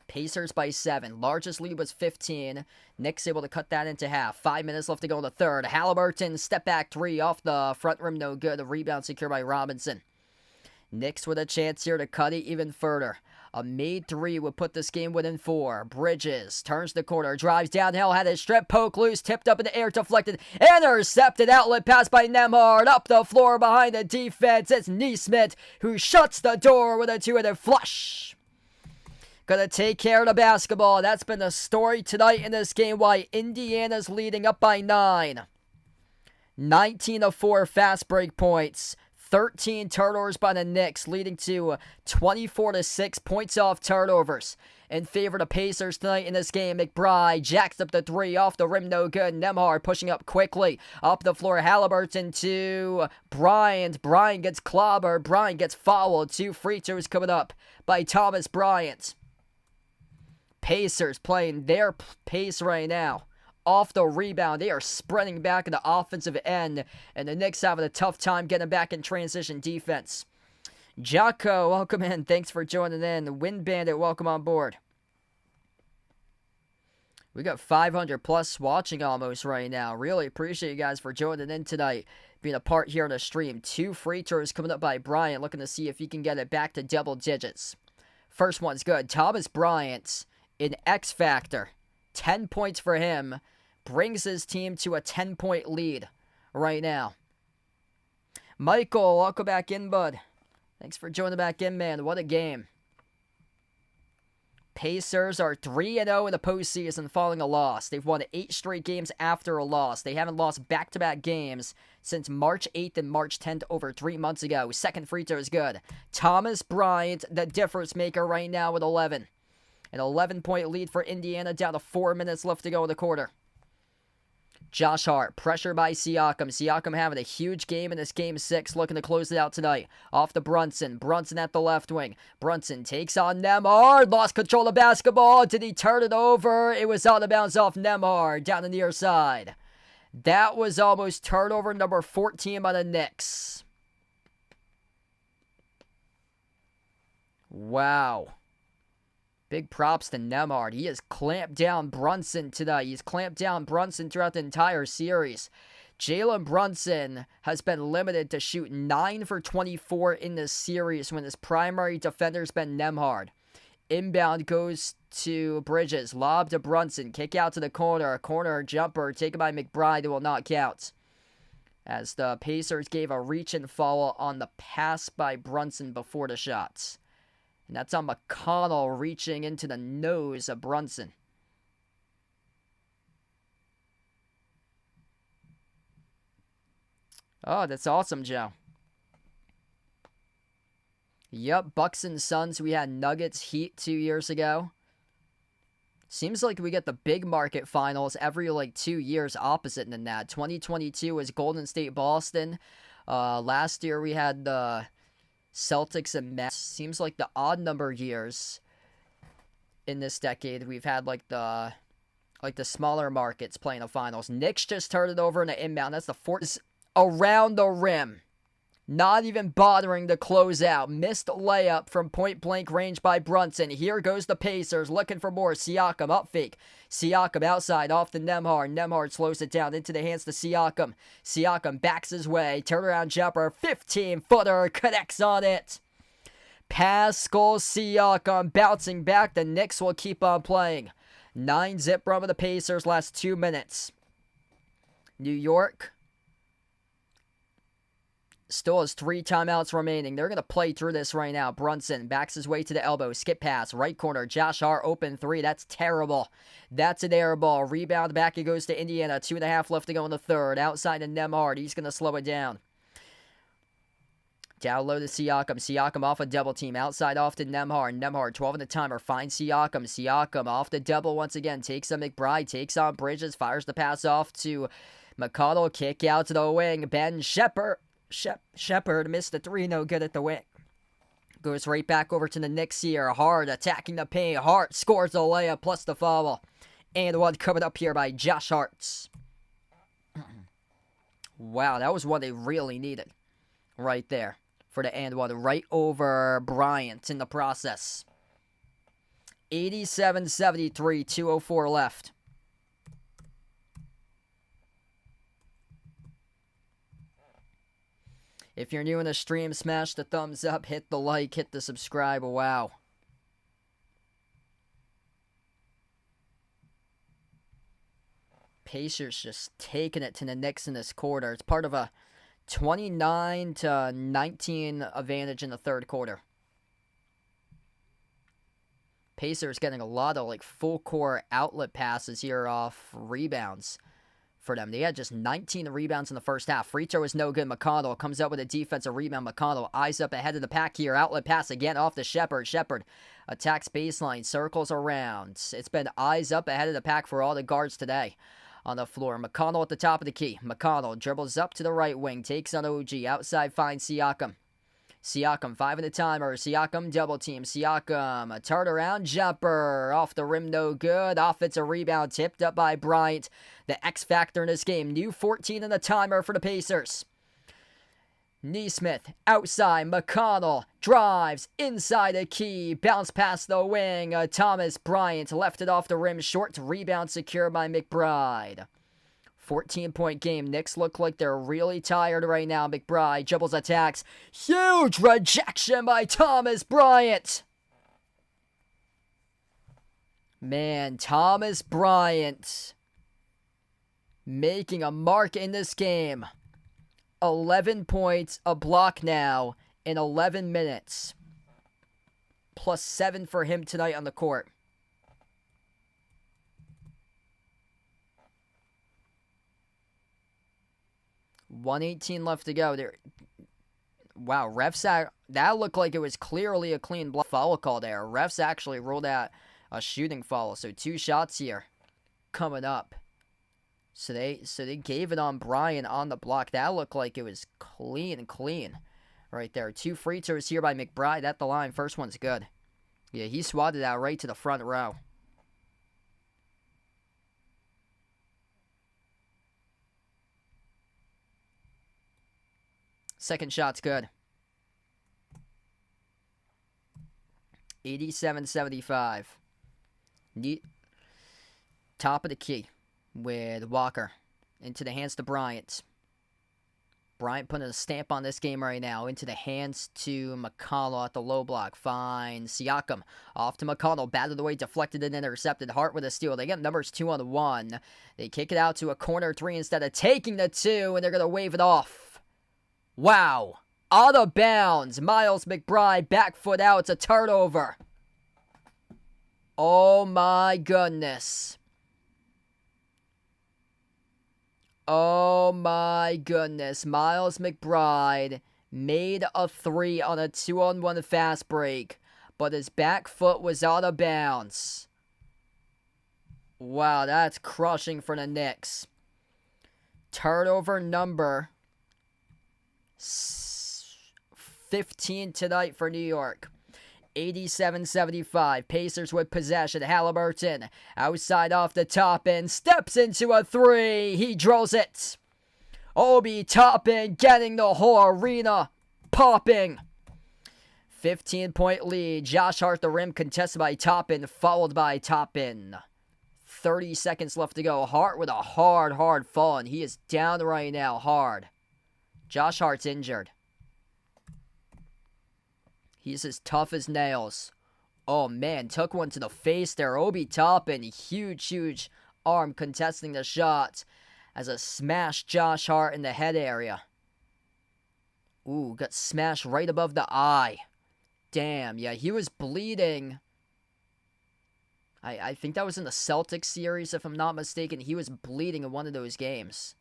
Pacers by 7. Largest lead was 15. Knicks able to cut that into half. 5 minutes left to go in the third. Halliburton, step back 3 off the front rim, no good. The rebound secured by Robinson. Knicks with a chance here to cut it even further. A made 3 would put this game within 4. Bridges turns the corner, drives downhill, had his strip poke loose, tipped up in the air, deflected, intercepted, outlet pass by Nembhard, up the floor behind the defense. It's Nesmith who shuts the door with a 2-handed flush. Gonna take care of the basketball. That's been the story tonight in this game. Why Indiana's leading up by 9. 19-4 fast break points. 13 turnovers by the Knicks, leading to 24-6 points off turnovers. In favor of the Pacers tonight in this game, McBride jacks up the 3 off the rim, no good. Nembhard pushing up quickly. Up the floor, Halliburton to Bryant. Bryant gets clobbered. Bryant gets fouled. 2 free throws coming up by Thomas Bryant. Pacers playing their pace right now. Off the rebound, they are spreading back in the offensive end, and the Knicks having a tough time getting back in transition defense. Jocko, welcome in. Thanks for joining in. Wind Bandit, welcome on board. We got 500 plus watching almost right now. Really appreciate you guys for joining in tonight, being a part here on the stream. 2 free throws coming up by Bryant, looking to see if he can get it back to double digits. First one's good. Thomas Bryant, an X factor. 10 points for him. Brings his team to a 10-point lead right now. Michael, welcome back in, bud. Thanks for joining back in, man. What a game. Pacers are 3-0 in the postseason following a loss. They've won 8 straight games after a loss. They haven't lost back-to-back games since March 8th and March 10th over 3 months ago. Second free throw is good. Thomas Bryant, the difference maker right now with 11. An 11-point lead for Indiana, down to 4 minutes left to go in the quarter. Josh Hart, pressure by Siakam. Siakam having a huge game in this Game 6, looking to close it out tonight. Off to Brunson. Brunson at the left wing. Brunson takes on Nembhard. Lost control of basketball. Did he turn it over? It was out of bounds off Nembhard down the near side. That was almost turnover number 14 by the Knicks. Wow. Big props to Nembhard. He has clamped down Brunson tonight. He's clamped down Brunson throughout the entire series. Jalen Brunson has been limited to shoot 9 for 24 in this series when his primary defender's been Nembhard. Inbound goes to Bridges. Lob to Brunson. Kick out to the corner. Corner jumper taken by McBride. It will not count, as the Pacers gave a reach and foul on the pass by Brunson before the shots. And that's on McConnell reaching into the nose of Brunson. Oh, that's awesome, Joe. Yep, Bucks and Suns. We had Nuggets Heat 2 years ago. Seems like we get the big market finals every 2 years opposite than that. 2022 was Golden State Boston. Last year we had the Celtics and Mets. Seems like the odd number years in this decade we've had the smaller markets playing the finals. Knicks just turned it over in the inbound. That's the fourth around the rim. Not even bothering to close out. Missed layup from point blank range by Brunson. Here goes the Pacers looking for more. Siakam up fake. Siakam outside off to Nembhard. Nembhard slows it down into the hands to Siakam. Siakam backs his way. Turnaround jumper. 15-footer. Connects on it. Pascal Siakam bouncing back. The Knicks will keep on playing. 9-zip run of the Pacers last 2 minutes. New York still has 3 timeouts remaining. They're going to play through this right now. Brunson backs his way to the elbow. Skip pass. Right corner. Josh Hart open 3. That's terrible. That's an air ball. Rebound back. It goes to Indiana. 2.5 left to go in the third. Outside to Nembhard. He's going to slow it down. Down low to Siakam. Siakam off a double team. Outside off to Nembhard. Nembhard 12 in the timer. Finds Siakam. Siakam off the double once again. Takes on McBride. Takes on Bridges. Fires the pass off to McConnell. Kick out to the wing. Ben Shepherd missed the 3, no good at the wing. Goes right back over to the Knicks here. Hart attacking the paint. Hart scores the layup plus the foul. And one coming up here by Josh Hart. Wow, that was what they really needed right there for the and one. Right over Bryant in the process. 87-73, 2:04 left. If you're new in the stream, smash the thumbs up, hit the like, hit the subscribe. Wow. Pacers just taking it to the Knicks in this quarter. It's part of a 29-19 advantage in the third quarter. Pacers getting a lot of full court outlet passes here off rebounds for them. They had just 19 rebounds in the first half. Free throw is no good. McConnell comes up with a defensive rebound. McConnell eyes up ahead of the pack here. Outlet pass again off to Shepherd. Shepherd attacks baseline, circles around. It's been eyes up ahead of the pack for all the guards today on the floor. McConnell at the top of the key. McConnell dribbles up to the right wing. Takes on OG. Outside finds Siakam. Siakam, 5 in the timer. Siakam, double team. Siakam, a turnaround jumper. Off the rim, no good. Offensive rebound tipped up by Bryant. The X factor in this game. New 14 in the timer for the Pacers. Nesmith, outside. McConnell, drives, inside the key. Bounce past the wing. Thomas Bryant left it off the rim. Short rebound secured by McBride. 14-point game. Knicks look like they're really tired right now. McBride dribbles, attacks. Huge rejection by Thomas Bryant. Man, Thomas Bryant making a mark in this game. 11 points, a block now in 11 minutes. Plus 7 for him tonight on the court. $1:18 left to go. There. Wow, refs, that looked like it was clearly a clean foul call there. Refs actually ruled out a shooting foul. So 2 shots here coming up. So they gave it on Bryant on the block. That looked like it was clean right there. 2 free throws here by McBride at the line. First one's good. Yeah, he swatted out right to the front row. Second shot's good. 87-75. Top of the key with Walker. Into the hands to Bryant. Bryant putting a stamp on this game right now. Into the hands to McConnell at the low block. Finds Siakam. Off to McConnell. Batted away, deflected and intercepted. Hart with a steal. They get numbers 2 on 1. They kick it out to a corner 3 instead of taking the 2. And they're going to wave it off. Wow. Out of bounds. Miles McBride, back foot out. It's a turnover. Oh my goodness. Oh my goodness. Miles McBride made a 3 on a 2-on-1 fast break, but his back foot was out of bounds. Wow, that's crushing for the Knicks. Turnover number 15 tonight for New York. 87-75. Pacers with possession. Halliburton outside off the top end. Steps into a 3. He drills it. Obi Toppin getting the whole arena popping. 15-point lead. Josh Hart the rim contested by Toppin, followed by Toppin. 30 seconds left to go. Hart with a hard fall, and he is down right now hard. Josh Hart's injured. He's as tough as nails. Oh, man. Took one to the face there. Obi Toppin. Huge arm contesting the shot as a smash Josh Hart in the head area. Ooh, got smashed right above the eye. Damn. Yeah, he was bleeding. I think that was in the Celtics series, if I'm not mistaken. He was bleeding in one of those games.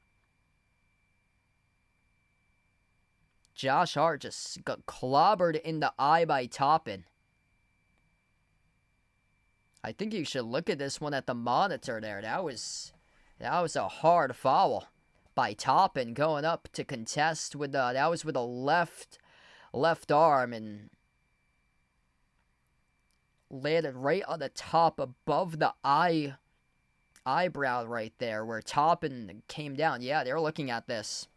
Josh Hart just got clobbered in the eye by Toppin. I think you should look at this one at the monitor there. That was a hard foul by Toppin going up to contest with that was with a left arm and landed right on the top above the eyebrow right there where Toppin came down. Yeah, they're looking at this.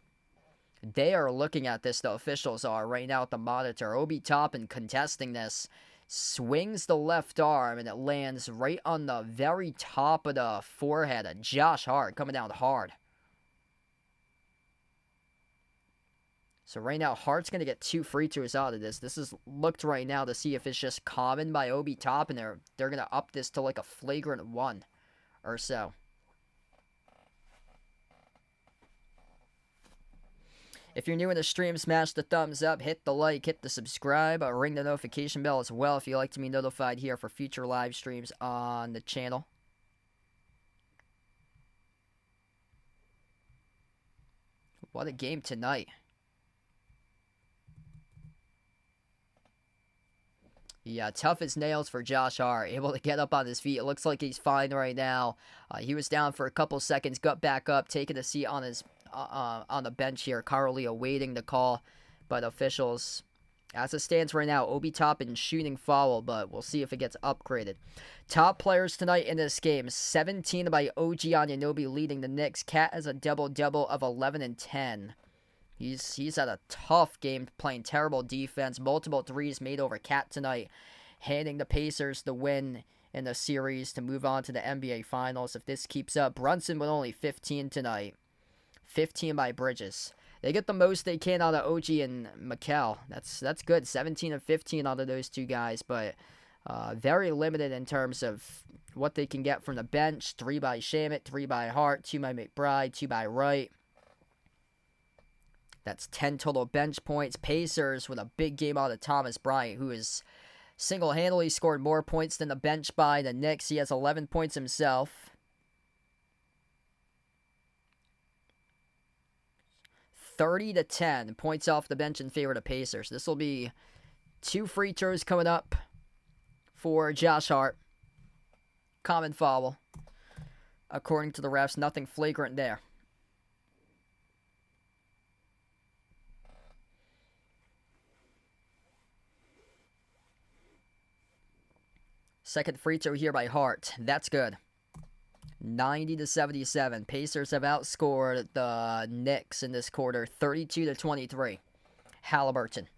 They are looking at this, the officials are, right now at the monitor. Obi Toppin contesting this. Swings the left arm, and it lands right on the very top of the forehead of Josh Hart, coming down hard. So right now, Hart's going to get 2 free throws out of this. This is looked right now to see if it's just common by Obi Toppin. They're going to up this to like a flagrant 1 or so. If you're new in the stream, smash the thumbs up, hit the like, hit the subscribe, ring the notification bell as well if you like to be notified here for future live streams on the channel. What a game tonight. Yeah, tough as nails for Josh Hart, able to get up on his feet. It looks like he's fine right now. He was down for a couple seconds, got back up, taking a seat on his on the bench here, currently awaiting the call, but officials As it stands right now, Obi Toppin shooting foul, but we'll see if it gets upgraded. Top players tonight in this game. 17 by OG Anunoby leading the Knicks. Cat has a double-double of 11 and 10. He's had a tough game, playing terrible defense. Multiple threes made over Cat tonight, handing the Pacers the win in the series to move on to the NBA Finals. If this keeps up, Brunson with only 15 tonight. 15 by Bridges. They get the most they can out of OG and Mikal. That's good. 17 and 15 out of those two guys, but very limited in terms of what they can get from the bench. 3 by Shamet, 3 by Hart, 2 by McBride, 2 by Wright. That's 10 total bench points. Pacers with a big game out of Thomas Bryant, who has single-handedly scored more points than the bench by the Knicks. He has 11 points himself. 30-10 points off the bench in favor of the Pacers. This will be 2 free throws coming up for Josh Hart. Common foul. According to the refs, nothing flagrant there. Second free throw here by Hart. That's good. 90-77. Pacers have outscored the Knicks in this quarter, 32-23. Halliburton.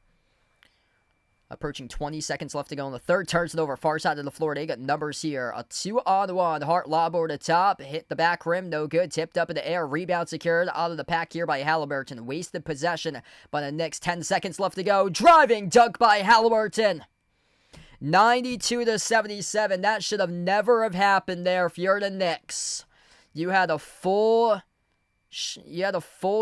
Approaching 20 seconds left to go in the third. Turns it over far side of the floor. They got numbers here. A 2-on-1. Hart lob over the top. Hit the back rim. No good. Tipped up in the air. Rebound secured out of the pack here by Halliburton. Wasted possession by the Knicks. 10 seconds left to go. Driving dunk by Halliburton. 92-77. That should have never have happened there if you're the Knicks. You had a full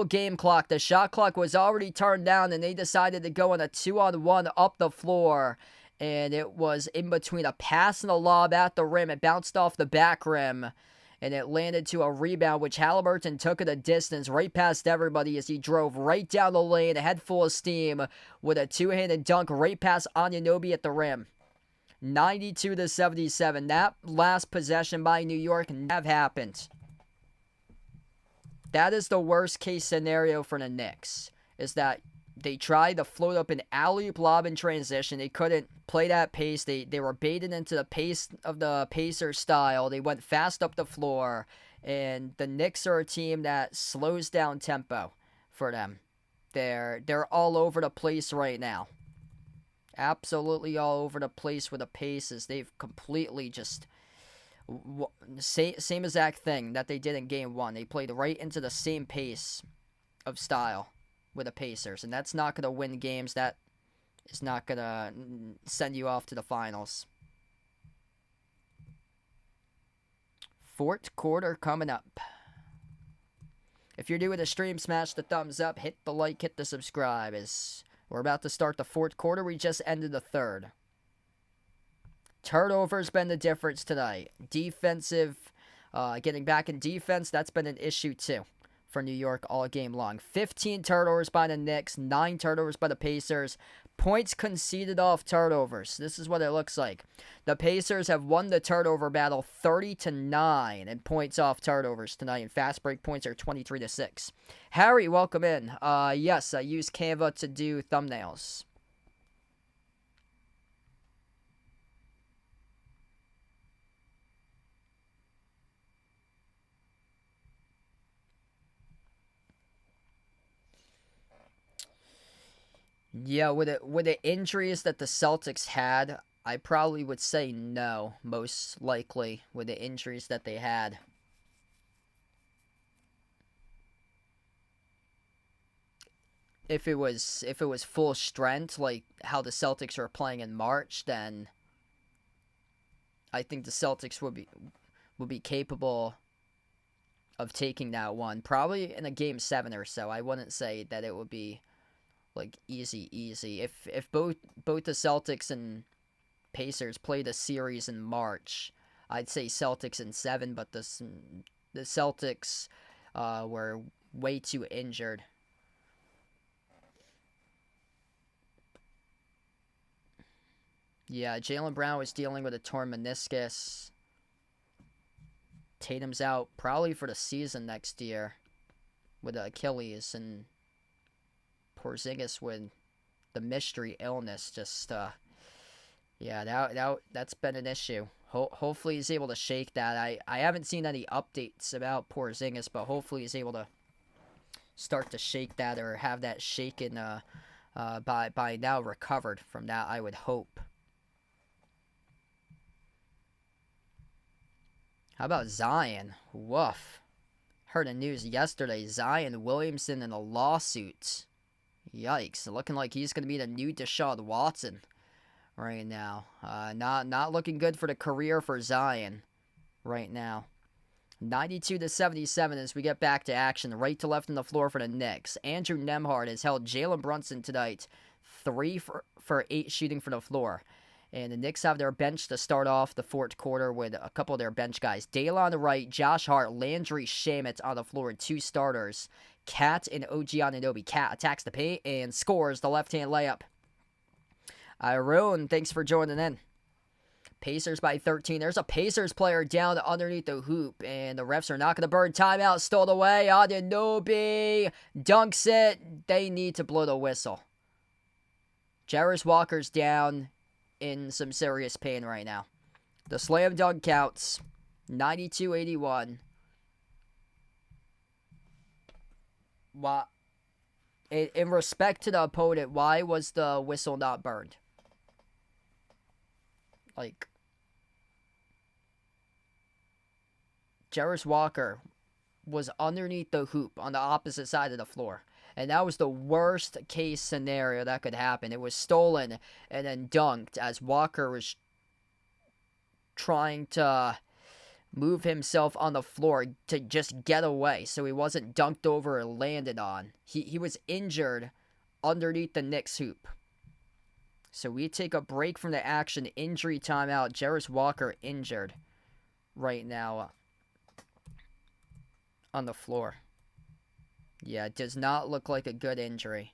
game clock. The shot clock was already turned down, and they decided to go on a 2-on-1 up the floor. And it was in between a pass and a lob at the rim. It bounced off the back rim, and it landed to a rebound, which Halliburton took at a distance right past everybody as he drove right down the lane, a head full of steam, with a two-handed dunk right past Anunoby at the rim. 92-77. That last possession by New York never happened. That is the worst case scenario for the Knicks, is that they tried to float up an alley-oop lob in transition. They couldn't play that pace. They were baited into the pace of the Pacers style. They went fast up the floor, and the Knicks are a team that slows down tempo for them. They're all over the place right now. Absolutely all over the place with the paces. They've completely just same exact thing that they did in game 1. They played right into the same pace of style with the Pacers, and that's not going to win games. That is not going to send you off to the finals. Fourth quarter coming up. If you're new to the stream, smash the thumbs up, hit the like, hit the subscribe. As we're about to start the fourth quarter. We just ended the third. Turnovers been the difference tonight. Getting back in defense, that's been an issue too for New York all game long. 15 turnovers by the Knicks, 9 turnovers by the Pacers. Points conceded off turnovers. This is what it looks like. The Pacers have won the turnover battle 30-9 in points off turnovers tonight, and fast break points are 23-6. Harry, welcome in. Yes, I use Canva to do thumbnails. Yeah, with the injuries that the Celtics had, I probably would say no, most likely, with the injuries that they had. If it was full strength, like how the Celtics were playing in March, then I think the Celtics would be capable of taking that one. Probably in a game 7 or so. I wouldn't say that it would be like easy. If both the Celtics and Pacers played a series in March, I'd say Celtics in 7, but the Celtics were way too injured. Yeah, Jaylen Brown was dealing with a torn meniscus. Tatum's out probably for the season next year with Achilles, and Porzingis with the mystery illness. Just yeah, that's been an issue. Hopefully he's able to shake that. I haven't seen any updates about Porzingis, but hopefully he's able to start to shake that or have that shaken by now recovered from that, I would hope. How about Zion? Woof. Heard the news yesterday. Zion Williamson in a lawsuit. Yikes. Looking like he's going to be the new Deshaun Watson right now. Not looking good for the career for Zion right now. 92-77 as we get back to action. Right to left on the floor for the Knicks. Andrew Nembhard has held Jalen Brunson tonight. 3 for 8 shooting from the floor. And the Knicks have their bench to start off the fourth quarter with a couple of their bench guys. Dale on the right, Josh Hart, Landry Shamet on the floor with 2 starters. Cat and OG Anunoby. Cat attacks the paint and scores the left-hand layup. Iron, thanks for joining in. Pacers by 13. There's a Pacers player down underneath the hoop, and the refs are not going to burn timeout. Stole away. Anunoby dunks it. They need to blow the whistle. Jarris Walker's down in some serious pain right now. The slam dunk counts. 92-81. In respect to the opponent, why was the whistle not burned? Like, Jarris Walker was underneath the hoop on the opposite side of the floor. And that was the worst case scenario that could happen. It was stolen and then dunked as Walker was trying to move himself on the floor to just get away so he wasn't dunked over or landed on. He was injured underneath the Knicks hoop. So we take a break from the action. Injury timeout. Jarris Walker injured right now on the floor. Yeah, it does not look like a good injury.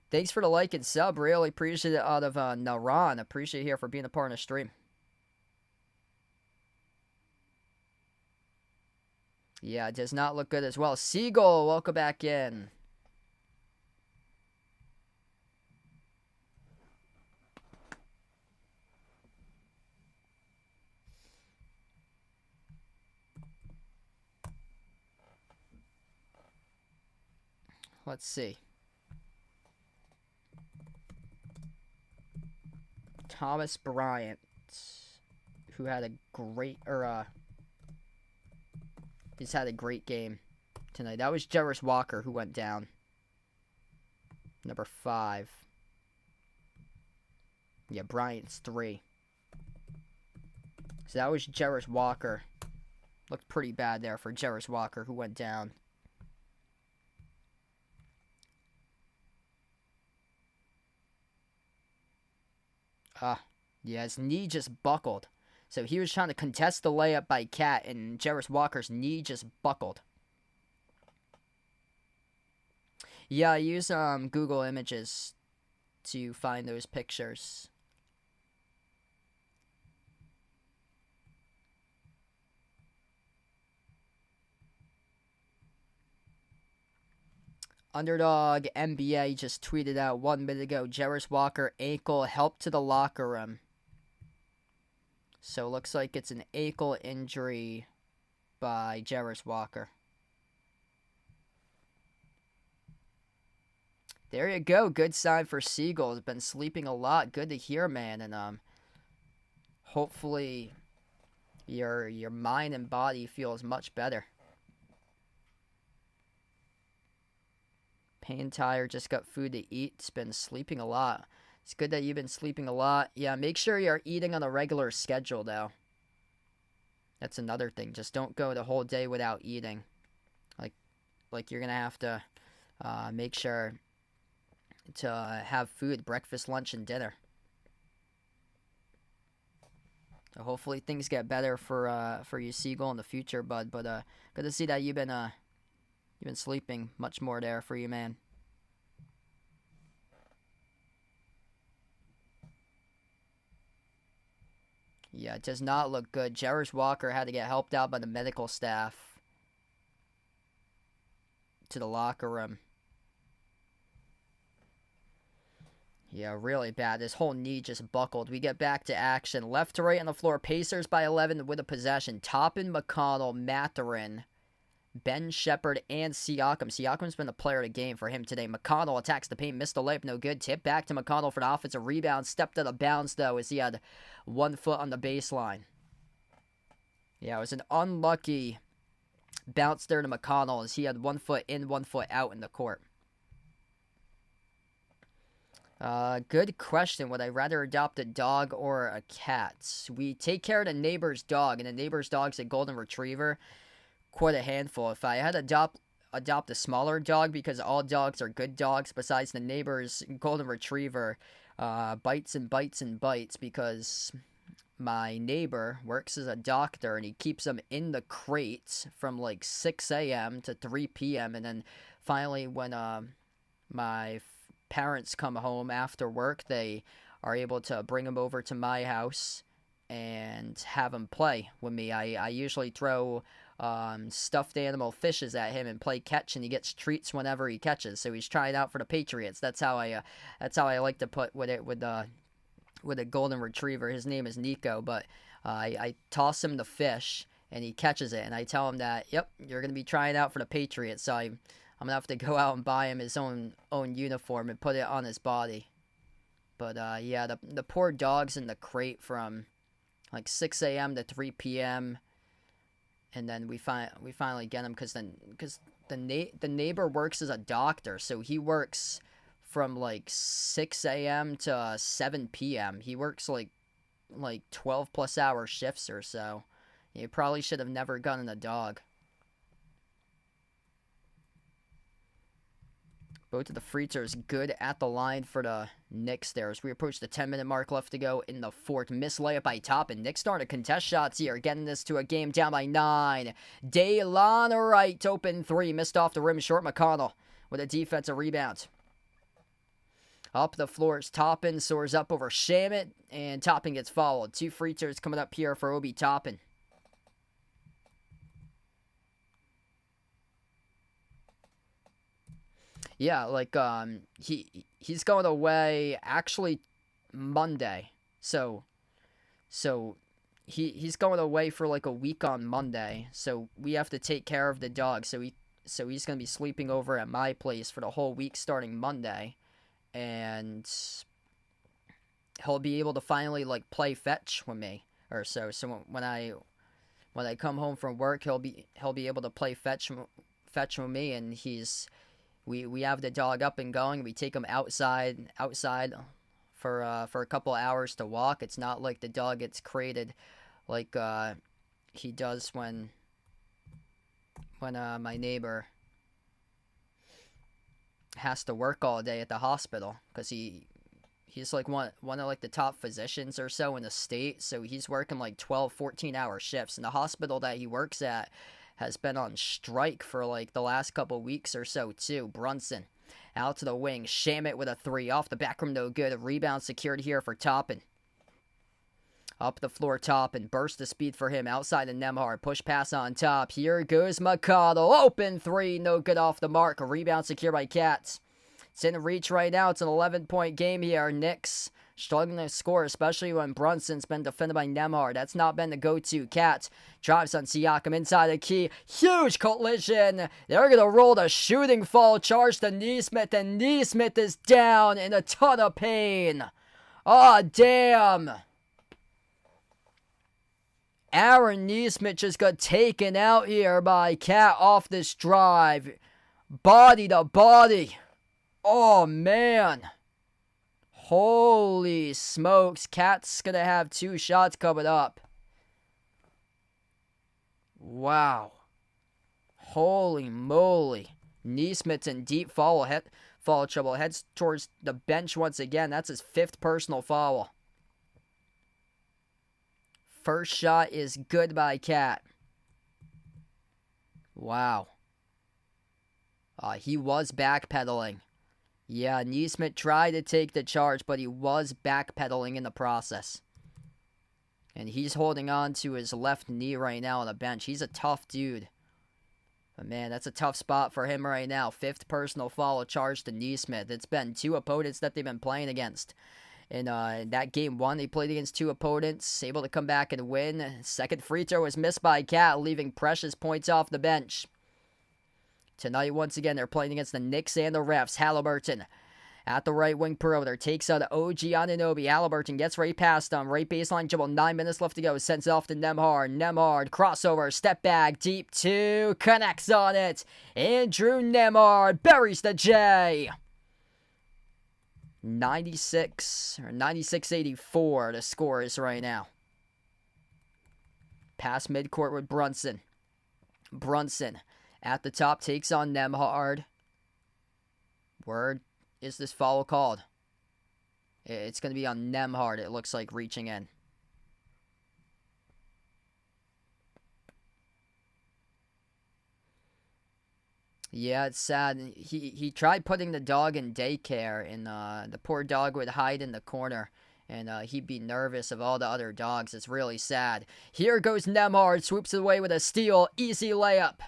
Thanks for the like and sub. Really appreciate it out of Naran. Appreciate you here for being a part of the stream. Yeah, it does not look good as well. Siegel, welcome back in. Let's see. Thomas Bryant, who had a great, he's had a great game tonight. That was Jarris Walker who went down. Number 5. Yeah, Bryant's 3. So that was Jarris Walker. Looked pretty bad there for Jarris Walker who went down. Yeah, his knee just buckled. So he was trying to contest the layup by Cat, and Jarris Walker's knee just buckled. Yeah, I use Google Images to find those pictures. Underdog NBA just tweeted out 1 minute ago, Jarris Walker ankle help to the locker room. So it looks like it's an ankle injury by Jarris Walker. There you go. Good sign for Siegel. Has been sleeping a lot. Good to hear, man. And hopefully your mind and body feels much better. Pain tired, just got food to eat. It's been sleeping a lot. It's good that you've been sleeping a lot. Yeah, make sure you're eating on a regular schedule, though. That's another thing. Just don't go the whole day without eating. Like you're going to have to make sure to have food, breakfast, lunch, and dinner. So hopefully things get better for you, Siegel, in the future, bud. But good to see that you've been sleeping much more there for you, man. Yeah, it does not look good. Jarris Walker had to get helped out by the medical staff to the locker room. Yeah, really bad. His whole knee just buckled. We get back to action. Left to right on the floor. Pacers by 11 with a possession. Toppin, McConnell, Mathurin, Ben Shepherd, and Siakam. Siakam's been the player of the game for him today. McConnell attacks the paint. Missed the layup. No good. Tip back to McConnell for the offensive rebound. Stepped out of bounds, though, as he had 1 foot on the baseline. Yeah, it was an unlucky bounce there to McConnell as he had 1 foot in, 1 foot out in the court. Good question. Would I rather adopt a dog or a cat? We take care of the neighbor's dog, and the neighbor's dog's a golden retriever. Quite a handful. If I had to adopt a smaller dog, because all dogs are good dogs, besides the neighbor's golden retriever, bites and bites and bites, because my neighbor works as a doctor, and he keeps them in the crates from like 6 a.m. to 3 p.m., and then finally when my parents come home after work, they are able to bring him over to my house and have him play with me. I usually throw stuffed animal fishes at him and play catch, and he gets treats whenever he catches. So he's trying out for the Patriots. That's how I like to put with it with a golden retriever. His name is Nico, but I toss him the fish and he catches it, and I tell him that, yep, you're gonna be trying out for the Patriots. So I'm gonna have to go out and buy him his own uniform and put it on his body. But yeah, the poor dog's in the crate from like 6 a.m. to 3 p.m. and then we finally get him because the neighbor works as a doctor, so he works from like 6 a.m. to 7 p.m. He works like 12 plus hour shifts or so. You probably should have never gotten a dog. Both of the free throws good at the line for the Knicks there as we approach the 10-minute mark left to go in the fourth. Missed layup by Toppin. Knicks starting to contest shots here, getting this to a game down by 9. DeLon Wright, open 3. Missed off the rim short. McConnell with a defensive rebound. Up the floor is Toppin. Soars up over Shamit, and Toppin gets fouled. 2 free throws coming up here for Obi Toppin. Yeah, like he's going away actually Monday. So he's going away for like a week on Monday. So we have to take care of the dog. So he's going to be sleeping over at my place for the whole week starting Monday, and he'll be able to finally like play fetch with me or so. So when I come home from work, he'll be able to play fetch with me, and we have the dog up and going. We take him outside for a couple of hours to walk. It's not like the dog gets crated like he does when my neighbor has to work all day at the hospital, because he's like one of like the top physicians or so in the state. So he's working like 12, 14-hour shifts, and the hospital that he works at has been on strike for like the last couple weeks or so too. Brunson out to the wing. Shamit with a 3 off the back rim, no good. A rebound secured here for Toppin. Up the floor, Toppin. Burst the speed for him outside of Nembhard. Push pass on top. Here goes McConnell. Open 3, no good off the mark. A rebound secured by Cats. It's in reach right now. It's an 11-point game here. Knicks struggling to score, especially when Brunson's been defended by Nembhard. That's not been the go-to. Cat drives on Siakam inside the key. Huge collision. They're going to roll the shooting foul charge to Nesmith, and Nesmith is down in a ton of pain. Oh, damn. Aaron Nesmith just got taken out here by Cat off this drive. Body to body. Oh, man. Holy smokes. Cat's going to have 2 shots coming up. Wow. Holy moly. Nesmith's in deep foul trouble. Heads towards the bench once again. That's his 5th personal foul. First shot is good by Cat. Wow. He was backpedaling. Yeah, Nesmith tried to take the charge, but he was backpedaling in the process. And he's holding on to his left knee right now on the bench. He's a tough dude. But man, that's a tough spot for him right now. 5th personal foul charged to Neesmith. It's been 2 opponents that they've been playing against. In that game 1, they played against 2 opponents, able to come back and win. Second free throw was missed by Cat, leaving precious points off the bench. Tonight, once again, they're playing against the Knicks and the refs. Halliburton at the right wing perimeter, takes out OG Anunoby. Halliburton gets right past him. Right baseline dribble, 9 minutes left to go. Sends it off to Nembhard. Nembhard, crossover, step back, deep 2, connects on it. Andrew Nembhard buries the J. 96-84 the score is right now. Pass midcourt with Brunson. Brunson at the top takes on Nembhard. Where is this foul called? It's going to be on Nembhard, it looks like, reaching in. Yeah, it's sad. He tried putting the dog in daycare, and the poor dog would hide in the corner, and he'd be nervous of all the other dogs. It's really sad. Here goes Nembhard, swoops away with a steal, easy layup.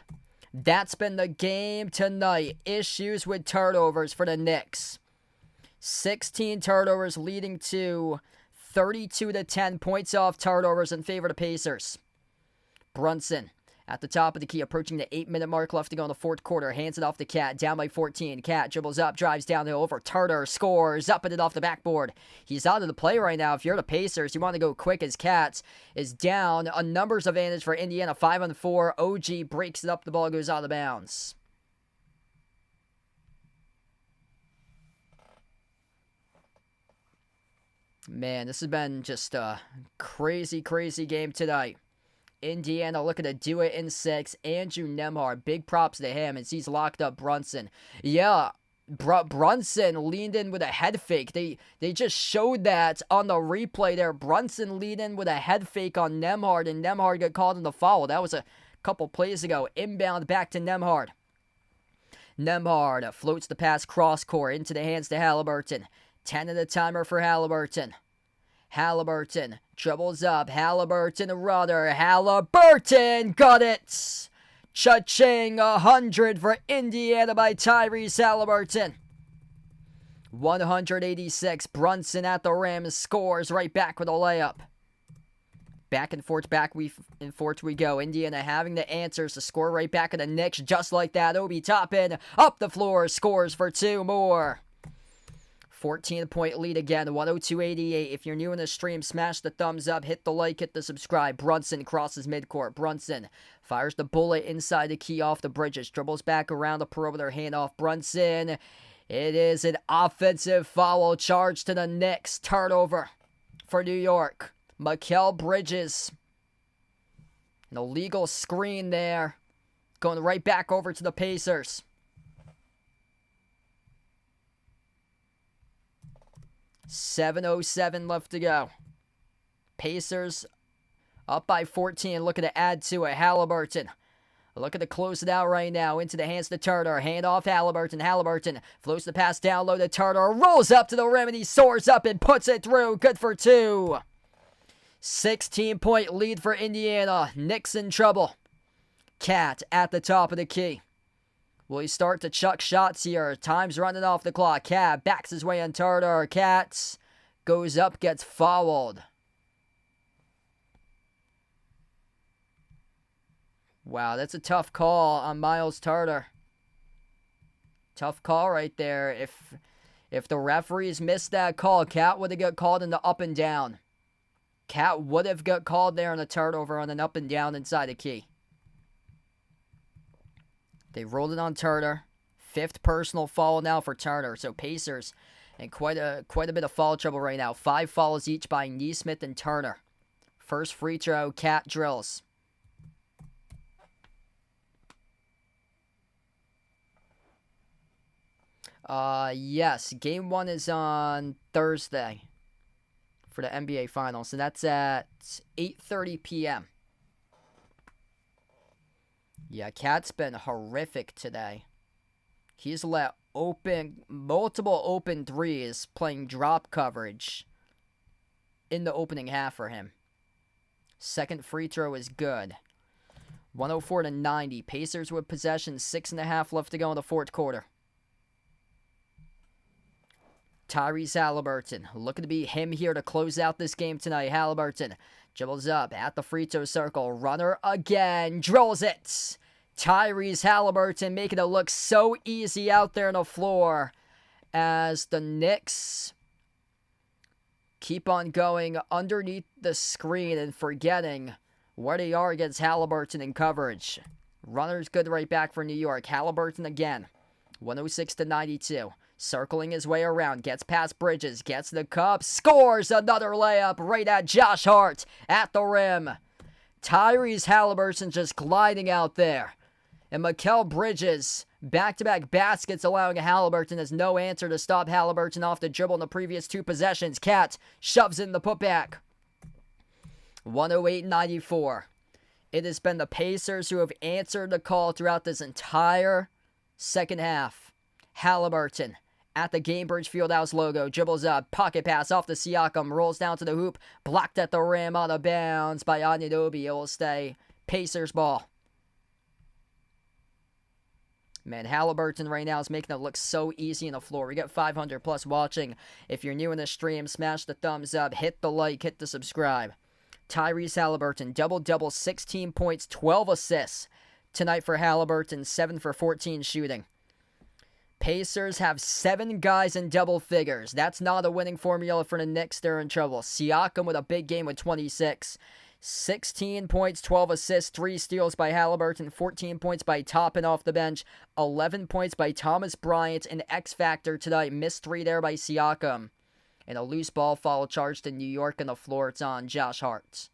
That's been the game tonight. Issues with turnovers for the Knicks. 16 turnovers leading to 32-10 points off turnovers in favor of the Pacers. Brunson at the top of the key, approaching the 8-minute mark left to go in the 4th quarter. Hands it off to Cat, down by 14. Cat dribbles up, drives down the over. Turner scores, up and it off the backboard. He's out of the play right now. If you're the Pacers, you want to go quick as Cat is down. A numbers advantage for Indiana, 5-on-4. OG breaks it up, the ball goes out of bounds. Man, this has been just a crazy, crazy game tonight. Indiana looking to do it in 6. Andrew Nembhard, big props to him as he's locked up Brunson. Yeah, Brunson leaned in with a head fake. They just showed that on the replay there. Brunson leaned in with a head fake on Nembhard, and Nembhard got called in the foul. That was a couple plays ago. Inbound back to Nembhard. Nembhard floats the pass cross-court into the hands to Halliburton. 10 in the timer for Halliburton. Halliburton dribbles up. Halliburton, Rudder. Halliburton got it. Cha-ching, 100 for Indiana by Tyrese Halliburton. 186. Brunson at the rim scores right back with a layup. Back and forth we go. Indiana having the answers to score right back at the Knicks just like that. Obi Toppin up the floor, scores for 2 more. 14-point lead again, 102-88. If you're new in the stream, smash the thumbs up, hit the like, hit the subscribe. Brunson crosses midcourt. Brunson fires the bullet inside the key off the bridges. Dribbles back around the perimeter, handoff. Brunson. It is an offensive foul charge to the Knicks. Turnover for New York. Mikal Bridges. An illegal screen there. Going right back over to the Pacers. 7:07 left to go. Pacers up by 14, looking to add to it. Halliburton looking to close it out right now. Into the hands to Turner. Hand off Halliburton. Halliburton floats the pass down low to Turner. Rolls up to the rim and he soars up and puts it through. Good for 2. 16-point lead for Indiana. Knicks in trouble. Cat at the top of the key. Will he start to chuck shots here? Time's running off the clock. Cat backs his way on Turner. Cat goes up, gets fouled. Wow, that's a tough call on Miles Turner. Tough call right there. If the referees missed that call, Cat would have got called in the up and down. Cat would have got called there on a turnover on an up and down inside the key. They rolled it on Turner. 5th personal foul now for Turner. So Pacers in quite a bit of foul trouble right now. 5 fouls each by Neesmith and Turner. First free throw, Cat drills. Yes, game 1 is on Thursday for the NBA Finals, and that's at 8:30 p.m. Yeah, Cat's been horrific today. He's let multiple open threes playing drop coverage in the opening half for him. Second free throw is good. 104-90. Pacers with possession, 6.5 left to go in the fourth quarter. Tyrese Halliburton, looking to be him here to close out this game tonight. Halliburton dribbles up at the free throw circle. Runner again, drills it. Tyrese Halliburton making it look so easy out there on the floor as the Knicks keep on going underneath the screen and forgetting where they are against Halliburton in coverage. Runner's good right back for New York. Halliburton again, 106-92. Circling his way around, gets past Bridges, gets the cup, scores another layup right at Josh Hart at the rim. Tyrese Halliburton just gliding out there. And Mikal Bridges, back-to-back baskets allowing Halliburton has no answer to stop Halliburton off the dribble in the previous two possessions. Cat shoves in the putback. 108-94. It has been the Pacers who have answered the call throughout this entire second half. Halliburton at the Gainbridge Fieldhouse logo, dribbles up, pocket pass off the Siakam, rolls down to the hoop, blocked at the rim, out of bounds by Anunoby. It will stay Pacers ball. Man, Halliburton right now is making it look so easy on the floor. We got 500 plus watching. If you're new in the stream, smash the thumbs up, hit the like, hit the subscribe. Tyrese Halliburton, double-double, 16 points, 12 assists tonight for Halliburton, 7 for 14 shooting. Pacers have 7 guys in double figures. That's not a winning formula for the Knicks. They're in trouble. Siakam with a big game with 26. 16 points, 12 assists, 3 steals by Halliburton, 14 points by Toppin off the bench, 11 points by Thomas Bryant, an X-Factor tonight. Missed 3 there by Siakam. And a loose ball foul charge to New York on the floor. It's on Josh Hart.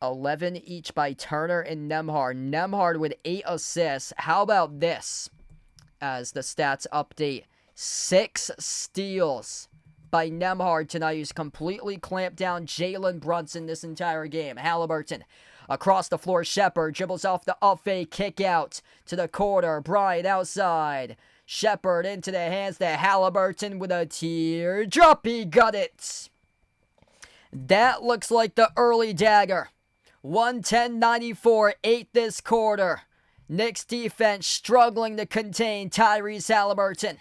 11 each by Turner and Nembhard. Nembhard with 8 assists. How about this as the stats update? 6 steals by Nembhard tonight, who's completely clamped down Jalen Brunson this entire game. Halliburton across the floor. Shepard dribbles off the up fake, kick out to the corner. Bryant outside. Shepard into the hands to Halliburton with a teardrop. He got it. That looks like the early dagger. 110-94, 8 this quarter. Knicks defense struggling to contain Tyrese Halliburton.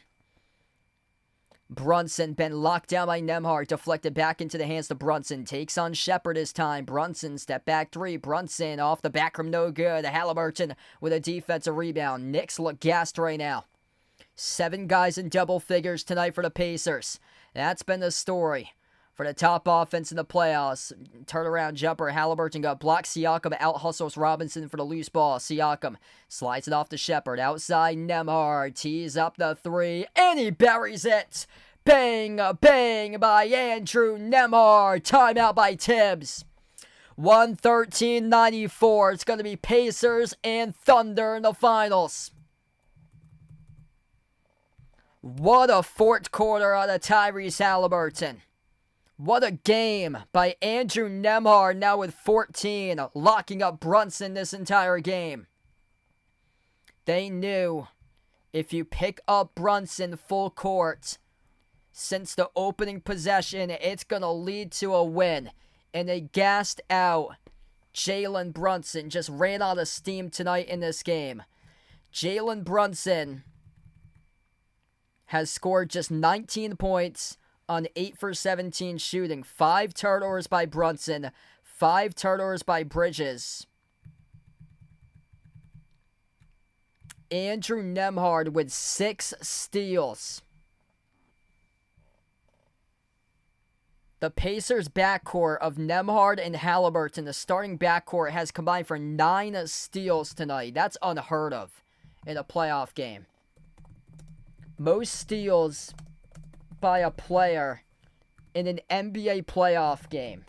Brunson been locked down by Nembhard, deflected back into the hands to Brunson. Takes on Shepard this time. Brunson, step back 3. Brunson off the back from no good. Halliburton with a defensive rebound. Knicks look gassed right now. 7 guys in double figures tonight for the Pacers. That's been the story for the top offense in the playoffs. Turnaround jumper. Halliburton got blocked. Siakam out-hustles Robinson for the loose ball. Siakam slides it off to Shepard. Outside Nembhard. Tees up the 3. And he buries it. Bang, bang by Andrew Nembhard. Timeout by Tibbs. 113-94. It's going to be Pacers and Thunder in the finals. What a fourth quarter out of Tyrese Halliburton. What a game by Andrew Nembhard, now with 14, locking up Brunson this entire game. They knew if you pick up Brunson full court, since the opening possession, it's going to lead to a win. And they gassed out Jalen Brunson, just ran out of steam tonight in this game. Jalen Brunson has scored just 19 points on 8 for 17 shooting. 5 turnovers by Brunson. 5 turnovers by Bridges. Andrew Nembhard with 6 steals. The Pacers' backcourt of Nembhard and Halliburton, the starting backcourt, has combined for 9 steals tonight. That's unheard of in a playoff game. Most steals by a player in an NBA playoff game.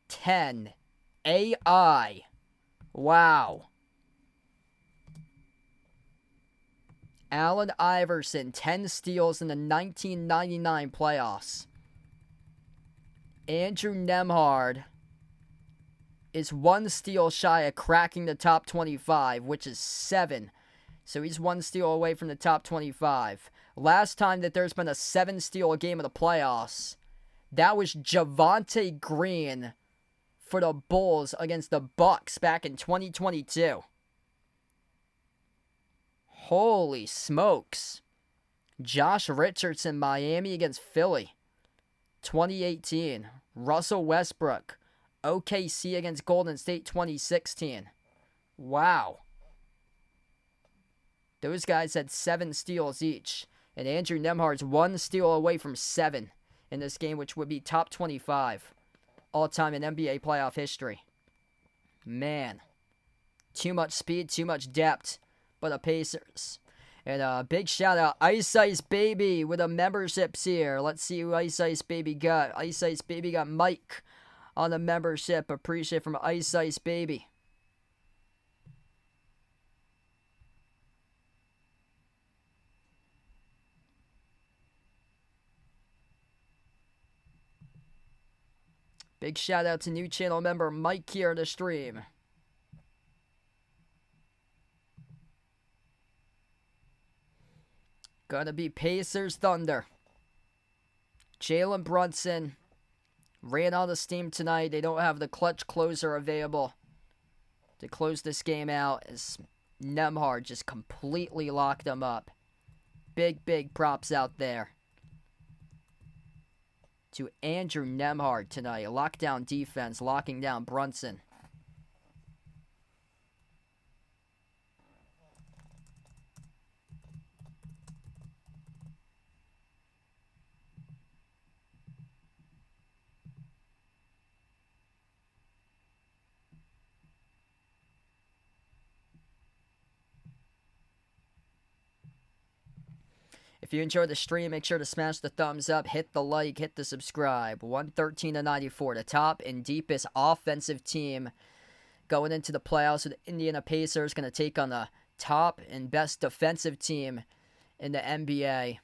10. AI. Wow. Allen Iverson, 10 steals in the 1999 playoffs. Andrew Nembhard is 1 steal shy of cracking the top 25, which is 7. So he's 1 steal away from the top 25. Last time that there's been a 7-steal game of the playoffs, That was Javonte Green for the Bulls against the Bucks back in 2022. Holy smokes. Josh Richardson, Miami against Philly, 2018. Russell Westbrook, OKC against Golden State, 2016. Wow. Those guys had 7 steals each. And Andrew Nembhard's 1 steal away from 7 in this game, which would be top 25 all-time in NBA playoff history. Man. Too much speed, too much depth. But the Pacers. And a big shout out, Ice Ice Baby with the memberships here. Let's see who Ice Ice Baby got. Ice Ice Baby got Mike on the membership. Appreciate it from Ice Ice Baby. Big shout out to new channel member Mike here on the stream. Gonna be Pacers Thunder. Jalen Brunson ran out of steam tonight. They don't have the clutch closer available to close this game out as Nembhard just completely locked them up. Big props out there to Andrew Nembhard tonight. Lockdown defense, locking down Brunson. If you enjoyed the stream, make sure to smash the thumbs up, hit the like, hit the subscribe. 113-94, the top and deepest offensive team going into the playoffs with the Indiana Pacers, going to take on the top and best defensive team in the NBA,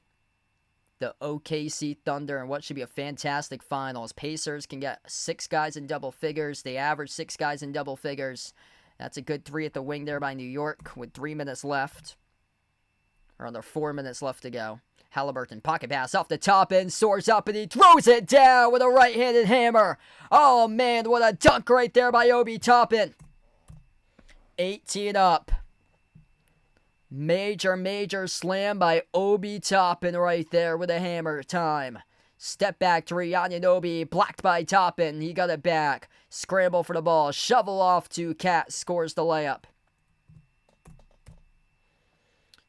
the OKC Thunder, and what should be a fantastic finals. Pacers can get 6 guys in double figures. They average 6 guys in double figures. That's a good 3 at the wing there by New York with 3 minutes left. Or under 4 minutes left to go. Halliburton, pocket pass off the top end, soars up, and he throws it down with a right-handed hammer. Oh, man, what a dunk right there by Obi Toppin. 18 up. Major slam by Obi Toppin right there with a hammer time. Step back three, Anunoby, blocked by Toppin. He got it back. Scramble for the ball. Shovel off to Cat, scores the layup.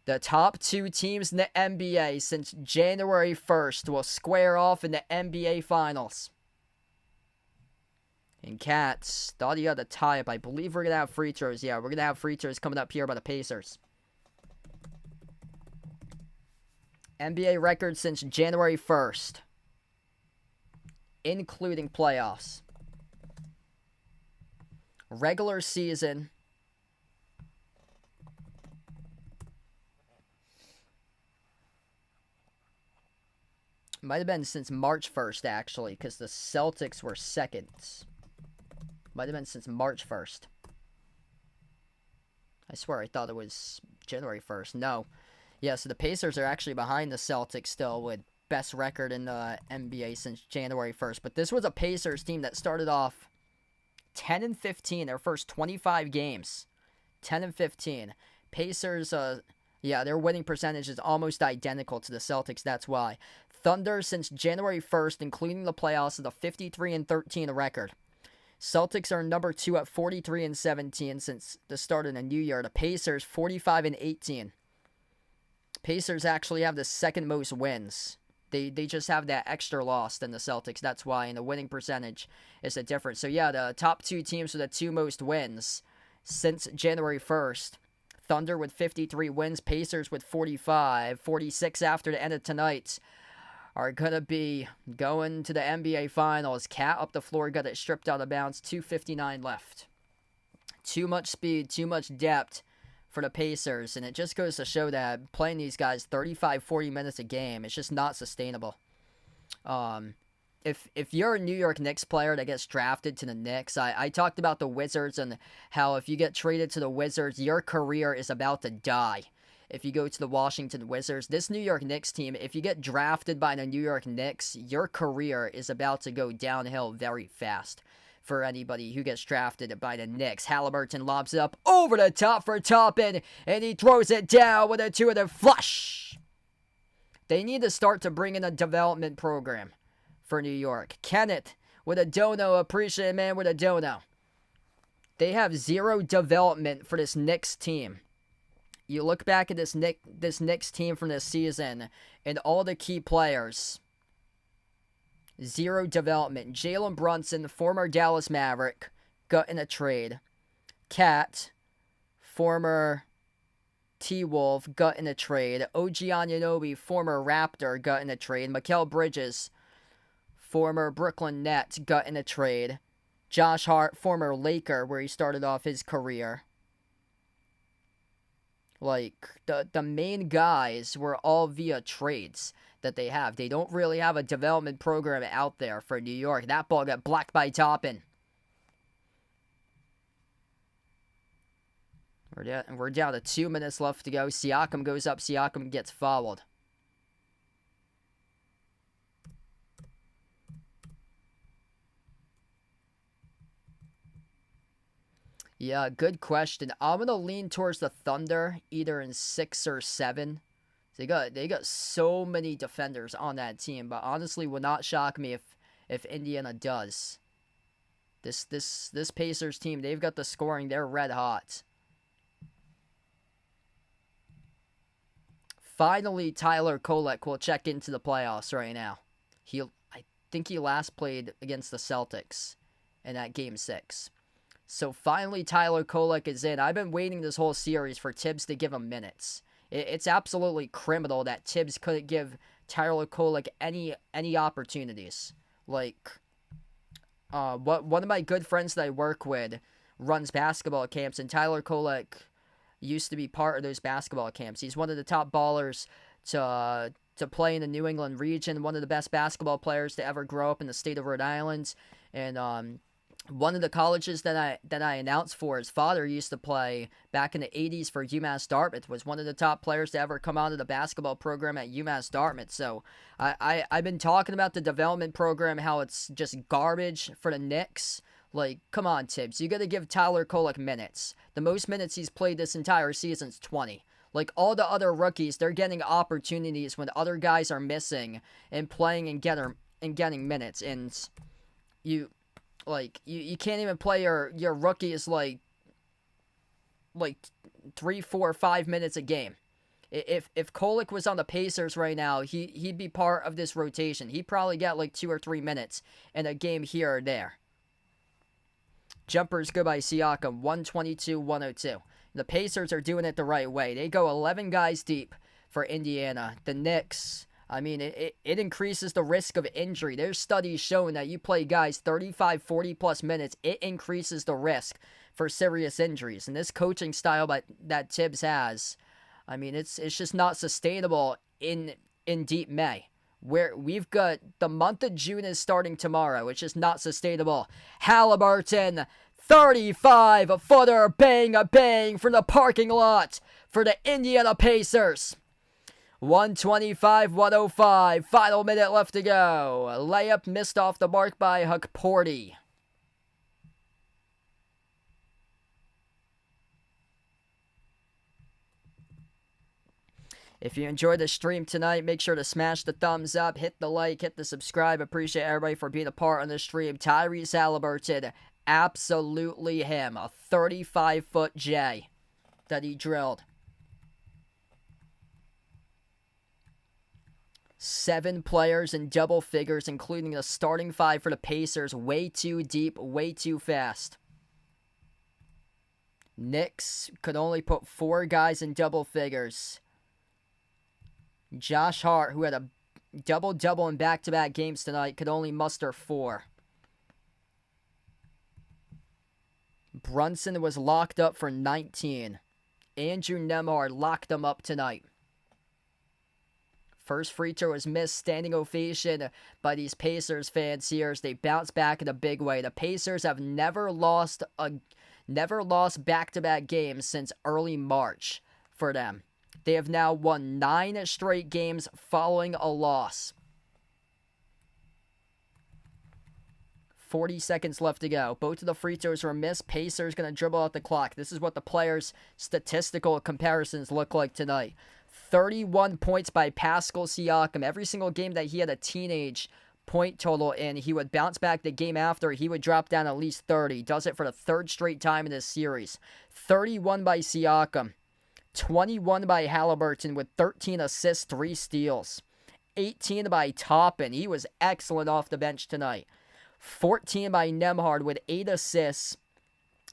The top 2 teams in the NBA since January 1st will square off in the NBA Finals. And Cats thought he had a tie-up. I believe we're going to have free throws. Yeah, we're going to have free throws coming up here by the Pacers. NBA record since January 1st, including playoffs. Regular season. Might have been since March 1st, actually, because the Celtics were second. Might have been since March 1st. I swear I thought it was January 1st. No. Yeah, so the Pacers are actually behind the Celtics still with best record in the NBA since January 1st. But this was a Pacers team that started off 10-15, their first 25 games. 10-15. Pacers, yeah, their winning percentage is almost identical to the Celtics, that's why. Thunder, since January 1st, including the playoffs, is a 53-13 record. Celtics are number 2 at 43-17 since the start of the new year. The Pacers, 45-18. Pacers actually have the second most wins. They just have that extra loss than the Celtics, that's why, and the winning percentage is the difference. So yeah, the top 2 teams with the 2 most wins since January 1st. Thunder with 53 wins, Pacers with 45, 46 after the end of tonight. Are going to be going to the NBA Finals. Cat up the floor, got it stripped out of bounds. 2:59 left. Too much speed, too much depth for the Pacers. And it just goes to show that playing these guys 35, 40 minutes a game, it's just not sustainable. If you're a New York Knicks player that gets drafted to the Knicks, I talked about the Wizards and how if you get traded to the Wizards, your career is about to die. if you go to the Washington Wizards. This New York Knicks team, if you get drafted by the New York Knicks, your career is about to go downhill very fast for anybody who gets drafted by the Knicks. Halliburton lobs it up over the top for Toppin, and he throws it down with a two-handed flush. They need to start to bring in a development program for New York. Kenneth with a dono. Appreciate it, man, with a dono. They have zero development for this Knicks team. You look back at this Knicks team from this season, and all the key players, zero development. Jalen Brunson, former Dallas Maverick, got in a trade. Cat, former T-Wolf, got in a trade. OG Anunoby, former Raptor, got in a trade. Mikal Bridges, former Brooklyn Net, got in a trade. Josh Hart, former Laker, where he started off his career. Like, the main guys were all via trades that they have. They don't really have a development program out there for New York. That ball got blocked by Toppin. We're down to 2 minutes left to go. Siakam goes up. Siakam gets fouled. Yeah, good question. I'm going to lean towards the Thunder, either in 6 or 7. They got so many defenders on that team, but honestly would not shock me if Indiana does. This Pacers team, they've got the scoring. They're red hot. Finally, Tyler Kolek will check into the playoffs right now. I think he last played against the Celtics in that Game 6. So finally, Tyler Kolek is in. I've been waiting this whole series for Tibbs to give him minutes. It's absolutely criminal that Tibbs couldn't give Tyler Kolek any opportunities. Like, one of my good friends that I work with runs basketball camps, and Tyler Kolek used to be part of those basketball camps. He's one of the top ballers to play in the New England region, one of the best basketball players to ever grow up in the state of Rhode Island, and one of the colleges that I announced for, his father used to play back in the 80s for UMass Dartmouth, was one of the top players to ever come out of the basketball program at UMass Dartmouth. So I've been talking about the development program, how it's just garbage for the Knicks. Like, come on, Tibbs. You got to give Tyler Kolek minutes. The most minutes he's played this entire season is 20. Like, all the other rookies, they're getting opportunities when other guys are missing and playing and getting minutes. And you can't even play your rookies like 3, 4, 5 minutes a game. If Kolek was on the Pacers right now, he'd be part of this rotation. He'd probably get like 2 or 3 minutes in a game here or there. Jumpers go by Siakam, 122-102. The Pacers are doing it the right way. They go 11 guys deep for Indiana. The Knicks, I mean, it increases the risk of injury. There's studies showing that you play guys 35, 40-plus minutes, it increases the risk for serious injuries. And this coaching style that Tibbs has, I mean, it's just not sustainable in deep May. Where we've got the month of June is starting tomorrow. It's just not sustainable. Halliburton, 35-footer, bang from the parking lot for the Indiana Pacers. 125-105. Final minute left to go. Layup missed off the mark by Hukporty. If you enjoyed the stream tonight, make sure to smash the thumbs up, hit the like, hit the subscribe. Appreciate everybody for being a part on the stream. Tyrese Halliburton, absolutely him. A 35-foot J that he drilled. 7 players in double figures, including the starting 5 for the Pacers. Way too deep, way too fast. Knicks could only put 4 guys in double figures. Josh Hart, who had a double-double in back-to-back games tonight, could only muster 4. Brunson was locked up for 19. Andrew Nembhard locked him up tonight. First free throw was missed. Standing ovation by these Pacers fans here as they bounce back in a big way. The Pacers have never lost back-to-back games since early March for them. They have now won 9 straight games following a loss. 40 seconds left to go. Both of the free throws were missed. Pacers going to dribble out the clock. This is what the players' statistical comparisons look like tonight. 31 points by Pascal Siakam. Every single game that he had a teenage point total in, he would bounce back the game after. He would drop down at least 30. Does it for the third straight time in this series. 31 by Siakam. 21 by Halliburton with 13 assists, 3 steals. 18 by Toppin. He was excellent off the bench tonight. 14 by Nembhard with 8 assists,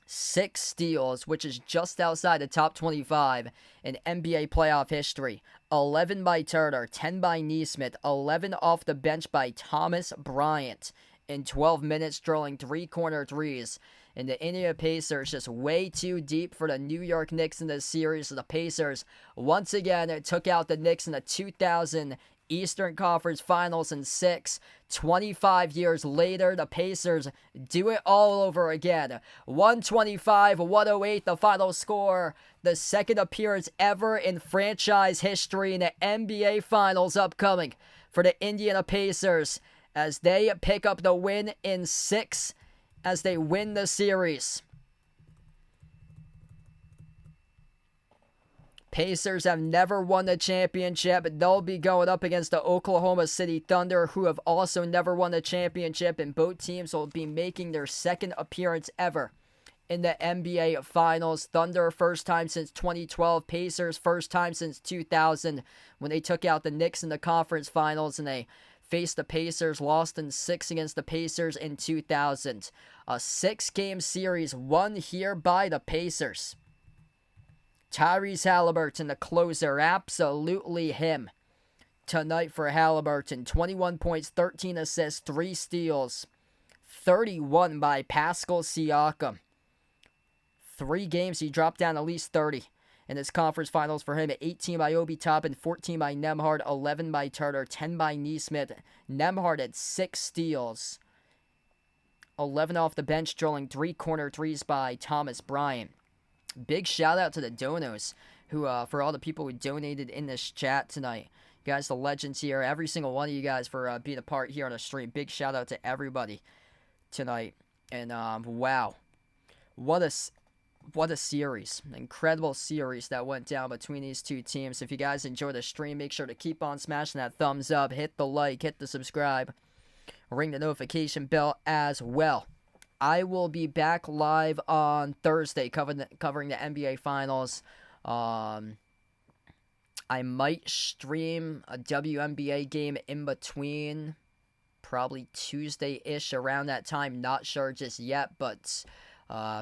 6 steals, which is just outside the top 25 in NBA playoff history. 11 by Turner, 10 by Nesmith, 11 off the bench by Thomas Bryant in 12 minutes, drilling 3 corner threes. And the Indiana Pacers just way too deep for the New York Knicks in this series. So the Pacers once again took out the Knicks in the 2000 Eastern Conference Finals in 6. 25 years later, the Pacers do it all over again. 125-108, the final score. The second appearance ever in franchise history in the NBA Finals upcoming for the Indiana Pacers as they pick up the win in 6 as they win the series. Pacers have never won the championship. They'll be going up against the Oklahoma City Thunder, who have also never won the championship, and both teams will be making their second appearance ever in the NBA Finals. Thunder, first time since 2012. Pacers, first time since 2000 when they took out the Knicks in the conference finals, and they faced the Pacers, lost in 6 against the Pacers in 2000. A 6-game series won here by the Pacers. Tyrese Halliburton, the closer, absolutely him tonight for Halliburton. 21 points, 13 assists, 3 steals. 31 by Pascal Siakam. 3 games, he dropped down at least 30 in his conference finals for him. 18 by Obi Toppin, 14 by Nembhard, 11 by Turner, 10 by Nesmith. Nembhard had 6 steals. 11 off the bench, drilling 3 corner threes by Thomas Bryant. Big shout out to the donos, who for all the people who donated in this chat tonight. You guys, the legends here. Every single one of you guys for being a part here on the stream. Big shout out to everybody tonight. And wow, what a series! An incredible series that went down between these two teams. If you guys enjoyed the stream, make sure to keep on smashing that thumbs up, hit the like, hit the subscribe, ring the notification bell as well. I will be back live on Thursday covering the NBA Finals. I might stream a WNBA game in between, probably Tuesday-ish around that time. Not sure just yet, but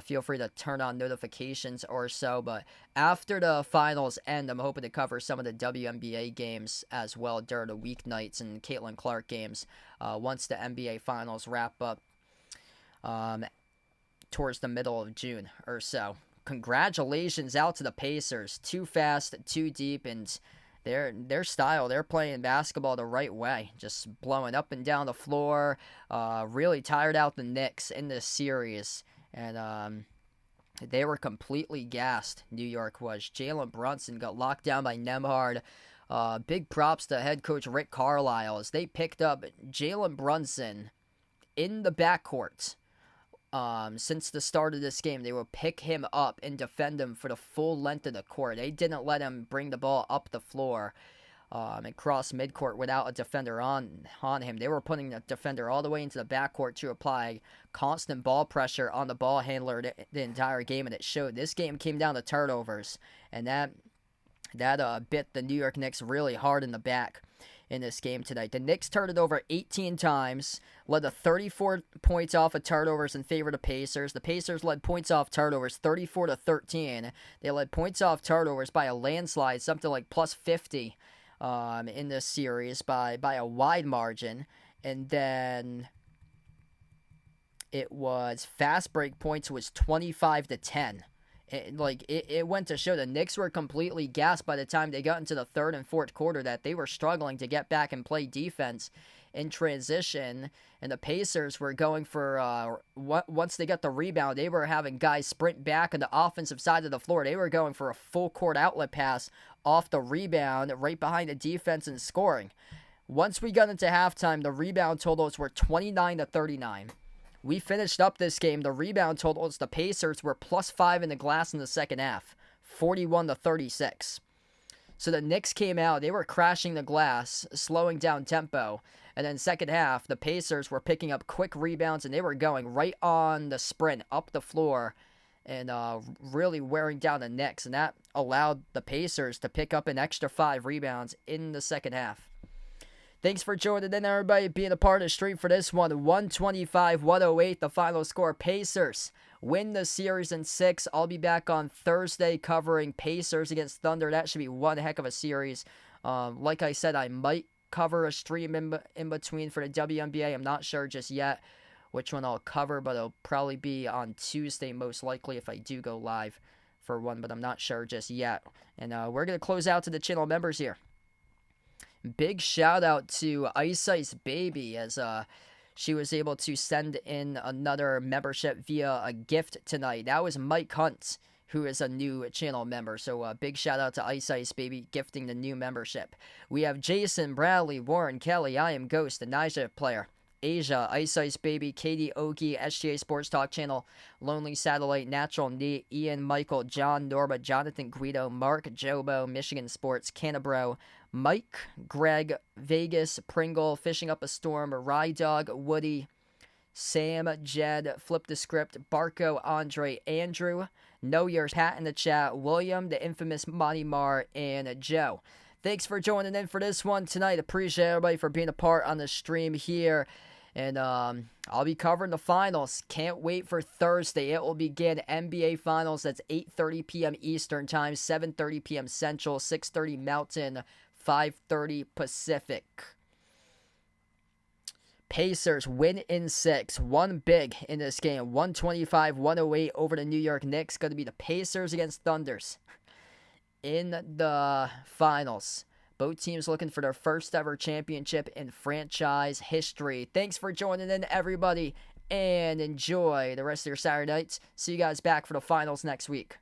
feel free to turn on notifications or so. But after the finals end, I'm hoping to cover some of the WNBA games as well during the weeknights and Caitlin Clark games once the NBA Finals wrap up. Towards the middle of June or so. Congratulations out to the Pacers. Too fast, too deep, and their style, they're playing basketball the right way. Just blowing up and down the floor. Really tired out the Knicks in this series. And they were completely gassed, New York was. Jalen Brunson got locked down by Nembhard. Big props to head coach Rick Carlisle as they picked up Jalen Brunson in the backcourt. Since the start of this game, they will pick him up and defend him for the full length of the court. They didn't let him bring the ball up the floor and cross midcourt without a defender on him. They were putting the defender all the way into the backcourt to apply constant ball pressure on the ball handler the entire game, and it showed. This game came down to turnovers, and that bit the New York Knicks really hard in the back in this game tonight. The Knicks turned it over 18 times, led to 34 points off of turnovers in favor of the Pacers. The Pacers led points off turnovers 34-13. They led points off turnovers by a landslide, something like plus 50 in this series by a wide margin. And then it was fast break points was 25-10. It went to show the Knicks were completely gassed by the time they got into the third and fourth quarter that they were struggling to get back and play defense in transition, and the Pacers were going for, once they got the rebound, they were having guys sprint back on the offensive side of the floor. They were going for a full court outlet pass off the rebound right behind the defense and scoring. Once we got into halftime, the rebound totals were 29-39. We finished up this game. The rebound totals, the Pacers were +5 in the glass in the second half, 41-36. So the Knicks came out. They were crashing the glass, slowing down tempo. And then second half, the Pacers were picking up quick rebounds, and they were going right on the sprint up the floor and really wearing down the Knicks. And that allowed the Pacers to pick up an extra 5 rebounds in the second half. Thanks for joining in, everybody, being a part of the stream for this one. 125-108, the final score. Pacers win the series in 6. I'll be back on Thursday covering Pacers against Thunder. That should be one heck of a series. Like I said, I might cover a stream in between for the WNBA. I'm not sure just yet which one I'll cover, but it'll probably be on Tuesday most likely if I do go live for one, but I'm not sure just yet. And we're going to close out to the channel members here. Big shout out to Ice Baby as she was able to send in another membership via a gift tonight. That was Mike Hunt, who is a new channel member. So big shout out to Ice Baby gifting the new membership. We have Jason, Bradley, Warren, Kelly, I Am Ghost, the Nija player, Asia, Ice Baby, Katie Ogie, SGA Sports Talk Channel, Lonely Satellite, Natural Neat, Ian, Michael, John, Norma, Jonathan Guido, Mark, Jobo, Michigan Sports, Canabro, Mike, Greg, Vegas, Pringle, Fishing Up a Storm, Rye Dog, Woody, Sam, Jed, Flip the Script, Barco, Andre, Andrew, Know Your Pat in the chat, William, the infamous Monty Marr, and Joe. Thanks for joining in for this one tonight. Appreciate everybody for being a part on the stream here. And I'll be covering the finals. Can't wait for Thursday. It will begin NBA Finals. That's 8:30 p.m. Eastern Time, 7:30 p.m. Central, 6:30 Mountain, 5:30 Pacific. Pacers win in 6. One big in this game. 125-108 over the New York Knicks. Going to be the Pacers against Thunders in the finals. Both teams looking for their first ever championship in franchise history. Thanks for joining in, everybody, and enjoy the rest of your Saturday nights. See you guys back for the finals next week.